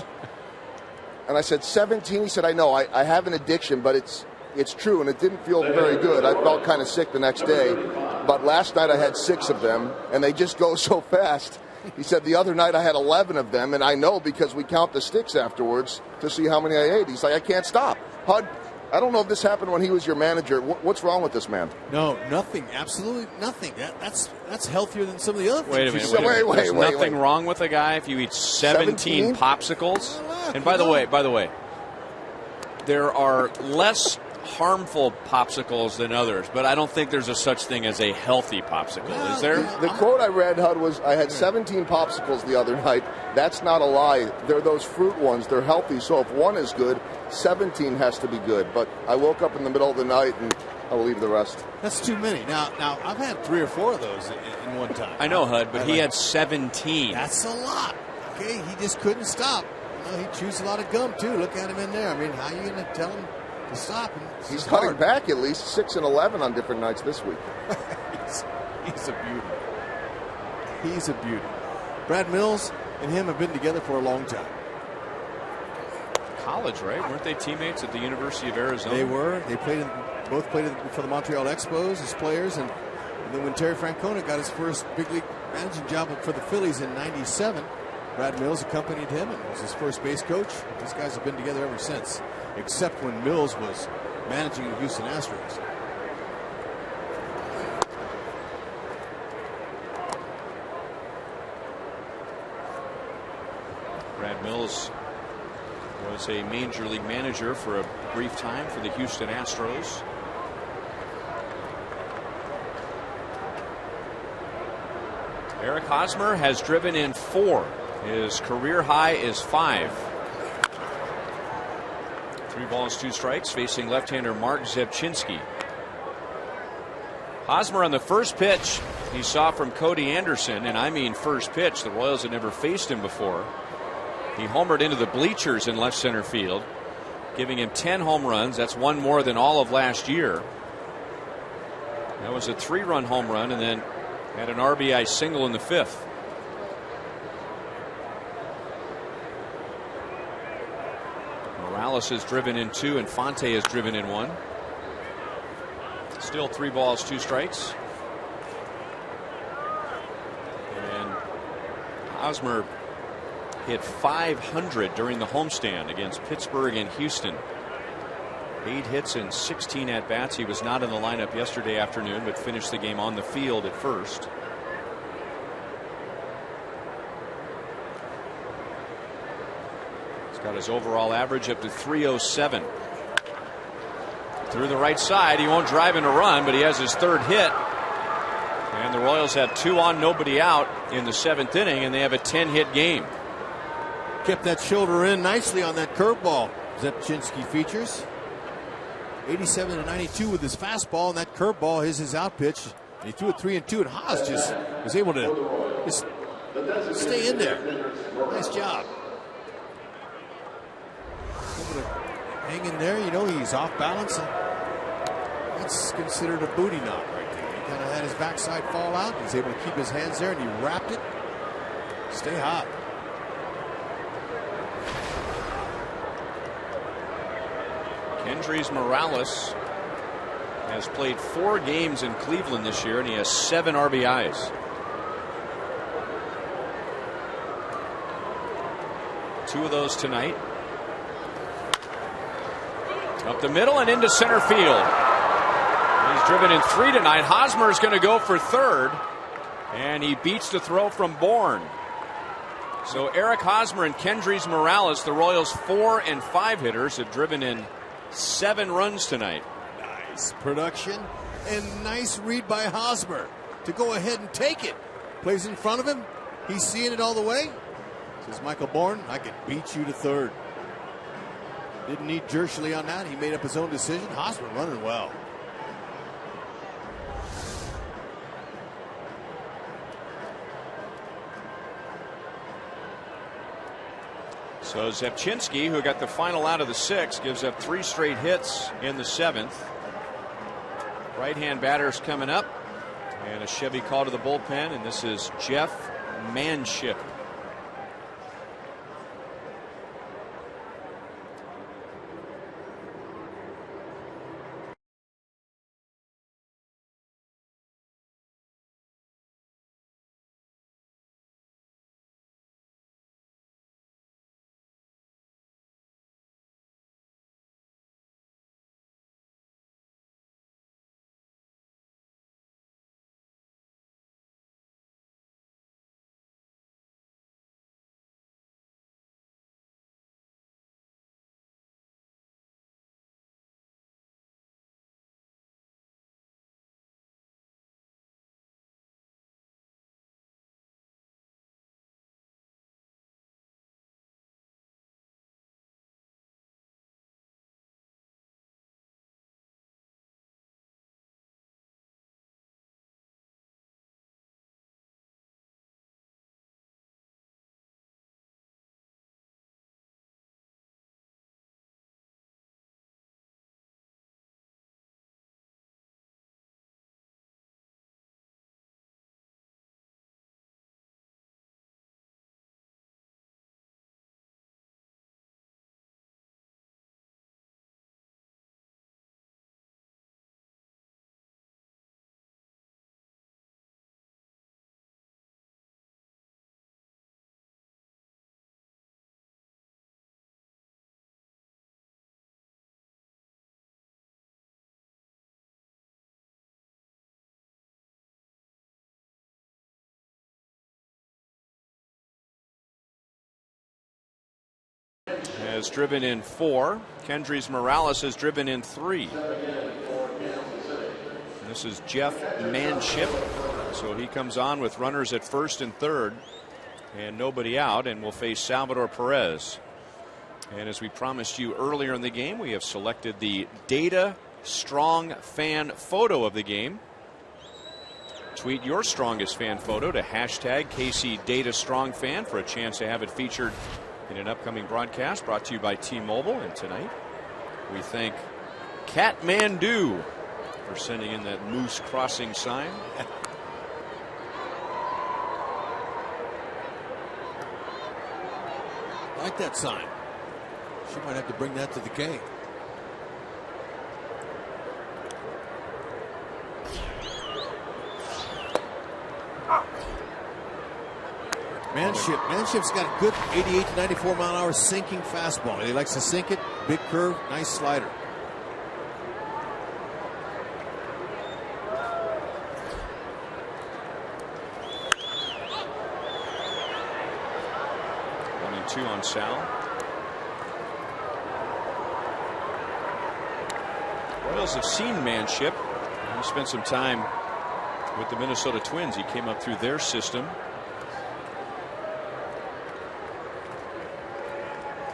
[SPEAKER 3] And I said, 17? He said, I know, I have an addiction, but it's true, and it didn't feel very good. I felt kind of sick the next day. But last night I had 6 of them, and they just go so fast. He said, the other night I had 11 of them, and I know because we count the sticks afterwards to see how many I ate. He's like, I can't stop. Hud, I don't know if this happened when he was your manager. What's wrong with this man?
[SPEAKER 6] No, nothing. Absolutely nothing. That's healthier than some of the other things.
[SPEAKER 1] Wait a minute. There's nothing wrong with a guy if you eat 17 popsicles? And by the way, there are less harmful popsicles than others, but I don't think there's a such thing as a healthy popsicle, is there?
[SPEAKER 3] The quote I read, Hud, was, I had 17 popsicles the other night. That's not a lie. They're those fruit ones. They're healthy, so if one is good, 17 has to be good. But I woke up in the middle of the night, and I'll leave the rest.
[SPEAKER 6] That's too many. Now I've had 3 or 4 of those in one time.
[SPEAKER 1] I know, Hud, but he had 17.
[SPEAKER 6] That's a lot. Okay, he just couldn't stop. He chews a lot of gum, too. Look at him in there. I mean, how are you going to tell him to stop?
[SPEAKER 3] He's cutting back at least 6 and 11 on different nights this week.
[SPEAKER 6] He's a beauty. He's a beauty. Brad Mills and him have been together for a long time.
[SPEAKER 1] College, right? Weren't they teammates at the University of Arizona?
[SPEAKER 6] They were. They both played for the Montreal Expos as players, and then when Terry Francona got his first big league managing job for the Phillies in '97, Brad Mills accompanied him and was his first base coach. These guys have been together ever since, except when Mills was managing the Houston Astros.
[SPEAKER 1] Brad Mills was a major league manager for a brief time for the Houston Astros. Eric Hosmer has driven in 4. His career high is 5. 3 balls, 2 strikes, facing left-hander Mark Zebchinski.
[SPEAKER 8] Hosmer on the first pitch he saw from Cody Anderson, and I mean first pitch. The Royals had never faced him before. He homered into the bleachers in left center field, giving him 10 home runs. That's one more than all of last year. That was a 3-run home run, and then had an RBI single in the 5th. Morales has driven in 2, and Fonte has driven in 1. Still 3 balls, 2 strikes. And Hosmer hit 500 during the homestand against Pittsburgh and Houston. 8 hits and 16 at-bats. He was not in the lineup yesterday afternoon, but finished the game on the field at first. He's got his overall average up to 307. Through the right side, he won't drive in a run, but he has his 3rd hit. And the Royals have 2 on, nobody out in the 7th inning, and they have a 10-hit game.
[SPEAKER 6] Kept that shoulder in nicely on that curveball. Zepchinski features 87 to 92 with his fastball, and that curveball is his out pitch. And he threw it 3-2, and Haas just was able to just stay in there. Nice job. Able to hang in there. You know, he's off balance. That's considered a booty knock right there. He kind of had his backside fall out. He's able to keep his hands there, and he wrapped it. Stay hot.
[SPEAKER 8] Kendrys Morales has played 4 games in Cleveland this year, and he has 7 RBIs. 2 of those tonight. Up the middle and into center field. He's driven in 3 tonight. Hosmer is going to go for 3rd, and he beats the throw from Bourne. So Eric Hosmer and Kendrys Morales, the Royals' 4 and 5 hitters, have driven in 7 runs tonight.
[SPEAKER 6] Nice production and nice read by Hosmer to go ahead and take it. Plays in front of him. He's seeing it all the way. Says Michael Bourne, I can beat you to 3rd. Didn't need Jershely on that. He made up his own decision. Hosmer running well.
[SPEAKER 8] So Zepchinski, who got the final out of the 6th, gives up 3 straight hits in the 7th. Right-hand batter's coming up, and a Chevy call to the bullpen, and this is Jeff Manship. Has driven in 4. Kendrys Morales has driven in 3. And this is Jeff Manship. So he comes on with runners at 1st and 3rd and nobody out, and will face Salvador Perez. And as we promised you earlier in the game, we have selected the Data Strong fan photo of the game. tweet your strongest fan photo to hashtag KC Data Strong Fan for a chance to have it featured in an upcoming broadcast brought to you by T-Mobile. And tonight we thank Kathmandu for sending in that moose crossing sign.
[SPEAKER 6] I like that sign. She might have to bring that to the game. Manship's got a good 88 to 94 mile an hour sinking fastball. He likes to sink it. Big curve, nice slider.
[SPEAKER 8] One and two on Sal. Royals have seen Manship. He spent some time with the Minnesota Twins. He came up through their system.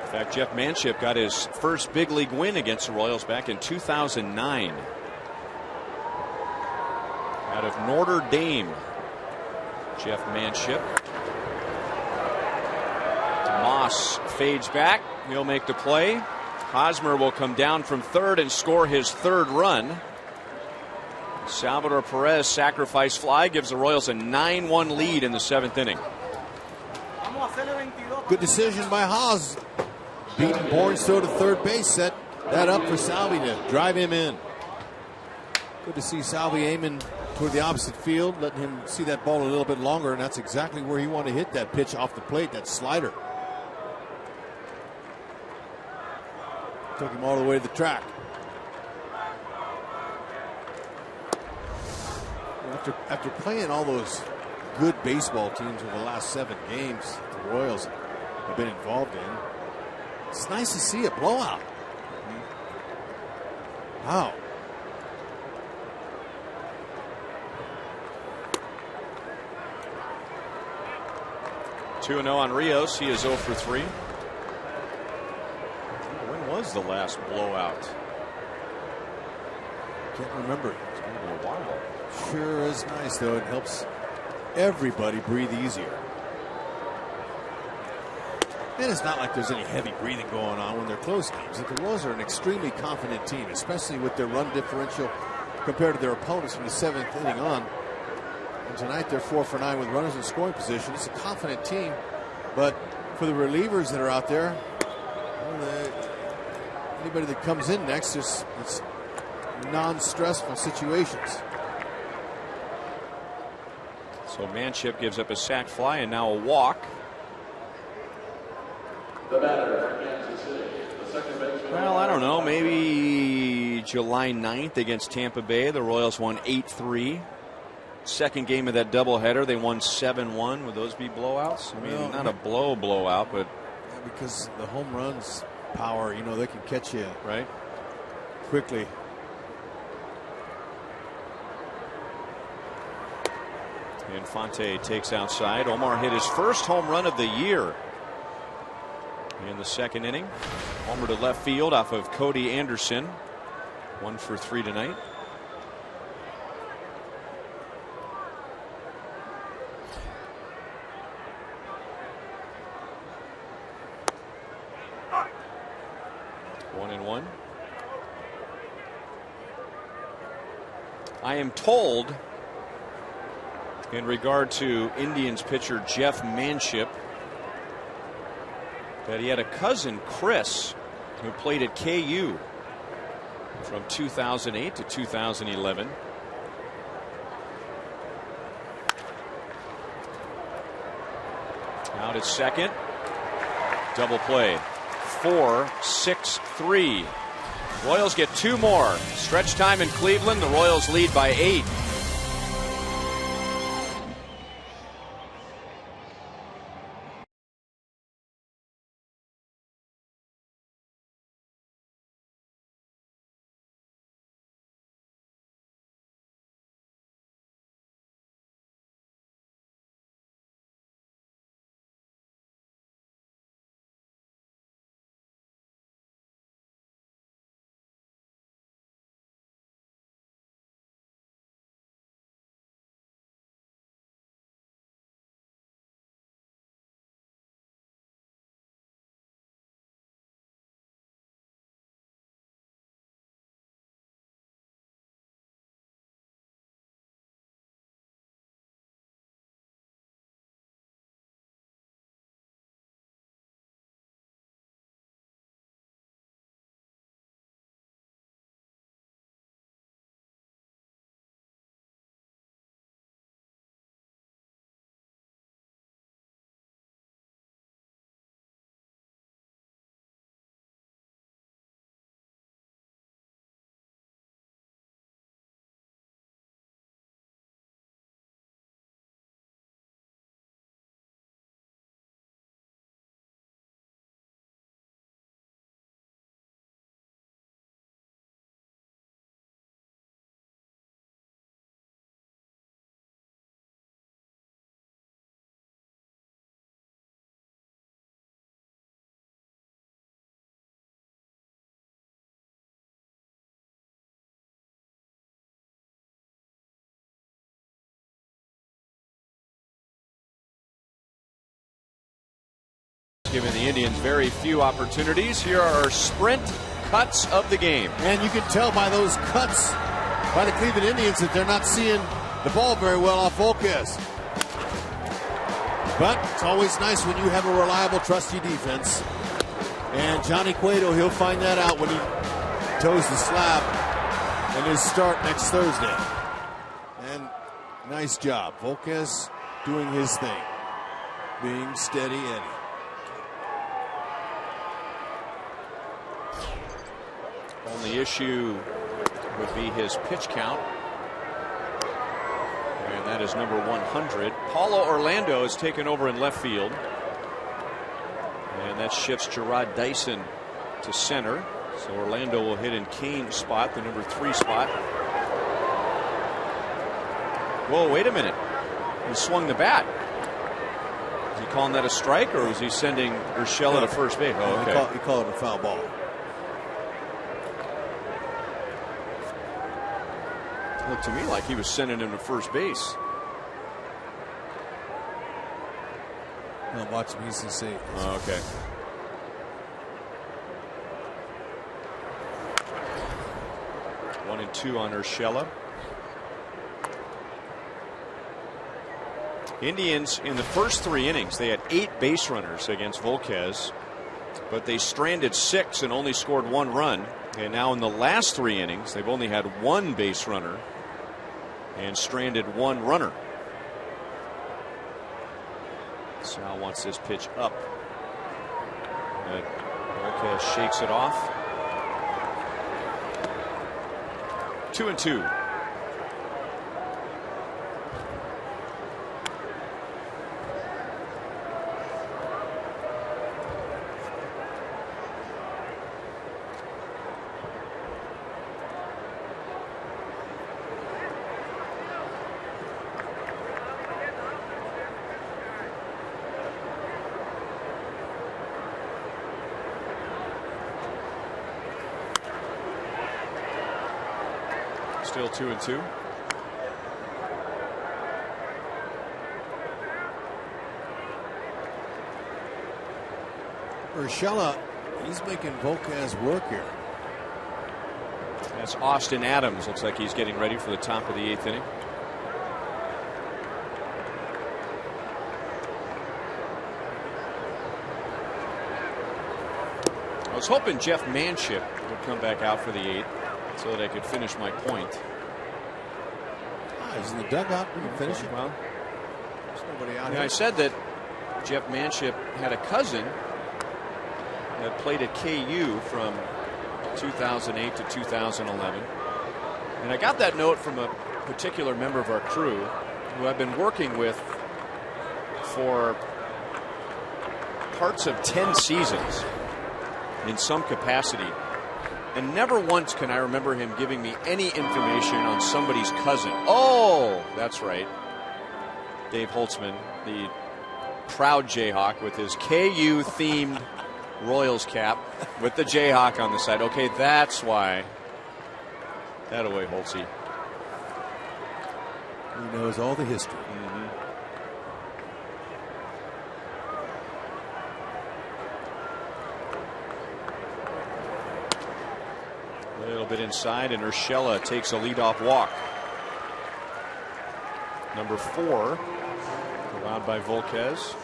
[SPEAKER 8] In fact, Jeff Manship got his first big league win against the Royals back in 2009. Out of Notre Dame, Jeff Manship. Moss fades back. He'll make the play. Hosmer will come down from third and score his third run. Salvador Perez sacrifice fly gives the Royals a 9-1 lead in the seventh inning.
[SPEAKER 6] Good decision by Haas. Beating Bornstead to third base, set that up for Salvi to drive him in. Good to see Salvi aiming toward the opposite field, letting him see that ball a little bit longer, and that's exactly where he wanted to hit that pitch off the plate, that slider. Took him all the way to the track. After playing all those good baseball teams over the last 7 games the Royals have been involved in, it's nice to see a blowout. Wow.
[SPEAKER 8] Two 2-0 on Rios. He is 0 for 3. When was the last blowout?
[SPEAKER 6] Can't remember.
[SPEAKER 8] It's going to be a while.
[SPEAKER 6] Sure is nice, though. It helps everybody breathe easier. And it's not like there's any heavy breathing going on when they're close games. The Royals are an extremely confident team, especially with their run differential compared to their opponents from the 7th inning on. And tonight they're 4 for 9 with runners in scoring position. It's a confident team, but for the relievers that are out there, anybody that comes in next, it's non-stressful situations.
[SPEAKER 8] So Manship gives up a sac fly and now a walk.
[SPEAKER 5] The batter for Kansas City, the second baseman.
[SPEAKER 8] Well, I don't know. Maybe July 9th against Tampa Bay. The Royals won 8-3. Second game of that doubleheader, they won 7-1. Would those be blowouts? I mean, not a blowout, but
[SPEAKER 6] yeah, because the home runs power, they can catch you right quickly.
[SPEAKER 8] Infante takes outside. Omar hit his first home run of the year in the second inning. Homer to left field off of Cody Anderson. 1 for 3 tonight. One and one. I am told, in regard to Indians pitcher Jeff Manship, that he had a cousin, Chris, who played at KU from 2008 to 2011. Out at second. Double play. 4-6-3. Royals get 2 more. Stretch time in Cleveland. The Royals lead by 8. giving the Indians very few opportunities. Here are our sprint cuts of the game.
[SPEAKER 6] And you can tell by those cuts by the Cleveland Indians that they're not seeing the ball very well off Volquez. But it's always nice when you have a reliable, trusty defense. And Johnny Cueto, he'll find that out when he toes the slab in his start next Thursday. And nice job. Volquez doing his thing, being steady Eddie.
[SPEAKER 8] Only issue would be his pitch count. And that is number 100. Paulo Orlando is taken over in left field. And that shifts Gerard Dyson to center. So Orlando will hit in Kane's spot, the number 3 spot. Whoa, wait a minute. He swung the bat. Is he calling that a strike, or was he sending Urshela to first base? Oh, okay.
[SPEAKER 6] He called it a foul ball.
[SPEAKER 8] Looked to me like he was sending him to first base.
[SPEAKER 6] No, watch him. He's safe.
[SPEAKER 8] Oh, okay. One and 2 on Urshela. Indians in the first 3 innings, they had 8 base runners against Volquez, but they stranded 6 and only scored 1 run. And now in the last 3 innings, they've only had 1 base runner and stranded 1 runner. Sal wants this pitch up. But Volquez shakes it off. 2-2. Still 2-2.
[SPEAKER 6] Urshela, he's making Volquez work here.
[SPEAKER 8] That's Austin Adams. Looks like he's getting ready for the top of the 8th inning. I was hoping Jeff Manship would come back out for the 8th so that I could finish my point.
[SPEAKER 6] He's in the dugout. We can finish it.
[SPEAKER 8] Well,
[SPEAKER 6] there's nobody out
[SPEAKER 8] yeah,
[SPEAKER 6] here.
[SPEAKER 8] I said that Jeff Manship had a cousin that played at KU from 2008 to 2011. And I got that note from a particular member of our crew who I've been working with for parts of 10 seasons in some capacity. And never once can I remember him giving me any information on somebody's cousin. Oh, that's right. Dave Holtzman, the proud Jayhawk with his KU-themed Royals cap with the Jayhawk on the side. Okay, that's why. That away, Holtzy.
[SPEAKER 6] He knows all the history.
[SPEAKER 8] A little bit inside, and Urshela takes a leadoff walk. Number 4, allowed by Volquez.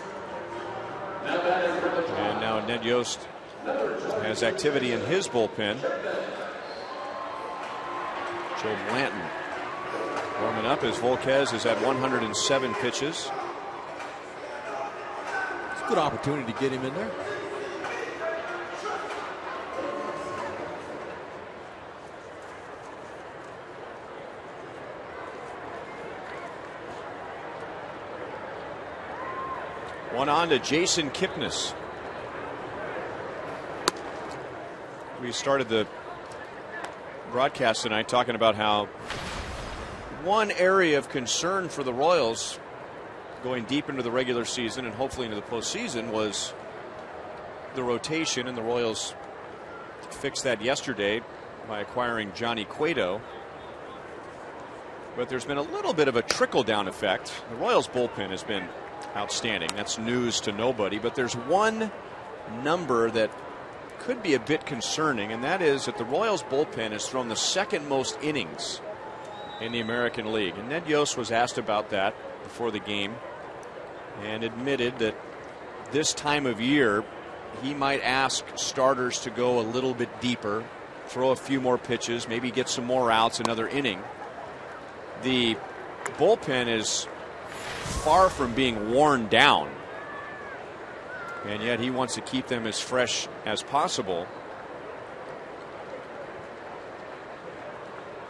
[SPEAKER 8] And now Ned Yost has activity in his bullpen. Joe Blanton warming up as Volquez is at 107 pitches.
[SPEAKER 6] It's a good opportunity to get him in there.
[SPEAKER 8] One on to Jason Kipnis. We started the broadcast tonight talking about how one area of concern for the Royals going deep into the regular season and hopefully into the postseason was the rotation, and the Royals fixed that yesterday by acquiring Johnny Cueto. But there's been a little bit of a trickle-down effect. The Royals bullpen has been outstanding. That's news to nobody, but there's one number that could be a bit concerning, and that is that the Royals bullpen has thrown the second most innings in the American League. And Ned Yost was asked about that before the game and admitted that this time of year he might ask starters to go a little bit deeper, throw a few more pitches, maybe get some more outs, another inning. The bullpen is far from being worn down, and yet he wants to keep them as fresh as possible.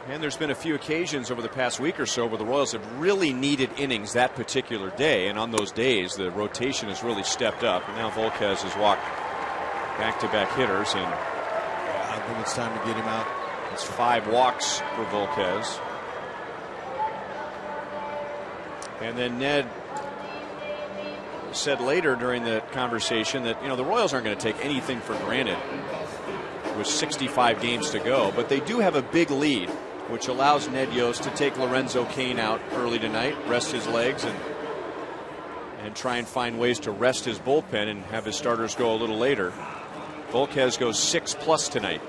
[SPEAKER 8] And there's been a few occasions over the past week or so where the Royals have really needed innings that particular day, and on those days the rotation has really stepped up. And now Volquez has walked back-to-back hitters, and
[SPEAKER 6] I think it's time to get him out.
[SPEAKER 8] It's 5 walks for Volquez. And then Ned said later during the conversation that, the Royals aren't going to take anything for granted with 65 games to go, but they do have a big lead, which allows Ned Yost to take Lorenzo Cain out early tonight, rest his legs, and try and find ways to rest his bullpen and have his starters go a little later. Volquez goes 6+ tonight.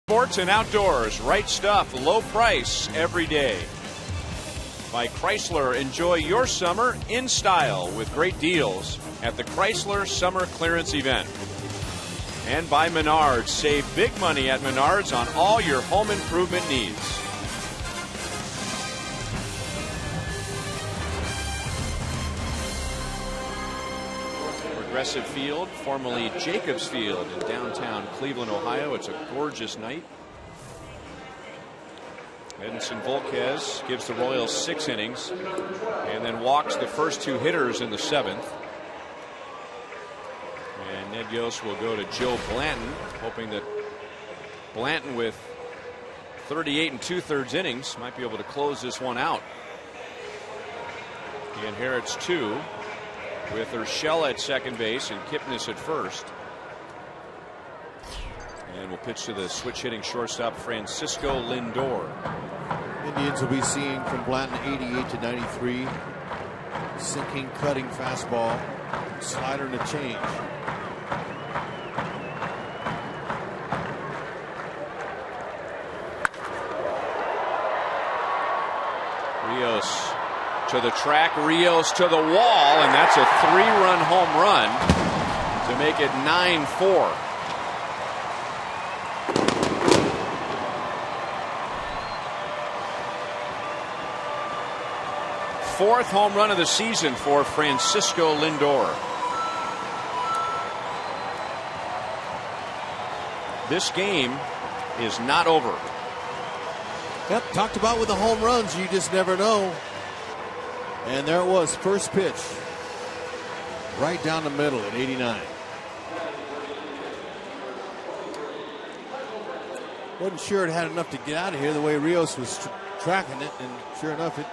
[SPEAKER 8] Sports and outdoors, right stuff, low price every day. By Chrysler, enjoy your summer in style with great deals at the Chrysler Summer Clearance Event. And by Menards, save big money at Menards on all your home improvement needs. Progressive Field, formerly Jacobs Field in downtown Cleveland, Ohio. It's a gorgeous night. Edinson Volquez gives the Royals 6 innings and then walks the first 2 hitters in the 7th. And Ned Yost will go to Joe Blanton, hoping that Blanton, with 38 2/3 innings, might be able to close this one out. He inherits 2. With Urshela at second base and Kipnis at first. And we'll pitch to the switch hitting shortstop Francisco Lindor.
[SPEAKER 6] Indians will be seeing from Blanton 88 to 93. Sinking, cutting fastball, slider and a change.
[SPEAKER 8] Rios to the track, Rios to the wall, and that's a 3-run home run to make it 9-4. Fourth home run of the season for Francisco Lindor. This game is not over.
[SPEAKER 6] Yep, talked about with the home runs, you just never know. And there it was, first pitch. Right down the middle at 89. Wasn't sure it had enough to get out of here the way Rios was tracking it, and sure enough, it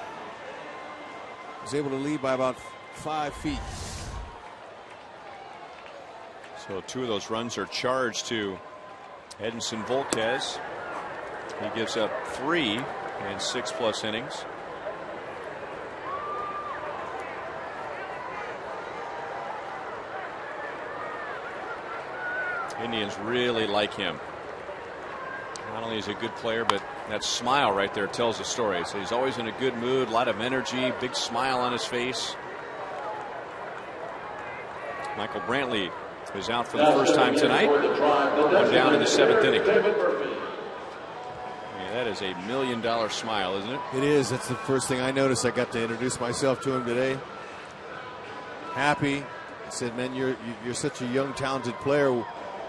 [SPEAKER 6] was able to lead by about 5 feet.
[SPEAKER 8] So 2 of those runs are charged to Edinson Volquez. He gives up 3 in 6+ innings. Indians really like him. Not only is he a good player, but that smile right there tells the story. So he's always in a good mood, a lot of energy, big smile on his face. Michael Brantley is out for the first time tonight. 1 down in the 7th inning. Yeah, that is $1 million smile, isn't it?
[SPEAKER 6] It is. That's the first thing I noticed. I got to introduce myself to him today. Happy. I said, man, you're such a young, talented player.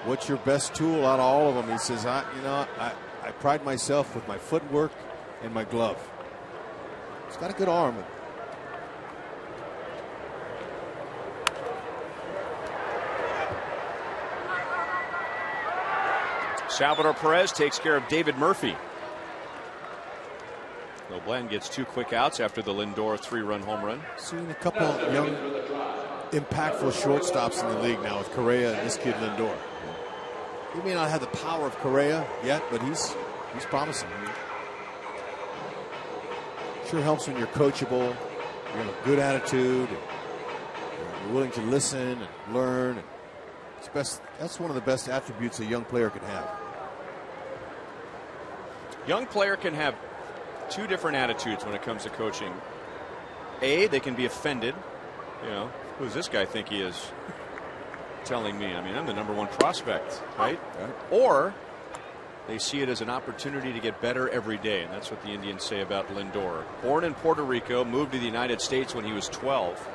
[SPEAKER 6] What's your best tool out of all of them? He says, I pride myself with my footwork and my glove. He's got a good arm.
[SPEAKER 8] Salvador Perez takes care of David Murphy. Noblen gets 2 quick outs after the Lindor 3-run home run.
[SPEAKER 6] Seen a couple young, impactful shortstops in the league now with Correa and this kid Lindor. He may not have the power of Correa yet, but he's promising. Sure helps when you're coachable, you have a good attitude, you're willing to listen and learn. That's one of the best attributes a young player can have.
[SPEAKER 8] Young player can have 2 different attitudes when it comes to coaching. A, they can be offended. You know, who does this guy think he is? Telling me, I mean, I'm the #1 prospect, right? Or they see it as an opportunity to get better every day, and that's what the Indians say about Lindor. Born in Puerto Rico, moved to the United States when he was 12.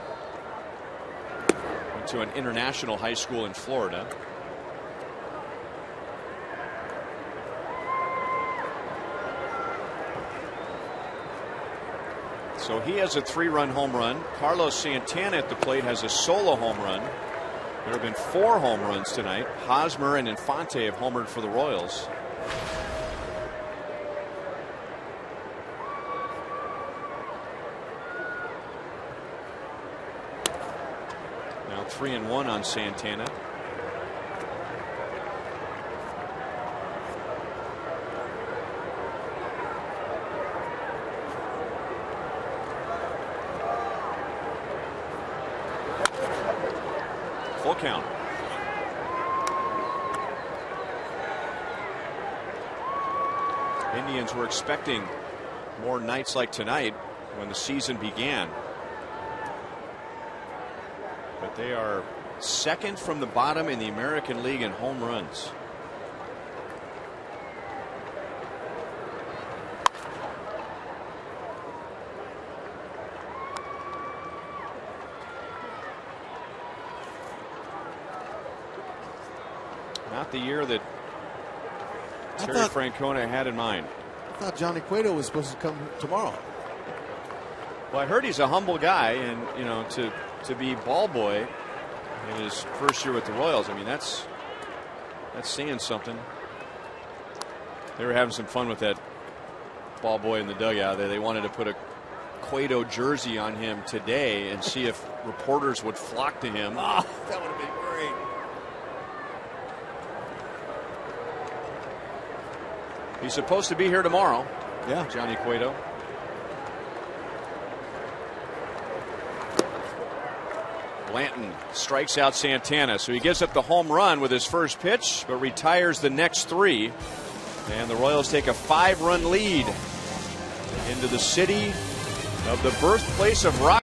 [SPEAKER 8] Went to an international high school in Florida. So he has a 3-run home run. Carlos Santana at the plate has a solo home run. There have been 4 home runs tonight. Hosmer and Infante have homered for the Royals. Now 3-1 on Santana. Full count. Indians were expecting more nights like tonight when the season began. But they are 2nd from the bottom in the American League in home runs. Not the year that Terry Francona had in mind.
[SPEAKER 6] I thought Johnny Cueto was supposed to come tomorrow.
[SPEAKER 8] Well, I heard he's a humble guy, and you know, to be ball boy in his first year with the Royals, I mean, that's saying something. They were having some fun with that ball boy in the dugout. They wanted to put a Cueto jersey on him today and see if reporters would flock to him.
[SPEAKER 6] Oh, that would have been great.
[SPEAKER 8] He's supposed to be here tomorrow.
[SPEAKER 6] Yeah,
[SPEAKER 8] Johnny Cueto. Blanton strikes out Santana, so he gives up the home run with his first pitch, but retires the next 3. And the Royals take a 5-run lead into the city of the birthplace of rock.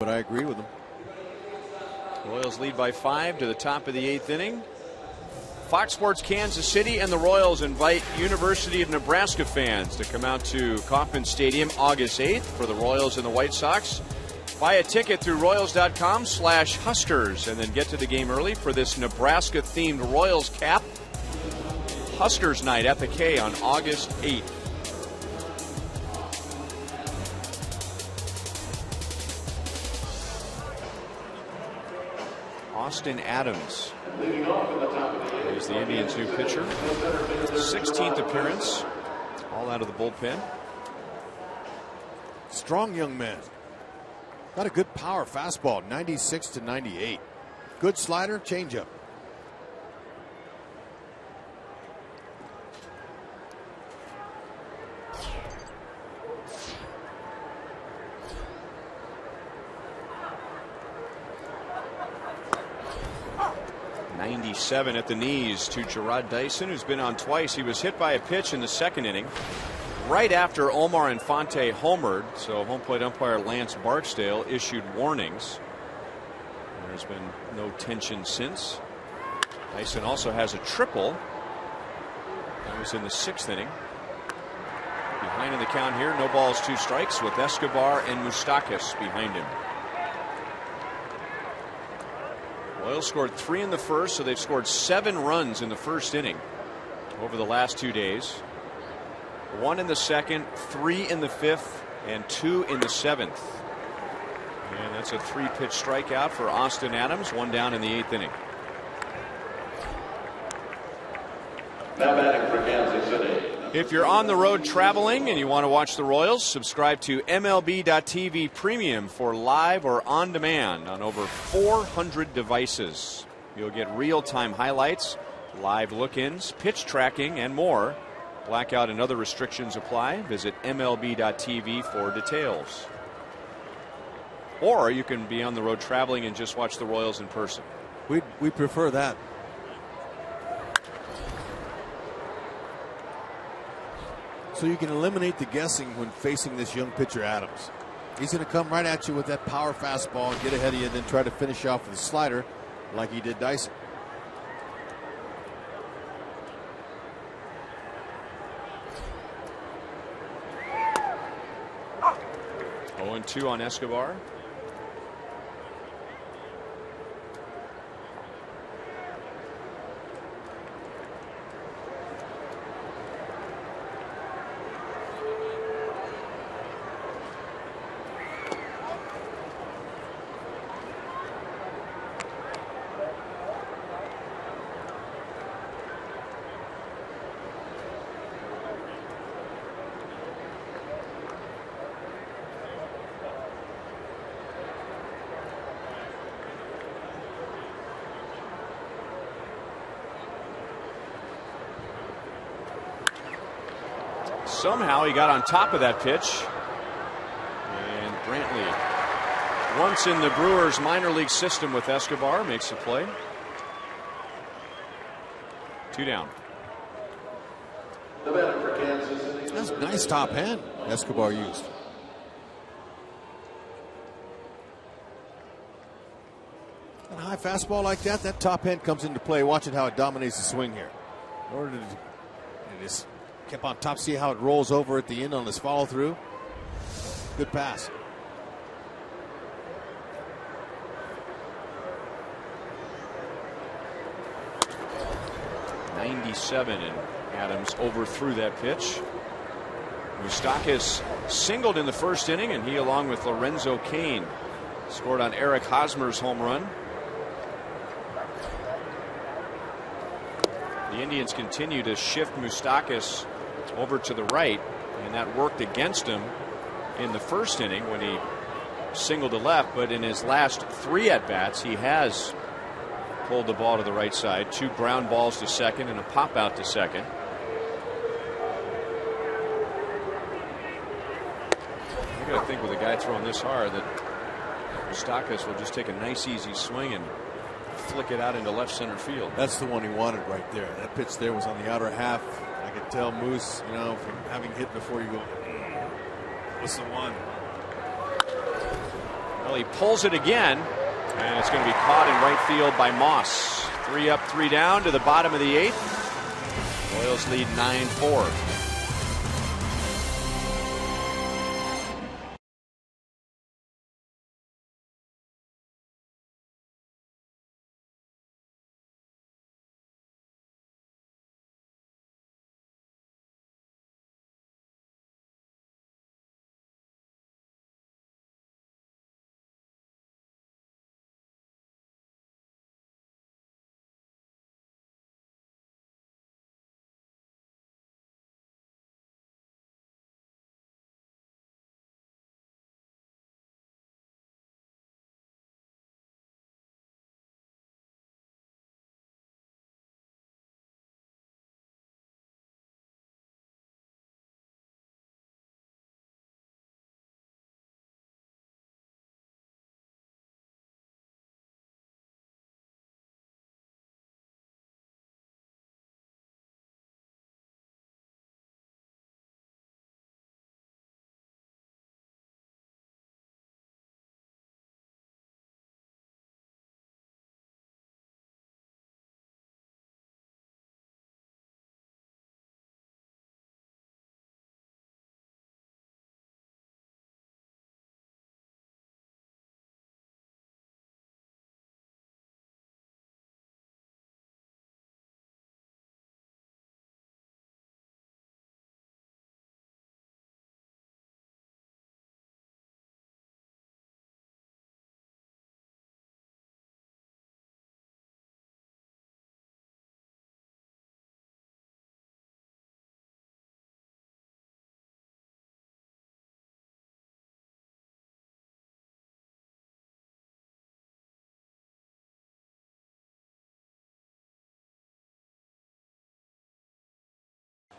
[SPEAKER 6] but I agree with him.
[SPEAKER 8] Royals lead by 5 to the top of the 8th inning. Fox Sports Kansas City and the Royals invite University of Nebraska fans to come out to Kauffman Stadium August 8th for the Royals and the White Sox. Buy a ticket through Royals.com/Huskers and then get to the game early for this Nebraska-themed Royals cap. Huskers night at the K on August 8th. Austin Adams is the Indians' new pitcher. 16th appearance, all out of the bullpen.
[SPEAKER 6] Strong young man. Got a good power fastball, 96 to 98. Good slider, changeup.
[SPEAKER 8] .97 at the knees to Gerard Dyson, who's been on twice. He was hit by a pitch in the second inning, right after Omar Infante homered. So home plate umpire Lance Barksdale issued warnings. There's been no tension since. Dyson also has a triple. That was in the 6th inning. Behind in the count here, no balls, 2 strikes with Escobar and Moustakas behind him. Royals scored 3 in the first, so they've scored 7 runs in the first inning over the last 2 days. 1 in the second, 3 in the 5th, and 2 in the 7th. And that's a 3-pitch strikeout for Austin Adams, 1 down in the 8th inning.
[SPEAKER 5] Now batting for Kansas City.
[SPEAKER 8] If you're on the road traveling and you want to watch the Royals, subscribe to MLB.TV Premium for live or on demand on over 400 devices. You'll get real-time highlights, live look-ins, pitch tracking, and more. Blackout and other restrictions apply. Visit MLB.TV for details. Or you can be on the road traveling and just watch the Royals in person.
[SPEAKER 6] We prefer that. So you can eliminate the guessing when facing this young pitcher Adams. He's going to come right at you with that power fastball and get ahead of you and then try to finish off with a slider like he did Dyson.
[SPEAKER 8] Oh, 0-2 on Escobar. Somehow he got on top of that pitch. And Brantley, once in the Brewers minor league system with Escobar, makes a play. 2 down.
[SPEAKER 5] The batter for Kansas City.
[SPEAKER 6] That's a nice top hand Escobar used. And a high fastball like that, that top hand comes into play. Watch it how it dominates the swing here. In order to, it is kept on top. See how it rolls over at the end on this follow through. Good pass.
[SPEAKER 8] .97, and Adams overthrew that pitch. Moustakas singled in the first inning, and he, along with Lorenzo Cain, scored on Eric Hosmer's home run. The Indians continue to shift Moustakas over to the right, and that worked against him in the first inning when he singled to left, but in his last 3 at-bats he has pulled the ball to the right side. 2 ground balls to second and a pop out to second. I gotta think with a guy throwing this hard that Moustakas will just take a nice easy swing and flick it out into left center field.
[SPEAKER 6] That's the one he wanted right there. That pitch there was on the outer half. I could tell Moose, you know, from having hit before, you go, what's the one?
[SPEAKER 8] Well, he pulls it again, and it's going to be caught in right field by Moss. 3 up, 3 down to the bottom of the 8th. Royals lead 9-4.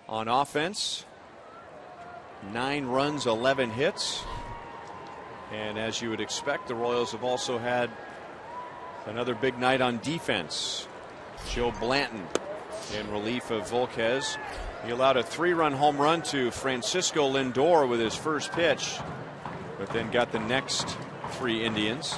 [SPEAKER 8] On offense, 9 runs, 11 hits. And as you would expect, the Royals have also had another big night on defense. Joe Blanton in relief of Volquez. He allowed a 3-run home run to Francisco Lindor with his first pitch, but then got the next 3 Indians.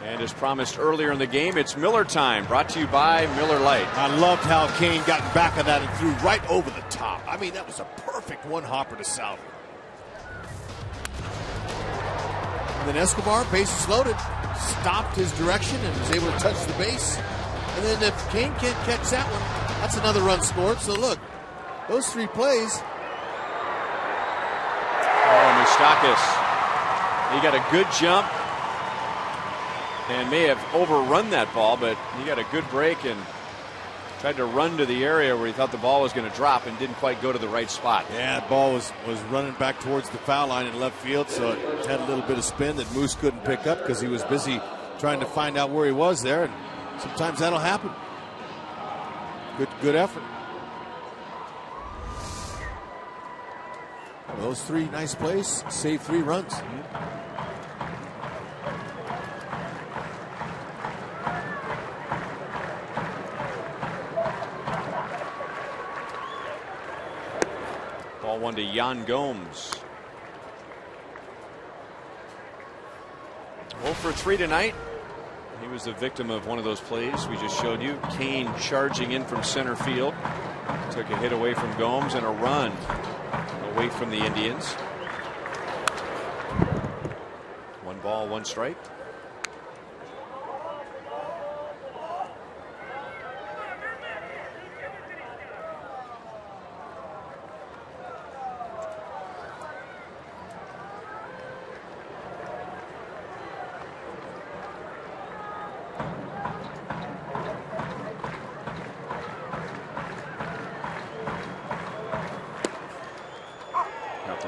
[SPEAKER 8] And as promised earlier in the game, it's Miller time, brought to you by Miller Lite.
[SPEAKER 6] I loved how Kane got back of that and threw right over the top. I mean, that was a perfect one-hopper to Salvi. And then Escobar, bases loaded, stopped his direction and was able to touch the base. And then if Kane can't catch that one, that's another run scored. So look, those 3 plays.
[SPEAKER 8] Oh, Moustakas. He got a good jump and may have overrun that ball, but he got a good break and tried to run to the area where he thought the ball was going to drop and didn't quite go to the right spot.
[SPEAKER 6] Yeah, the ball was running back towards the foul line in left field, so it had a little bit of spin that Moose couldn't pick up because he was busy trying to find out where he was there, and sometimes that'll happen. Good effort. Those 3 nice plays saved 3 runs.
[SPEAKER 8] Ball 1 to Yan Gomes. 0 for 3 tonight. He was the victim of one of those plays we just showed you. Kane charging in from center field. Took a hit away from Gomes and a run away from the Indians. 1 ball, 1 strike.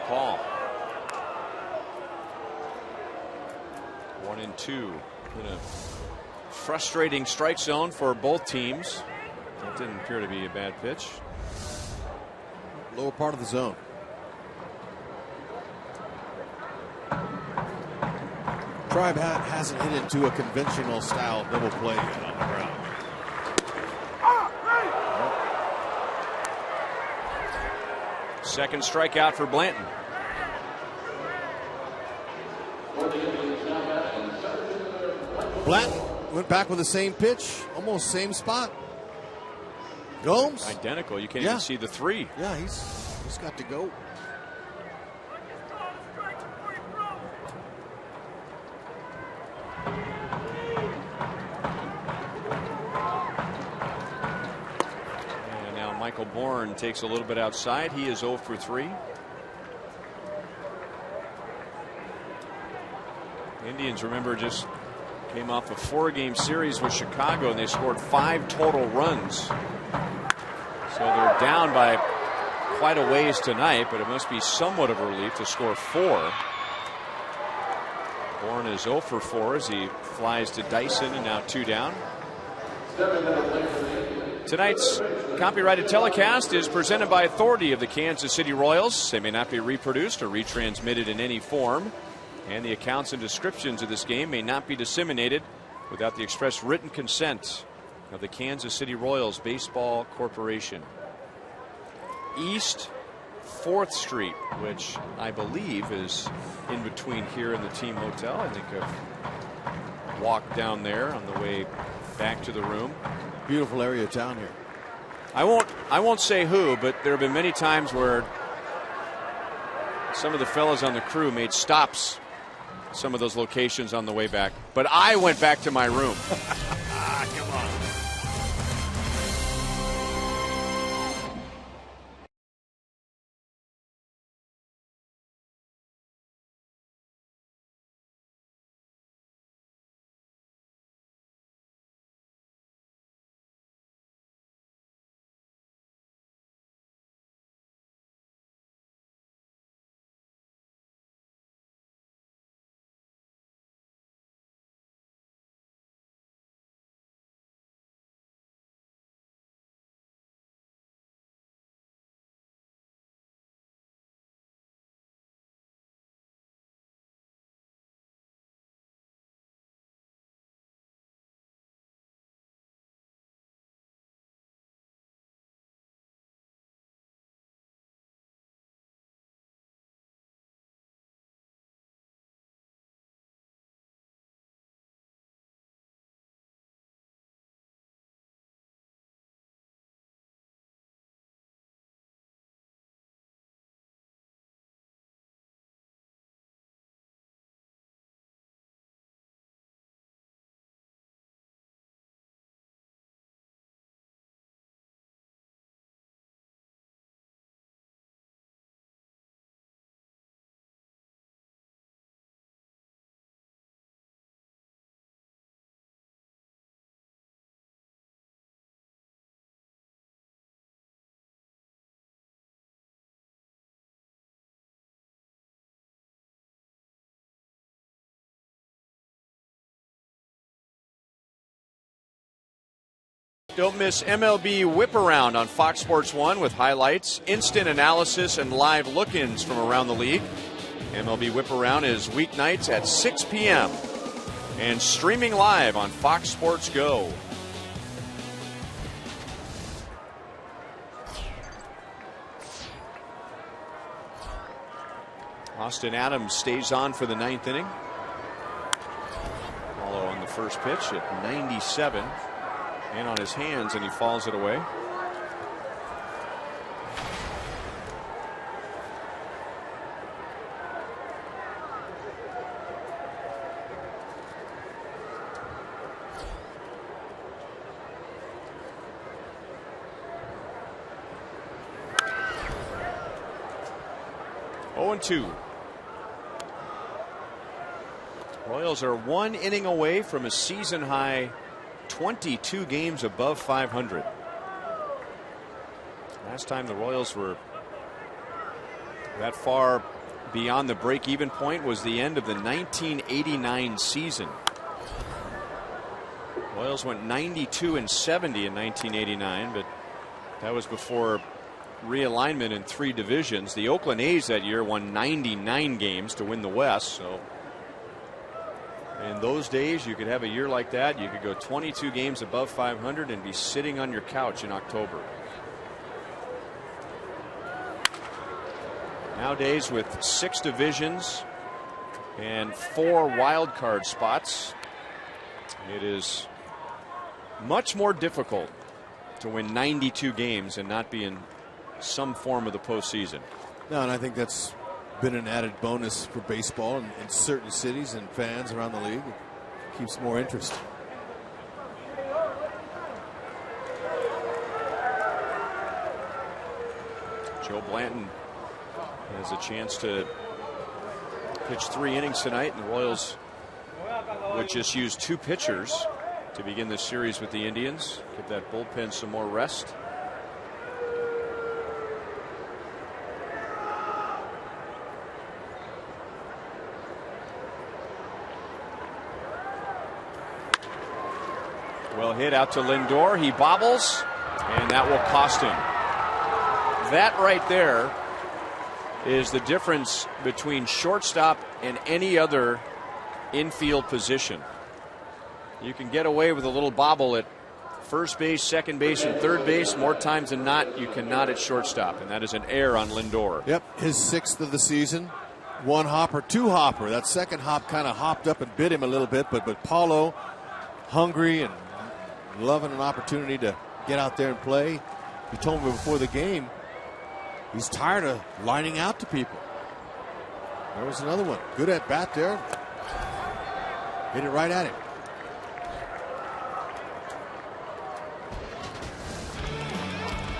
[SPEAKER 8] Paul. 1-2 in a frustrating strike zone for both teams. That didn't appear to be a bad pitch.
[SPEAKER 6] Lower part of the zone. Tribe hasn't hit into a conventional style double play yet on the ground.
[SPEAKER 8] Second strikeout for Blanton.
[SPEAKER 6] Black went back with the same pitch, almost same spot. Gomes.
[SPEAKER 8] Identical. You can't even see the 3.
[SPEAKER 6] Yeah, he's got to go.
[SPEAKER 8] And now Michael Bourne takes a little bit outside. He is 0 for 3. Indians, remember, just came off a 4-game series with Chicago, and they scored 5 total runs. So they're down by quite a ways tonight, but it must be somewhat of a relief to score 4. Bourne is 0 for 4 as he flies to Dyson, and now 2 down. Tonight's copyrighted telecast is presented by authority of the Kansas City Royals. They may not be reproduced or retransmitted in any form, and the accounts and descriptions of this game may not be disseminated without the express written consent of the Kansas City Royals Baseball Corporation. East 4th Street, which I believe is in between here and the team hotel. I think I've walked down there on the way back to the room.
[SPEAKER 6] Beautiful area of town here.
[SPEAKER 8] I won't say who, but there have been many times where some of the fellas on the crew made stops at some of those locations on the way back, but I went back to my room.
[SPEAKER 6] Come on.
[SPEAKER 8] Don't miss MLB Whip Around on Fox Sports 1 with highlights, instant analysis, and live look-ins from around the league. MLB Whip Around is weeknights at 6 p.m. and streaming live on Fox Sports Go. Austin Adams stays on for the 9th inning. Follow on the first pitch at 97. And on his hands, and he fouls it away. Oh, 0-2. Royals are 1 inning away from a season high 22 games above 500. Last time the Royals were that far beyond the break-even point was the end of the 1989 season. Royals went 92-70 in 1989, but that was before realignment in 3 divisions. The Oakland A's that year won 99 games to win the West, so in those days, you could have a year like that. You could go 22 games above 500 and be sitting on your couch in October. Nowadays, with 6 divisions and 4 wild card spots, It is much more difficult to win 92 games and not be in some form of the postseason.
[SPEAKER 6] No, and I think that's been an added bonus for baseball in certain cities and fans around the league. It keeps more interest.
[SPEAKER 8] Joe Blanton has a chance to pitch 3 innings tonight, and the Royals would just use 2 pitchers to begin this series with the Indians. Give that bullpen some more rest. Well hit out to Lindor. He bobbles, and that will cost him. That right there is the difference between shortstop and any other infield position. You can get away with a little bobble at first base, second base, and third base. More times than not, you cannot at shortstop, and that is an error on Lindor.
[SPEAKER 6] Yep, his 6th of the season. 1 hopper, 2 hopper. That second hop kind of hopped up and bit him a little bit, but Paulo, hungry and loving an opportunity to get out there and play. He told me before the game he's tired of lining out to people. There was another one. Good at bat there. Hit it right at him.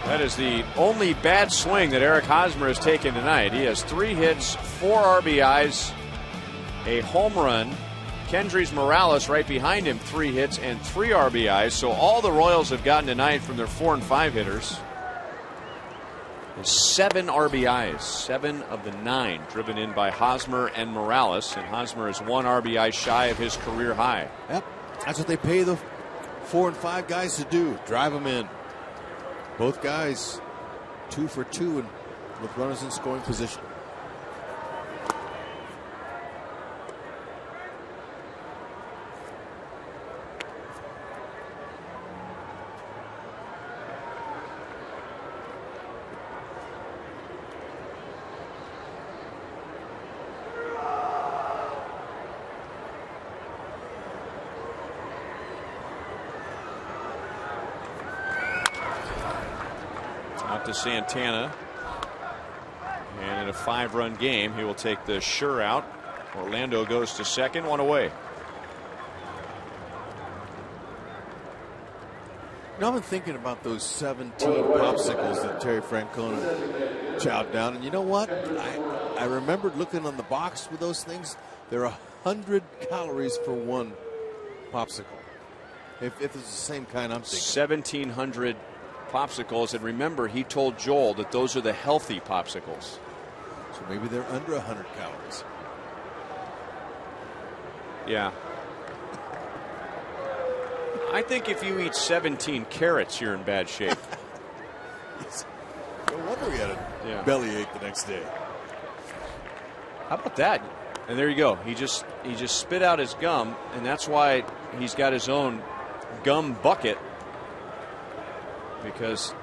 [SPEAKER 8] That is the only bad swing that Eric Hosmer has taken tonight. He has 3 hits, 4 RBIs, a home run. Kendrys Morales right behind him, 3 hits and 3 RBIs. So all the Royals have gotten tonight from their 4 and 5 hitters is 7 RBIs. 7 of the 9 driven in by Hosmer and Morales. And Hosmer is 1 RBI shy of his career high.
[SPEAKER 6] Yep, that's what they pay the 4 and 5 guys to do. Drive them in. Both guys 2 for 2 and with runners in scoring position.
[SPEAKER 8] To Santana, and in a 5-run game he will take the sure out. Orlando goes to second, 1 away.
[SPEAKER 6] Now I've been thinking about those 17 popsicles that Terry Francona chowed down, and you know what, I remembered looking on the box with those things. There are 100 calories for 1 popsicle, if it's the same kind I'm thinking.
[SPEAKER 8] 1,700 popsicles, and remember, he told Joel that those are the healthy popsicles.
[SPEAKER 6] So maybe they're under 100 calories.
[SPEAKER 8] Yeah. I think if you eat 17 carrots, you're in bad shape.
[SPEAKER 6] No wonder he had a bellyache the next day.
[SPEAKER 8] How about that? And there you go. He just spit out his gum, and that's why he's got his own gum bucket. Because,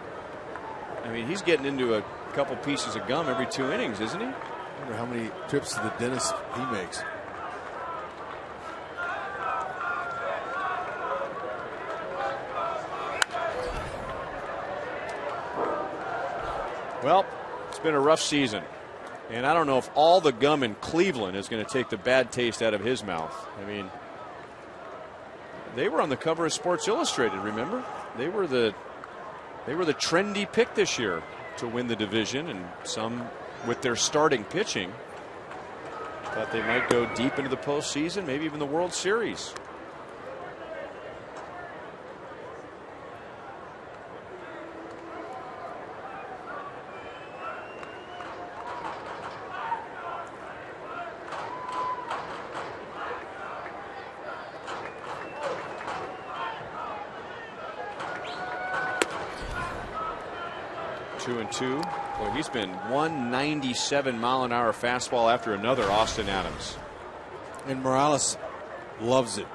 [SPEAKER 8] I mean, he's getting into a couple pieces of gum every 2 innings, isn't he?
[SPEAKER 6] I wonder how many trips to the dentist he makes.
[SPEAKER 8] Well, it's been a rough season. And I don't know if all the gum in Cleveland is going to take the bad taste out of his mouth. I mean, they were on the cover of Sports Illustrated, remember? They were the trendy pick this year to win the division, and some with their starting pitching thought they might go deep into the postseason, maybe even the World Series. Two and two. Boy, he's been 197 mile an hour fastball after another, Austin Adams.
[SPEAKER 6] And Morales loves it.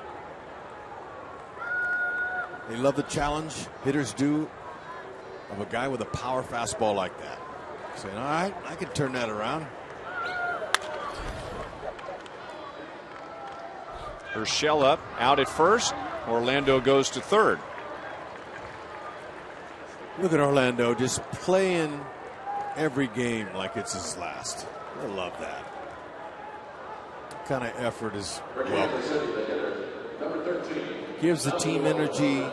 [SPEAKER 6] They love the challenge hitters do of a guy with a power fastball like that. Saying, all right, I can turn that around.
[SPEAKER 8] Urshela up, out at first. Orlando goes to third.
[SPEAKER 6] Look at Orlando just playing every game like it's his last. I love that. Kind of effort is welcome. Gives the team energy.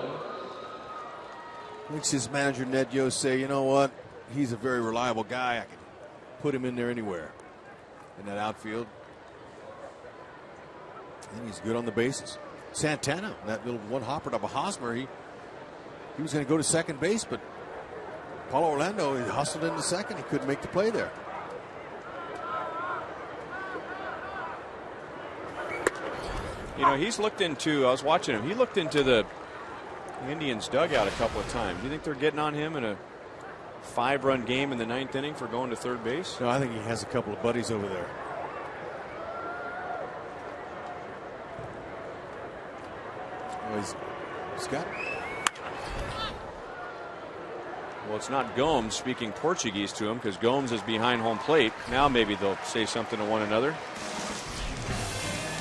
[SPEAKER 6] Makes his manager Ned Yost say, you know what? He's a very reliable guy. I can put him in there anywhere in that outfield. And he's good on the bases. Santana, that little one hopper to Hosmer, he was going to go to second base, but Paulo Orlando, he hustled into second. He couldn't make the play there.
[SPEAKER 8] You know, he's looked into, I was watching him, he looked into the Indians dugout a couple of times. Do you think they're getting on him in a 5-run game in the 9th inning for going to third base?
[SPEAKER 6] No, I think he has a couple of buddies over there. Well, he's got.
[SPEAKER 8] Well, it's not Gomes speaking Portuguese to him because Gomes is behind home plate. Now maybe they'll say something to one another.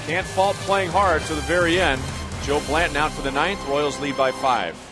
[SPEAKER 8] Can't fault playing hard to the very end. Joe Blanton out for the 9th. Royals lead by 5.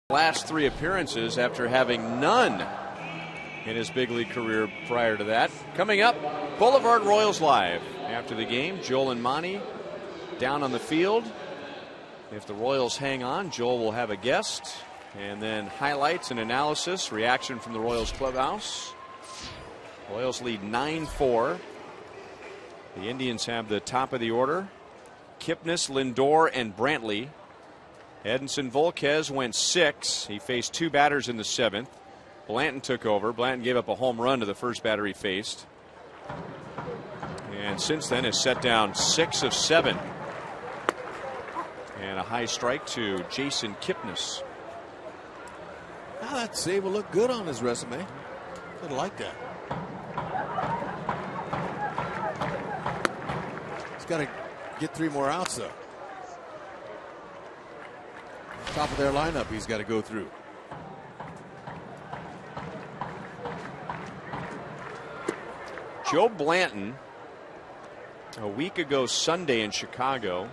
[SPEAKER 8] Last 3 appearances after having none in his big league career prior to that. Coming up, Boulevard Royals Live. After the game, Joel and Monty down on the field. If the Royals hang on, Joel will have a guest. And then highlights and analysis, reaction from the Royals clubhouse. Royals lead 9-4. The Indians have the top of the order. Kipnis, Lindor, and Brantley. Edinson Volquez went 6. He faced 2 batters in the 7th. Blanton took over. Blanton gave up a home run to the first batter he faced. And since then has set down 6 of 7. And a high strike to Jason Kipnis.
[SPEAKER 6] Now that save will look good on his resume. I like that. He's got to get 3 more outs though. Top of their lineup he's got to go through.
[SPEAKER 8] Joe Blanton a week ago Sunday in Chicago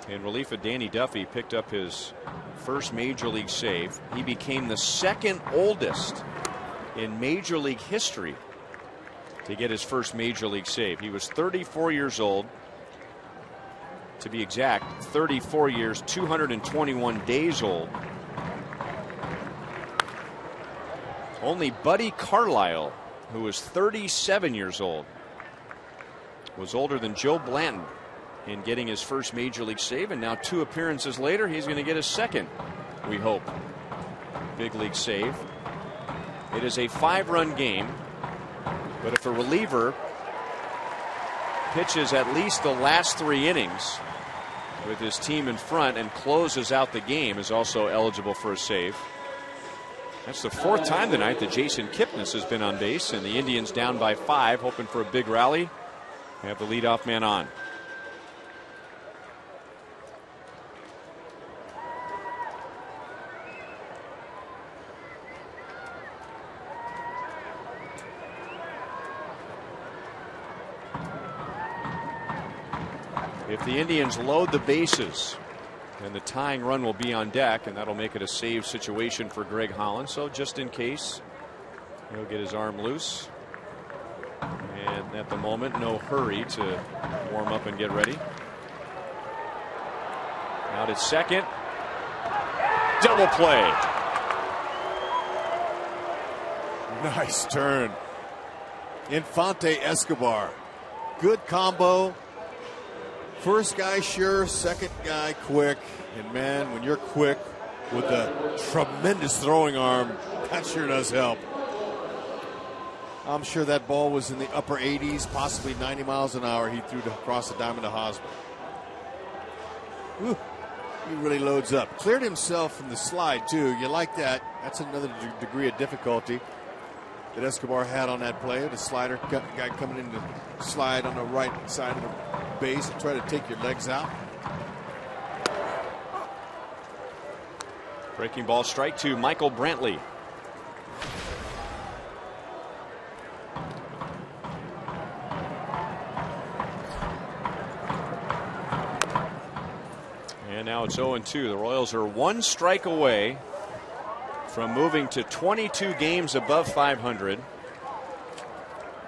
[SPEAKER 8] in relief of Danny Duffy picked up his first major league save. He became the 2nd oldest in major league history to get his first major league save. He was 34 years old. To be exact, 34 years, 221 days old. Only Buddy Carlisle, who was 37 years old, was older than Joe Blanton in getting his first major league save. And now 2 appearances later, he's going to get his second, we hope, big league save. It is a 5-run game, but if a reliever pitches at least the last 3 innings, with his team in front and closes out the game is also eligible for a save. That's the 4th time tonight that Jason Kipnis has been on base, and the Indians down by 5, hoping for a big rally. They have the leadoff man on. If the Indians load the bases, then the tying run will be on deck, and that'll make it a save situation for Greg Holland. So just in case, he'll get his arm loose. And at the moment, no hurry to warm up and get ready. Out at second. Double play.
[SPEAKER 6] Nice turn. Infante Escobar. Good combo. First guy sure, second guy quick. And man, when you're quick with a tremendous throwing arm, that sure does help. I'm sure that ball was in the upper 80s, possibly 90 miles an hour he threw across the diamond to Hosmer. Whew. He really loads up. Cleared himself from the slide, too. You like that. That's another degree of difficulty that Escobar had on that play. The slider guy coming in to slide on the right side of the base and try to take your legs out.
[SPEAKER 8] Breaking ball strike to Michael Brantley. And now it's 0-2. The Royals are 1 strike away from moving to 22 games above 500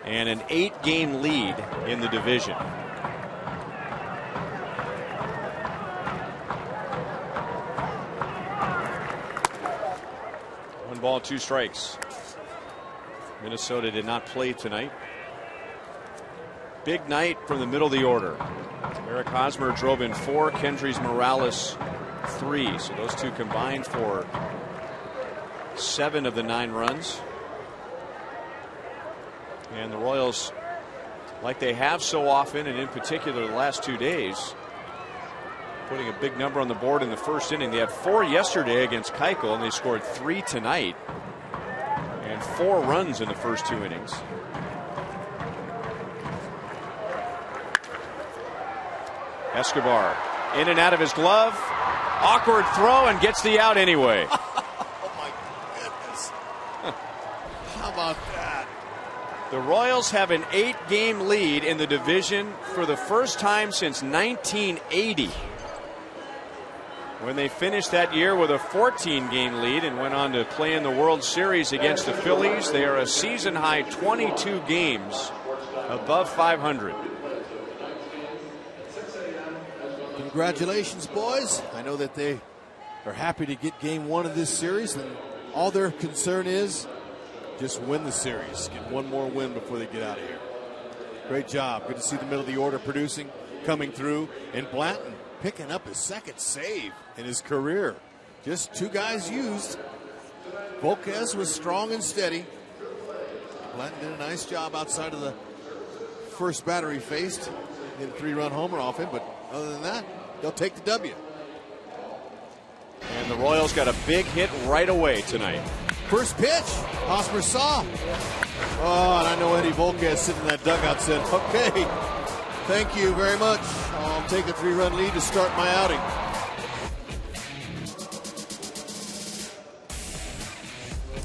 [SPEAKER 8] and an 8-game lead in the division. 1 ball, 2 strikes. Minnesota did not play tonight. Big night from the middle of the order. Eric Hosmer drove in 4, Kendrys Morales 3. So those two combined for 7 of the 9 runs. And the Royals, like they have so often, and in particular the last 2 days, putting a big number on the board in the first inning. They had 4 yesterday against Keuchel, and they scored 3 tonight. And 4 runs in the first 2 innings. Escobar in and out of his glove. Awkward throw and gets the out anyway.
[SPEAKER 6] Oh my goodness. How about that?
[SPEAKER 8] The Royals have an 8-game lead in the division for the first time since 1980. When they finished that year with a 14-game lead and went on to play in the World Series against the Phillies. They are a season-high 22 games above 500.
[SPEAKER 6] Congratulations, boys. I know that they are happy to get game 1 of this series, and all their concern is just win the series. Get 1 more win before they get out of here. Great job. Good to see the middle of the order producing, coming through, and Blanton picking up his 2nd save in his career. Just 2 guys used. Volquez was strong and steady. Blanton did a nice job outside of the first batter he faced. Hit a 3-run homer off him, but other than that, they'll take the W.
[SPEAKER 8] And the Royals got a big hit right away tonight.
[SPEAKER 6] First pitch, Hosmer saw. Oh, and I know Eddie Volquez sitting in that dugout said, okay, thank you very much. I'll take a 3-run lead to start my outing.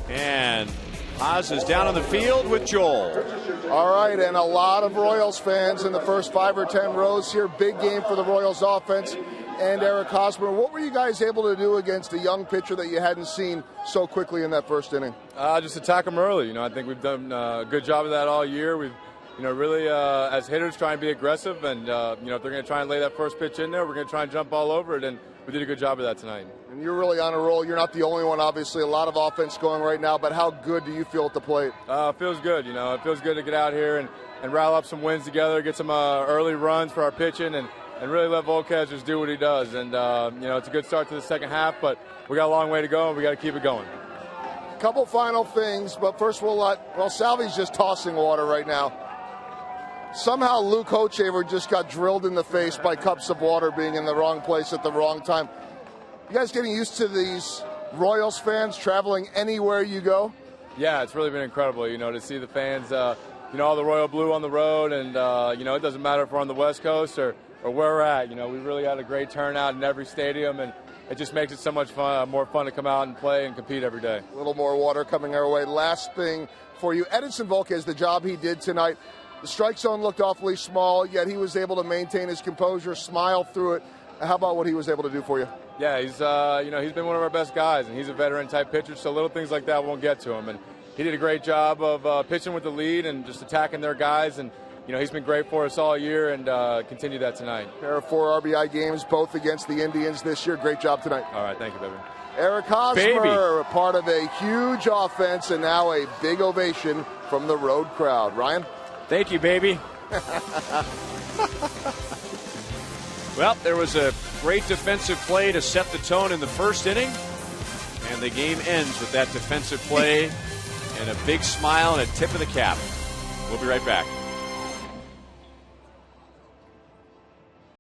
[SPEAKER 8] And Haas is down on the field with Joel.
[SPEAKER 3] All right, and a lot of Royals fans in the first 5 or 10 rows here. Big game for the Royals offense and Eric Hosmer. What were you guys able to do against a young pitcher that you hadn't seen so quickly in that first inning?
[SPEAKER 9] Just attack them early. I think we've done a good job of that all year. We've, really as hitters try and be aggressive, and if they're going to try and lay that first pitch in there, we're going to try and jump all over it, and we did a good job of that tonight.
[SPEAKER 3] And you're really on a roll. You're not the only one, obviously. A lot of offense going right now, but how good do you feel at the plate?
[SPEAKER 9] It feels good. It feels good to get out here and rattle up some wins together, get some early runs for our pitching, and really let Volquez just do what he does. And, it's a good start to the second half, but we got a long way to go, and we got to keep it going.
[SPEAKER 3] Couple final things, but first Salvi's just tossing water right now. Somehow Luke Hochaver just got drilled in the face by cups of water being in the wrong place at the wrong time. You guys getting used to these Royals fans traveling anywhere you go?
[SPEAKER 9] Yeah, it's really been incredible, to see the fans, all the Royal Blue on the road, and, it doesn't matter if we're on the West Coast or where we're at. We really had a great turnout in every stadium, and it just makes it so much fun, more fun to come out and play and compete every day.
[SPEAKER 3] A little more water coming our way. Last thing for you, Edinson Volquez, the job he did tonight. The strike zone looked awfully small, yet he was able to maintain his composure, smile through it. How about what he was able to do for you?
[SPEAKER 9] Yeah, he's been one of our best guys, and he's a veteran-type pitcher, so little things like that won't get to him. And he did a great job of pitching with the lead and just attacking their guys, and he's been great for us all year, and continue that tonight.
[SPEAKER 3] Pair of 4 RBI games, both against the Indians this year. Great job tonight.
[SPEAKER 9] All right, thank you, baby.
[SPEAKER 3] Eric Hosmer, part of a huge offense, and now a big ovation from the road crowd. Ryan?
[SPEAKER 8] Thank you, baby. Well, there was a great defensive play to set the tone in the first inning, and the game ends with that defensive play and a big smile and a tip of the cap. We'll be right back.